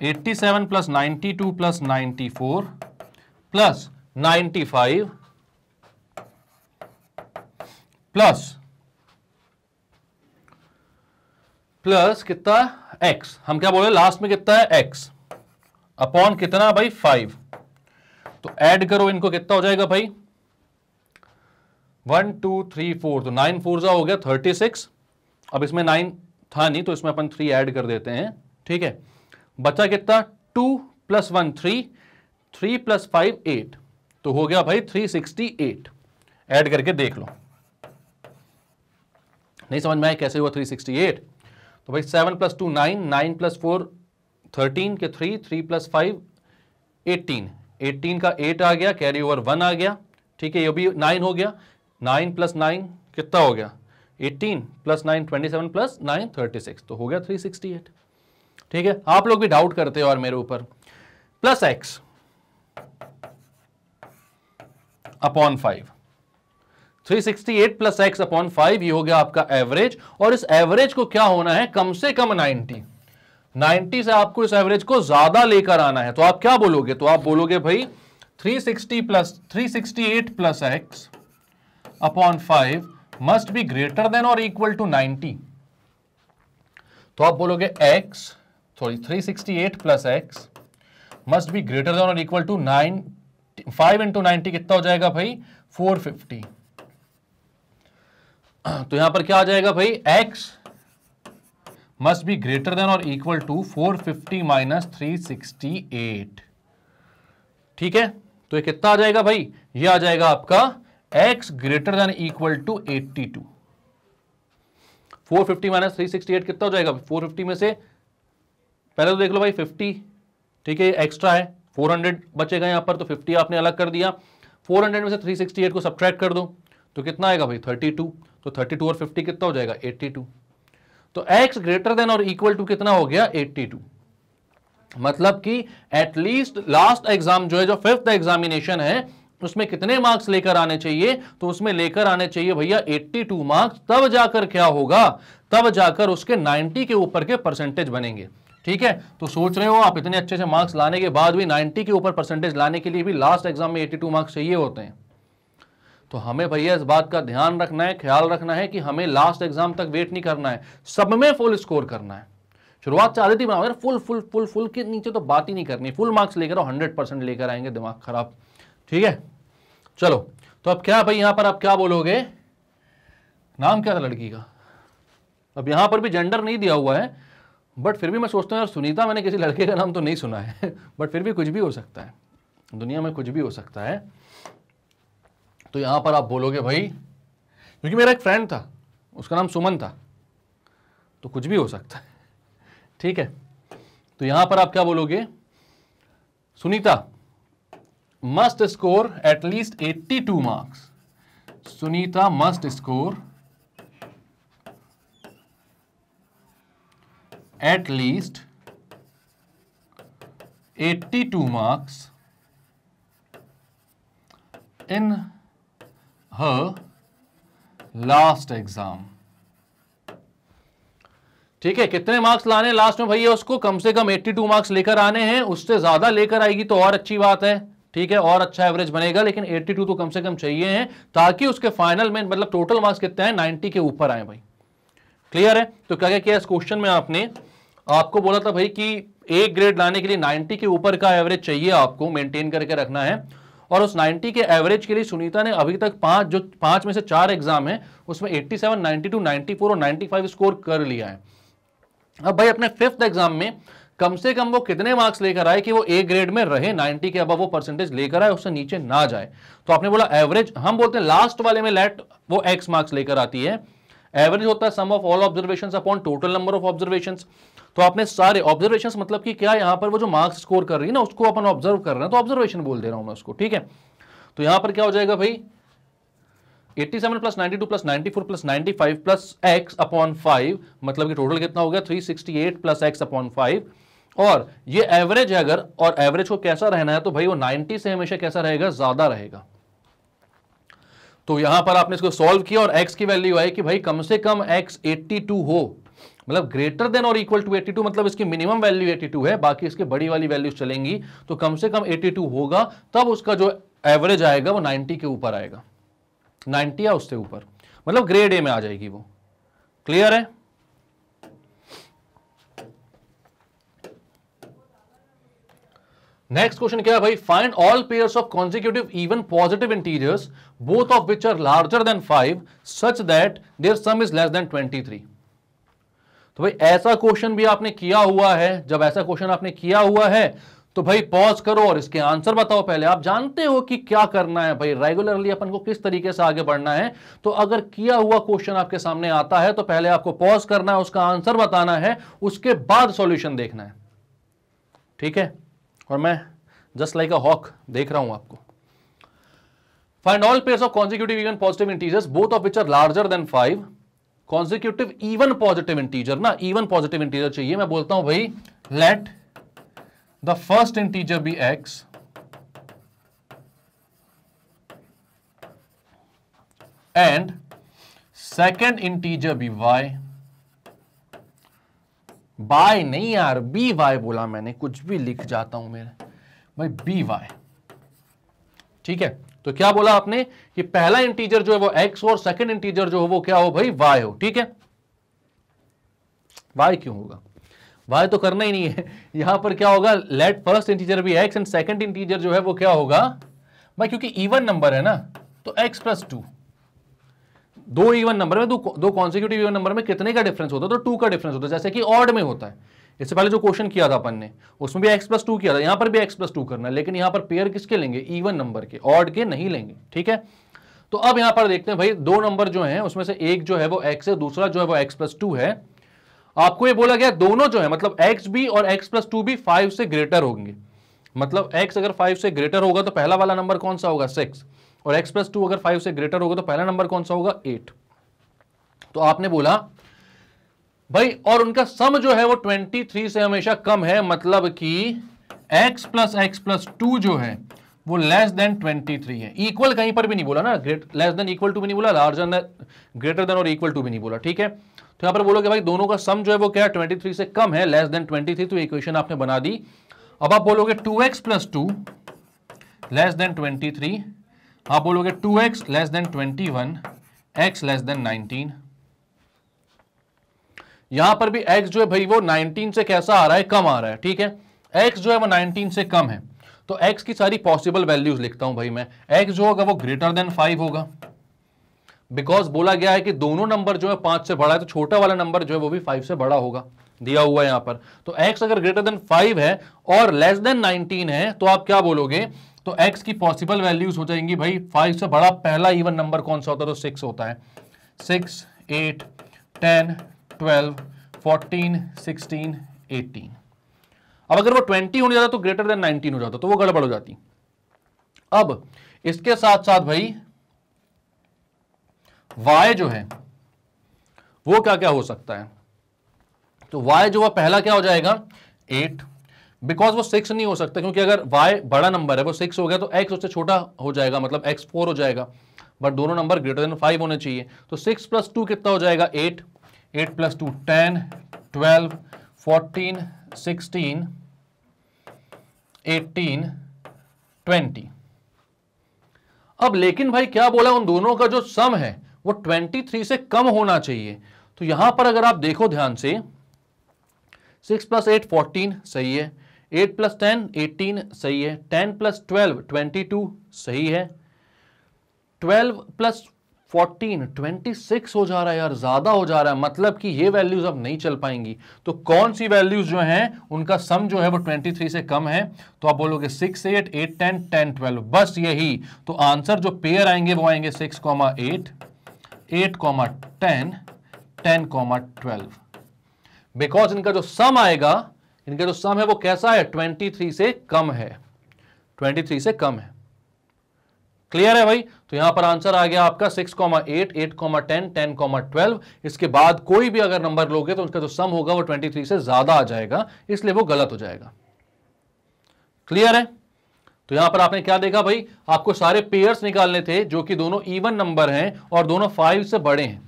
87 प्लस 92 प्लस 94 प्लस 95 प्लस कितना, एक्स। हम क्या बोले लास्ट में, कितना है एक्स, अपॉन कितना भाई 5। तो ऐड करो इनको, कितना हो जाएगा भाई, 1 2 3 4, तो 9 4 हो गया 36। अब इसमें 9 था नहीं तो इसमें अपन 3 ऐड कर देते हैं, ठीक है। बचा कितना, 2 प्लस 1 3, 3 प्लस 5 8, तो हो गया भाई 368। ऐड करके देख लो, नहीं समझ में आया कैसे हुआ 368। तो भाई 7 प्लस 2 9, 9 प्लस 4 13 के 3, 3 प्लस 5 18, 18 का 8 आ गया, कैरी ओवर 1 आ गया, ठीक है। ये भी 9 हो गया, 9 प्लस 9 कितना हो गया 18 प्लस 9 27 प्लस 9 36, तो हो गया 368। ठीक है, आप लोग भी डाउट करते हो और मेरे ऊपर। Plus x upon 5, 368 plus x upon 5, ये हो गया आपका एवरेज। और इस एवरेज को क्या होना है, कम से कम 90 से आपको इस एवरेज को ज्यादा लेकर आना है। तो आप क्या बोलोगे, तो आप बोलोगे भाई 368 plus x upon 5 must be greater than और इक्वल टू 90। तो आप बोलोगे 368 plus x must be greater than और इक्वल टू 5 इंटू 90 कितना हो जाएगा भाई, 450। तो यहां पर क्या आ जाएगा भाई, x must be greater than और इक्वल टू 450 माइनस 368। ठीक है, तो ये कितना आ जाएगा भाई, ये आ जाएगा आपका x greater than equal to 82। 450 minus 368 कितना हो जाएगा, 450 में से पहले तो देख लो भाई 50, ठीक है, एक्स्ट्रा है, 400 बचेगा यहां पर, तो 50 आपने अलग कर दिया। 400 में से 368 को सब्ट्रैक्ट कर दो तो कितना आएगा भाई, 32। तो 32 और 50 कितना हो जाएगा, 82। तो x ग्रेटर देन और इक्वल टू कितना हो गया, 82। मतलब कि एटलीस्ट लास्ट एग्जाम जो है, जो 5th एग्जामिनेशन है, उसमें कितने मार्क्स लेकर आने चाहिए, तो उसमें लेकर आने चाहिए भैया 82 मार्क्स। तब जाकर क्या होगा, तब जाकर उसके 90 के ऊपर के परसेंटेज बनेंगे। ठीक है, तो सोच रहे हो आप, इतने अच्छे से मार्क्स लाने के बाद भी 90 के ऊपर परसेंटेज लाने के लिए भी लास्ट एग्जाम में 82 मार्क्स चाहिए होते हैं। तो हमें भैया इस बात का ध्यान रखना है, ख्याल रखना है कि हमें लास्ट एग्जाम तक वेट नहीं करना है, सब में फुल स्कोर करना है। शुरुआत से आदत ही बनाओ यार, फुल फुल फुल फुल के नीचे तो बात ही नहीं करनी, फुल मार्क्स लेकर 100% लेकर आएंगे, दिमाग खराब। ठीक है, चलो, तो अब क्या भाई, यहां पर आप क्या बोलोगे, नाम क्या था लड़की का, अब यहां पर भी जेंडर नहीं दिया हुआ है, बट फिर भी मैं सोचता हूँ यार, सुनीता, मैंने किसी लड़के का नाम तो नहीं सुना है बट फिर भी कुछ भी हो सकता है, दुनिया में कुछ भी हो सकता है। तो यहां पर आप बोलोगे भाई, क्योंकि मेरा एक फ्रेंड था, उसका नाम सुमन था, तो कुछ भी हो सकता है। ठीक है, तो यहां पर आप क्या बोलोगे, Sunita must score at least 82 marks, Sunita must score at least 82 marks in her last exam। ठीक है, कितने मार्क्स लाने लास्ट में भैया, उसको कम से कम 82 मार्क्स लेकर आने हैं, उससे ज्यादा लेकर आएगी तो और अच्छी बात है। ठीक है, और अच्छा एवरेज बनेगा, लेकिन 82 तो कम से कम चाहिए हैं, ताकि उसके फाइनल में मतलब टोटल मार्क्स कितने हैं, 90 के ऊपर आए भाई। क्लियर है, तो क्या क्या किया इस क्वेश्चन में, आपने आपको बोला था भाई कि एक ग्रेड लाने के लिए 90 के ऊपर का एवरेज चाहिए, आपको मेंटेन करके रखना है। और उस 90 के एवरेज के लिए सुनीता ने अभी तक 5 में से 4 एग्जाम है, उसमें 87, 92, 94 और 95 स्कोर कर लिया है। अब भाई अपने 5th एग्जाम में कम से कम वो कितने मार्क्स लेकर आए कि वो ए ग्रेड में रहे, 90 के अबव वो परसेंटेज लेकर आए, उससे नीचे ना जाए। तो आपने बोला एवरेज, हम बोलते हैं लास्ट वाले में लेट वो एक्स मार्क्स लेकर आती है, एवरेज होता है sum of all observations upon total number of observations. तो आपने सारे ऑब्जर्वेशंस, मतलब कि क्या, यहां पर वो जो मार्क्स स्कोर कर रही है ना, उसको अपन ऑब्जर्व कर रहे हैं, तो ऑब्जर्वेशन बोल दे रहा हूं मैं उसको। ठीक है, तो यहां पर क्या हो जाएगा भाई, 87 plus 92 plus 94 plus 95 plus x upon 5, मतलब कि टोटल कितना हो गया, 368 प्लस x अपॉन 5। और ये एवरेज है अगर, और एवरेज को कैसा रहना है, तो भाई वो 90 से हमेशा कैसा रहेगा, ज्यादा रहेगा। तो यहां पर आपने इसको सॉल्व किया और x की वैल्यू आई कि भाई कम से कम x 82 हो, मतलब ग्रेटर देन और इक्वल टू 82, मतलब इसकी मिनिमम वैल्यू 82 है, बाकी इसके बड़ी वाली वैल्यूज चलेंगी। तो कम से कम 82 होगा, तब उसका जो एवरेज आएगा वो 90 के ऊपर आएगा, 90 या उससे ऊपर, मतलब ग्रेड ए में आ जाएगी वो। क्लियर है, नेक्स्ट क्वेश्चन क्या है भाई, find all pairs of consecutive even positive integers both of which are larger than 5 such that their sum is less than 23। तो भाई ऐसा क्वेश्चन भी आपने किया हुआ है, जब ऐसा क्वेश्चन आपने किया हुआ है तो भाई पॉज करो और इसके आंसर बताओ पहले। आप जानते हो कि क्या करना है भाई, रेगुलरली अपन को किस तरीके से आगे बढ़ना है। तो अगर किया हुआ क्वेश्चन आपके सामने आता है तो पहले आपको पॉज करना है, उसका आंसर बताना है, उसके बाद सॉल्यूशन देखना है। ठीक है, और मैं जस्ट लाइक अ हॉक देख रहा हूं आपको। Find all pairs of consecutive even positive integers both of which are larger than 5 consecutive even positive integer ना, इवन पॉजिटिव इंटीजर चाहिए। मैं बोलता हूं भाई let the first integer be x and second integer be y। By नहीं यार, बी वाई बोला मैंने, कुछ भी लिख जाता हूं मेरे भाई, बी वाई। ठीक है, तो क्या बोला आपने कि पहला इंटीजर जो है वो x हो और सेकंड इंटीजर जो हो वो क्या हो भाई, y हो। ठीक है, y क्यों होगा, y तो करना ही नहीं है। यहां पर क्या होगा, लेट फर्स्ट इंटीजर भी x एंड सेकंड इंटीजर जो है वो क्या होगा भाई, क्योंकि इवन नंबर है ना, तो x प्लस 2। दो इवन नंबर में, दो कॉन्सिक्यूटिव इवन नंबर में कितने का डिफरेंस होता है, तो 2 का डिफरेंस होता है, जैसे कि ऑड में होता है। इससे पहले जो क्वेश्चन किया था अपन ने उसमें भी x प्लस 2 किया था, यहां पर भी x प्लस 2 करना है, लेकिन यहां पर पेयर किसके लेंगे, इवन नंबर के, ऑड के नहीं लेंगे। ठीक है, तो अब यहां पर देखते हैं भाई, दो नंबर जो है उसमें से एक जो है वो x है, दूसरा जो है वो x प्लस 2 है। आपको ये बोला गया दोनों जो है मतलब x भी और x प्लस 2 भी 5 से ग्रेटर होंगे। मतलब x अगर 5 से ग्रेटर होगा तो पहला वाला नंबर कौन सा होगा, 6, और x प्लस 2 अगर 5 से ग्रेटर होगा तो पहला नंबर कौन सा होगा, 8। तो आपने बोला भाई, और उनका सम जो है वो 23 से हमेशा कम है, मतलब कि x प्लस 2 जो है वो लेस देन 23 है। इक्वल कहीं पर भी नहीं बोला ना, लेस देन इक्वल टू भी नहीं बोला, लार्जर देन ग्रेटर देन और इक्वल टू भी नहीं बोला। ठीक है, तो यहां पर बोलोगे भाई दोनों का सम जो है वो क्या है, 23 से कम है, लेस देन 23, तो इक्वेशन आपने बना दी। अब आप बोलोगे 2x प्लस 2 लेस देन 23, आप बोलोगे 2x less than 21, x less then 19। यहां पर भी x जो है भाई वो 19 से कैसा आ रहा है, कम आ रहा है। ठीक है, x जो है वो 19 से कम है, तो x की सारी पॉसिबल वैल्यूज लिखता हूं भाई मैं। x जो होगा वो ग्रेटर देन 5 होगा, बिकॉज बोला गया है कि दोनों नंबर जो है 5 से बड़ा है, तो छोटा वाला नंबर जो है वो भी 5 से बड़ा होगा, दिया हुआ है यहां पर। तो x अगर ग्रेटर देन 5 है और लेस देन 19 है, तो आप क्या बोलोगे, तो x की पॉसिबल वैल्यूज हो जाएंगी भाई, 5 से बड़ा पहला इवन नंबर कौन सा होता है, तो 6 होता है। 6, 8, 10, 12, 14, 16, 18। अब अगर वो 20 होने जाता तो ग्रेटर देन 19 हो जाता, तो वो गड़बड़ हो जाती। अब इसके साथ साथ भाई y जो है वो क्या क्या हो सकता है, तो y जो है पहला क्या हो जाएगा, 8, बिकॉज वो 6 नहीं हो सकता, क्योंकि अगर y बड़ा नंबर है, वो 6 हो गया तो x उससे छोटा हो जाएगा, मतलब x 4 हो जाएगा, बट दोनों नंबर ग्रेटर देन 5 होने चाहिए। तो 6 प्लस 2 कितना हो जाएगा, 8, 8 प्लस 2 10, 12, 14, 16, 18, 20। अब लेकिन भाई क्या बोला, उन दोनों का जो सम है वो 23 से कम होना चाहिए। तो यहां पर अगर आप देखो ध्यान से, 6 प्लस 8 14 सही है, 8 प्लस 10 18 सही है, 10 प्लस 12 22 सही है, 12 प्लस 14 26 हो जा रहा है यार, ज्यादा हो जा रहा है, मतलब कि ये वैल्यूज अब नहीं चल पाएंगी। तो कौन सी वैल्यूज जो हैं उनका सम जो है वो 23 से कम है, तो आप बोलोगे 6 8 8 10 10 12, बस यही। तो आंसर जो पेयर आएंगे वो आएंगे 6, 8, 8, 10, 10, 12, बिकॉज इनका जो सम आएगा, इनका जो सम है वो कैसा है, 23 से कम है, 23 से कम है। क्लियर है भाई, तो यहां पर आंसर आ गया आपका 6, 8, 8, 10, 10, 12। इसके बाद कोई भी अगर नंबर लोगे तो उसका जो सम होगा वो 23 से ज्यादा आ जाएगा, इसलिए वो गलत हो जाएगा। क्लियर है, तो यहां पर आपने क्या देखा भाई, आपको सारे पेयर्स निकालने थे जो कि दोनों इवन नंबर हैं और दोनों 5 से बड़े हैं,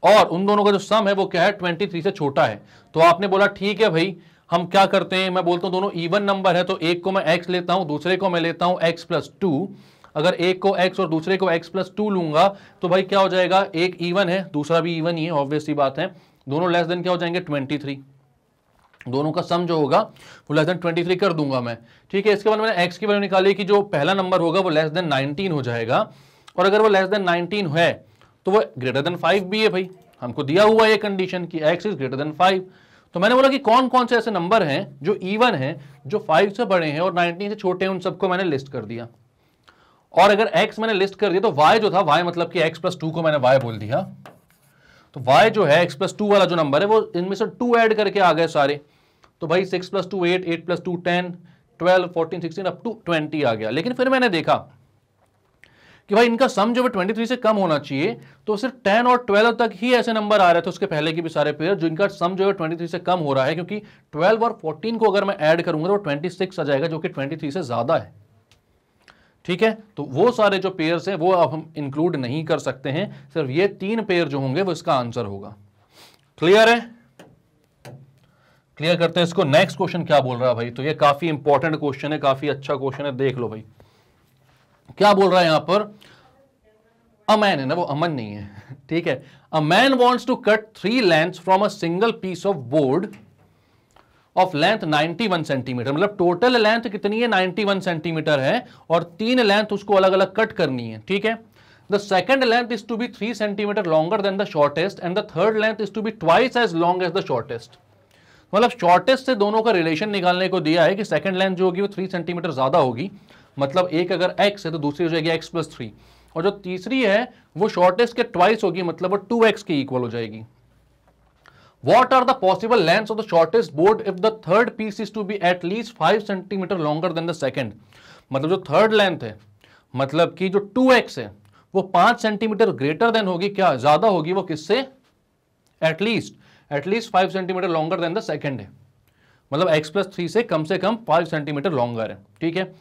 और उन दोनों का जो सम है वो क्या है, 23 से छोटा है। तो आपने बोला ठीक है भाई, हम क्या करते हैं, मैं बोलता हूं दोनों इवन नंबर है, तो एक को मैं x लेता हूं, दूसरे को मैं लेता हूं x प्लस 2। अगर एक को x और दूसरे को x प्लस 2 लूंगा तो भाई क्या हो जाएगा, एक इवन है दूसरा भी इवन ही है, ऑब्वियस सी बात है, दोनों लेस देन क्या हो जाएंगे, 23। दोनों का सम जो होगा वो लेस देन 23 कर दूंगा मैं। ठीक है, इसके बाद मैंने x की वैल्यू निकाली कि जो पहला नंबर होगा वो लेस देन 19 हो जाएगा, और अगर वो लेस देन 19 है तो वो ग्रेटर देन 5 भी है भाई, हमको दिया हुआ है ये कंडीशन कि x इज ग्रेटर देन 5। तो मैंने बोला कि कौन कौन से ऐसे नंबर हैं जो इवन हैं, जो 5 से बड़े हैं और 19 से छोटे हैं, उन सबको मैंने लिस्ट कर दिया। और अगर x मैंने लिस्ट कर दिया तो y जो था, y मतलब कि x प्लस 2 को मैंने y बोल दिया, तो y जो है x प्लस 2 वाला जो नंबर है वो इनमें से 2 ऐड करके आ गए सारे। तो भाई 6 प्लस 2 8, 8 प्लस 2 10, 12, 14, 16 अप टू 20 आ गया। लेकिन फिर मैंने देखा कि भाई इनका सम जो है 23 से कम होना चाहिए, तो सिर्फ 10 और 12 तक ही ऐसे नंबर आ रहे थे, उसके पहले के भी सारे पेयर जो इनका सम जो है 23 से कम हो रहा है, क्योंकि 12 और 14 को अगर मैं ऐड करूंगा तो 26 आ जाएगा, जो कि 23 से ज्यादा है। ठीक है, तो वो सारे जो पेयर्स हैं वो अब हम इंक्लूड नहीं कर सकते हैं, सिर्फ ये 3 पेयर जो होंगे वो इसका आंसर होगा। क्लियर है? क्लियर करते हैं इसको। नेक्स्ट क्वेश्चन क्या बोल रहा है भाई, तो ये काफी इंपॉर्टेंट क्वेश्चन है, काफी अच्छा क्वेश्चन है, देख लो भाई क्या बोल रहा है यहां पर। अ मैन है ना, वो अमन नहीं है, ठीक है। A man wants to cut 3 lengths from a single piece of board of length 91 centimetre, मतलब टोटल लेंथ कितनी है 91 सेंटीमीटर है, और 3 लेंथ उसको अलग अलग कट करनी है। ठीक है, the second length is to be 3 centimetre longer than the shortest and the third length is to be twice as long as the shortest. मतलब शॉर्टेस्ट से दोनों का रिलेशन निकालने को दिया है कि सेकंड लेंथ जो होगी वो 3 सेंटीमीटर ज्यादा होगी, मतलब एक अगर x है तो दूसरी हो जाएगी x + 3, और जो तीसरी है वो शॉर्टेस्ट के ट्वाइस होगी, मतलब वो 2x के इक्वल हो जाएगी। What are the possible lengths of the shortest board if the third piece is to be at least 5 centimeter longer than the second? मतलब जो थर्ड लेंथ है, मतलब कि जो 2x है वो 5 सेंटीमीटर ग्रेटर देन होगी, क्या ज्यादा होगी वो किससे, at least 5 centimetre longer than the second है, मतलब x + 3 से कम 5 सेंटीमीटर लॉन्गर है। ठीक है,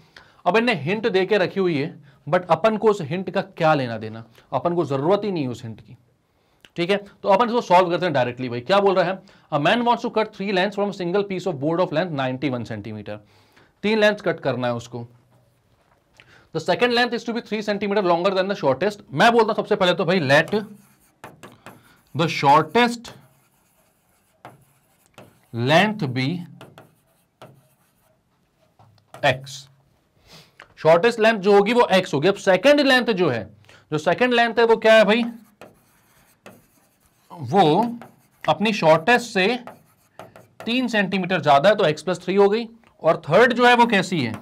अब इन्हें हिंट दे के रखी हुई है, बट अपन को उस हिंट का क्या लेना देना, अपन को जरूरत ही नहीं है उस हिंट की। ठीक है, तो अपन इसको सॉल्व करते हैं डायरेक्टली। भाई क्या बोल रहा है, a man wants to cut 3 lengths from single piece of board of length 91 centimetre, 3 length cut करना है उसको। The second length is to be 3 centimetre longer than the shortest. मैं बोलता हूं सबसे पहले तो भाई let the shortest length be x, shortest length जो होगी वो x होगी। अब सेकेंड लेंथ जो है, जो सेकेंड लेंथ है वो क्या है भाई, वो अपनी शॉर्टेस्ट से 3 सेंटीमीटर ज्यादा है, तो x + 3 हो गई। और थर्ड जो है वो कैसी है,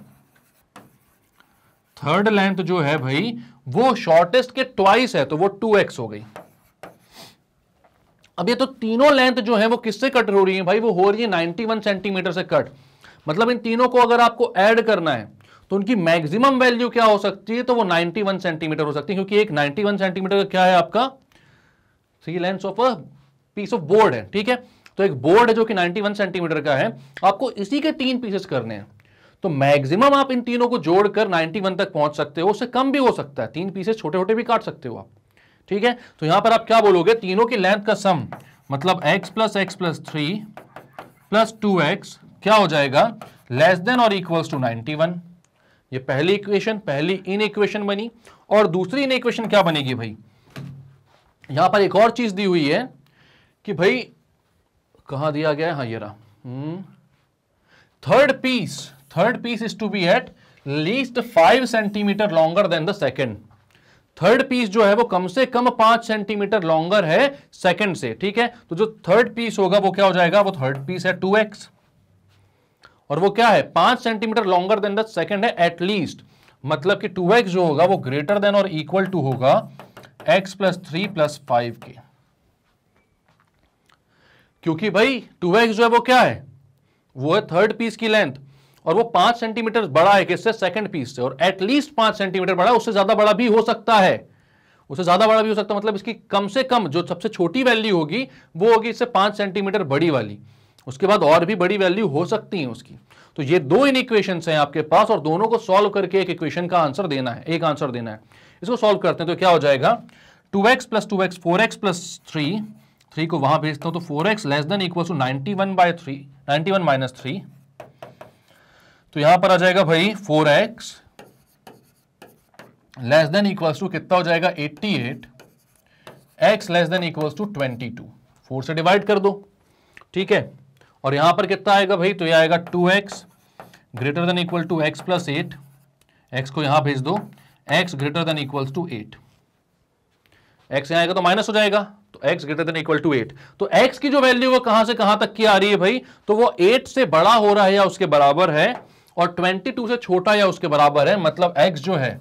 थर्ड लेंथ जो है भाई वो शॉर्टेस्ट के ट्वाइस है, तो वो 2x हो गई। अब ये तो तीनों लेंथ जो है वो किससे कट हो रही है भाई, वो हो रही है 91 सेंटीमीटर से कट। मतलब इन तीनों को अगर आपको ऐड करना है तो उनकी मैक्सिमम वैल्यू क्या हो सकती है, तो वो 91 सेंटीमीटर हो सकती है, क्योंकि एक 91 सेंटीमीटर का क्या है आपका 3 lengths of a piece of board है। ठीक है, तो एक बोर्ड है जो कि 91 सेंटीमीटर का है, आपको इसी के 3 पीसेस करने हैं, तो मैक्सिमम आप इन तीनों को जोड़कर 91 तक पहुंच सकते हो, उससे कम भी हो सकता है, 3 पीसेस छोटे छोटे भी काट सकते हो आप। ठीक है, तो यहां पर आप क्या बोलोगे, तीनों की लेंथ का सम, मतलब x + x + 3 + 2x क्या हो जाएगा, लेस देन और इक्वल्स टू 91। ये पहली इक्वेशन, पहली इन इक्वेशन बनी। और दूसरी इन इक्वेशन क्या बनेगी भाई, यहां पर एक और चीज दी हुई है कि भाई कहां दिया गया है, हाँ ये रहा, third piece is to be at least 5 centimetre longer than the second. Third piece जो है वो कम से कम 5 सेंटीमीटर लॉन्गर है सेकंड से। ठीक है, तो जो थर्ड पीस होगा वो क्या हो जाएगा, वो थर्ड पीस है 2x, और वो क्या है 5 centimetre longer than the second है एटलीस्ट, मतलब कि 2x जो होगा वो ग्रेटर देन और इक्वल टू होगा x + 3 + 5 के, क्योंकि भाई 2x जो है वो क्या है, वो है थर्ड पीस की लेंथ, और वो 5 सेंटीमीटर बड़ा है किससे, सेकंड पीस से, और एटलीस्ट 5 सेंटीमीटर बड़ा, उससे ज्यादा बड़ा भी हो सकता है, उससे ज्यादा बड़ा भी हो सकता है, मतलब इसकी कम से कम जो सबसे छोटी वैल्यू होगी वो होगी इससे 5 सेंटीमीटर बड़ी वाली, उसके बाद और भी बड़ी वैल्यू हो सकती है उसकी। तो ये 2 इन इक्वेशंस हैं आपके पास, और दोनों को सॉल्व करके एक इक्वेशन का आंसर देना है, एक आंसर देना है। इसको सॉल्व करते हैं तो क्या हो जाएगा, 2x + 2x 4x + 3 को वहां भेजता हूं, तो 4x less than equal to 91 - 3, तो यहां पर आ जाएगा भाई 4x less than equals to कितना हो जाएगा 88, x less than equals to 22, 4 से डिवाइड कर दो। ठीक है, और यहां पर कितना आएगा भाई, तो यह आएगा 2x greater than equal to x + 8, x को यहां भेज दो, x greater than equals to 8, x यहां आएगा तो माइनस हो जाएगा, तो x greater than equal to 8, तो x की जो वैल्यू वो कहां से कहां तक की आ रही है भाई, तो वो 8 से बड़ा हो रहा है या उसके बराबर है, और 22 से छोटा या उसके बराबर है, मतलब x जो है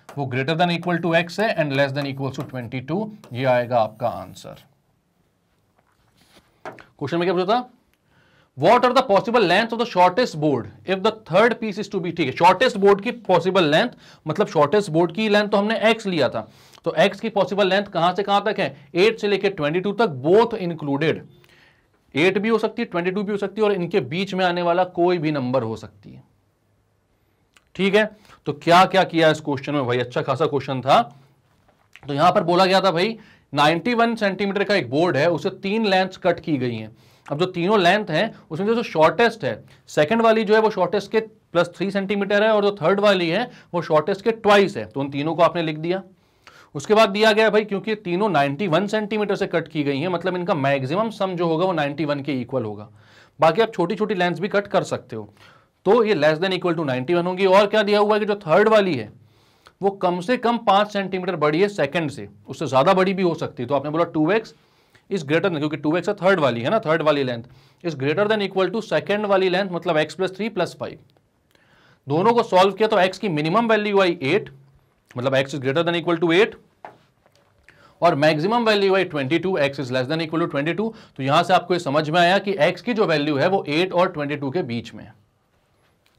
वो greater than equal to x है and less than equal to 22, ये आएगा आपका आंसर। क्वेश्चन में क्या पूछा था, what are the possible length of the shortest board if the third piece is to be, ठीक है, शॉर्टेस्ट बोर्ड की पॉसिबल लेंथ, मतलब शॉर्टेस्ट बोर्ड की लेंथ तो हमने x लिया था, तो x की पॉसिबल लेंथ कहां से कहां तक है, 8 से लेकर 22 तक, बोथ इंक्लूडेड, 8 भी हो सकती है, 22 भी हो सकती है, और इनके बीच में आने वाला कोई भी नंबर हो सकती है, ठीक है। तो क्या क्या किया इस क्वेश्चन में भाई, अच्छा खासा क्वेश्चन था। तो यहां पर बोला गया था भाई 91 सेंटीमीटर का एक बोर्ड है, उसे 3 लेंथ कट की गई हैं। अब जो तीनों लेंथ है उसमें जो शॉर्टेस्ट है, सेकंड वाली जो है वो शॉर्टेस्ट के +3 सेंटीमीटर है, और जो थर्ड वाली है वो शॉर्टेस्ट के ट्वाइस है, तो उन तीनों को आपने लिख दिया। उसके बाद दिया गया भाई क्योंकि तीनों 91 सेंटीमीटर से कट की गई हैं, मतलब इनका मैक्सिमम सम जो होगा वो 91 के इक्वल होगा। बाकी आप छोटी छोटी लेंथ भी कट कर सकते हो, तो ये लेस देन इक्वल टू 91 होगी। और क्या दिया हुआ है कि जो थर्ड वाली है वो कम से कम 5 सेंटीमीटर बड़ी है सेकंड से, उससे ज्यादा बड़ी भी हो सकती है, तो आपने बोला 2x इज ग्रेटर देन, क्योंकि 2x थर्ड वाली है ना, थर्ड वाली length is greater than equal to second वाली लेंथ, मतलब x + 3 + 5। दोनों को सॉल्व किया तो x की मिनिमम वैल्यू आई 8, मतलब x is greater than equal to 8, और मैक्सिमम वैल्यू आई 22, x is less than equal to 22। तो यहां से आपको ये समझ में आया कि x की जो वैल्यू है वो 8 और 22 के बीच में है।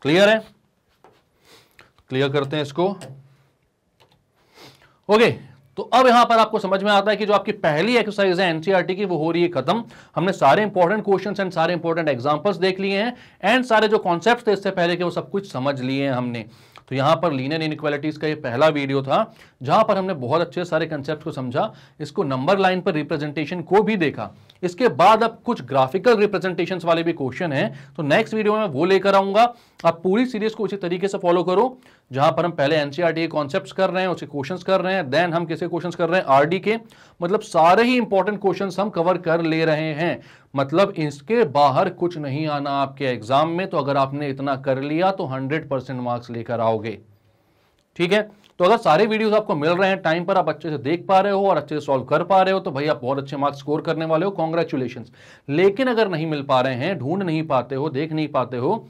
क्लियर है, क्लियर करते हैं इसको, ओके। तो अब यहां पर आपको समझ में आता है कि जो आपकी पहली एक्सरसाइज है एनसीईआरटी की वो हो रही है खत्म। हमने सारे इंपॉर्टेंट क्वेश्चंस एंड सारे इंपॉर्टेंट एग्जांपल्स देख लिए हैं, एंड सारे जो कॉन्सेप्ट्स थे इससे पहले के वो सब कुछ समझ लिए हैं हमने। तो यहां पर लीनियर इनइक्वालिटीज का ये पहला वीडियो था जहां पर हमने बहुत अच्छे सारे कंसेप्ट को समझा, इसको नंबर लाइन पर रिप्रेजेंटेशन को भी देखा। इसके बाद अब कुछ ग्राफिकल रिप्रेजेंटेशंस वाले भी क्वेश्चन हैं, तो नेक्स्ट वीडियो में वो लेकर आऊंगा। आप पूरी सीरीज को उसी तरीके से फॉलो करो, जहां पर हम पहले एनसीईआरटी के कॉन्सेप्ट्स कर रहे हैं, उसके क्वेश्चंस कर रहे हैं, देन हम किसके क्वेश्चंस कर रहे हैं, आरडी के, मतलब सारे ही इंपॉर्टेंट क्वेश्चंस हम कवर कर ले रहे हैं। मतलब इसके बाहर कुछ नहीं आना आपके एग्जाम में, तो अगर आपने इतना कर लिया तो 100% मार्क्स लेकर आओगे, ठीक है। तो अगर सारे वीडियोस आपको मिल रहे हैं टाइम पर, आप अच्छे से देख पा रहे हो और अच्छे से सॉल्व कर पा रहे हो, तो भाई आप बहुत अच्छे मार्क्स स्कोर करने वाले हो, कॉन्ग्रेचुलेशंस। लेकिन अगर नहीं मिल पा रहे हैं, ढूंढ नहीं पाते हो, देख नहीं पाते हो,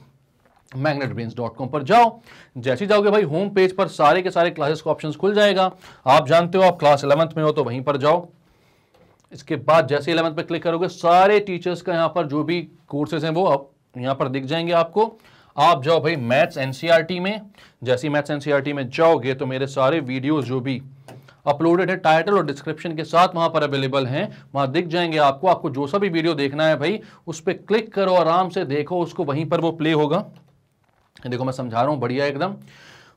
magnetbrains.com पर जाओ। जैसे ही जाओगे भाई होम पेज पर सारे के सारे क्लासेस का ऑप्शंस खुल जाएगा। आप जानते हो आप क्लास 11th में हो तो वहीं पर जाओ। इसके बाद जैसे 11th पे क्लिक करोगे सारे टीचर्स का यहाँ पर जो भी कोर्सेज हैं वो अब यहाँ पर दिख जाएंगे आपको। आप जाओ भाई मैथ्स एनसीईआरटी में, जैसे ही मैथ्स एनसीईआरटी में जाओगे तो मेरे सारे वीडियोस जो भी अपलोडेड है टाइटल और डिस्क्रिप्शन के साथ वहां पर अवेलेबल हैं, वहां दिख जाएंगे आपको। आपको जो सा भी वीडियो देखना है भाई उस पर क्लिक करो, आराम से देखो उसको, वहीं पर वो प्ले होगा। देखो मैं समझा रहा हूं बढ़िया एकदम,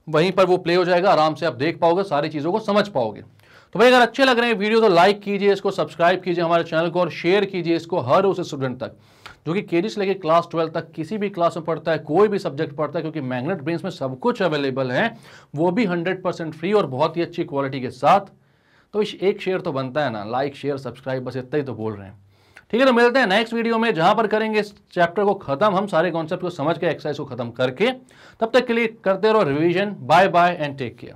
वहीं पर वो प्ले हो जाएगा, आराम से आप देख पाओगे, सारी चीजों को समझ पाओगे। तो भाई अगर अच्छे लग रहे हैं वीडियो तो लाइक कीजिए इसको, सब्सक्राइब कीजिए हमारे चैनल को, और शेयर कीजिए इसको हर उस स्टूडेंट तक जो कि केजी से लेकर क्लास 12 तक किसी भी क्लास में पढ़ता है, कोई भी सब्जेक्ट पढ़ता है, क्योंकि मैग्नेट ब्रेन्स में सब कुछ अवेलेबल है, वो भी 100% फ्री और बहुत ही अच्छी क्वालिटी के साथ। तो एक शेयर तो बनता है ना, लाइक शेयर सब्सक्राइब, बस इतना ही तो बोल रहे हैं, ठीक है। तो मिलते हैं नेक्स्ट वीडियो में जहां पर करेंगे इस चैप्टर को खत्म, हम सारे कॉन्सेप्ट को समझ के एक्सरसाइज को खत्म करके। तब तक के लिए करते रहो revision. Bye bye and take care.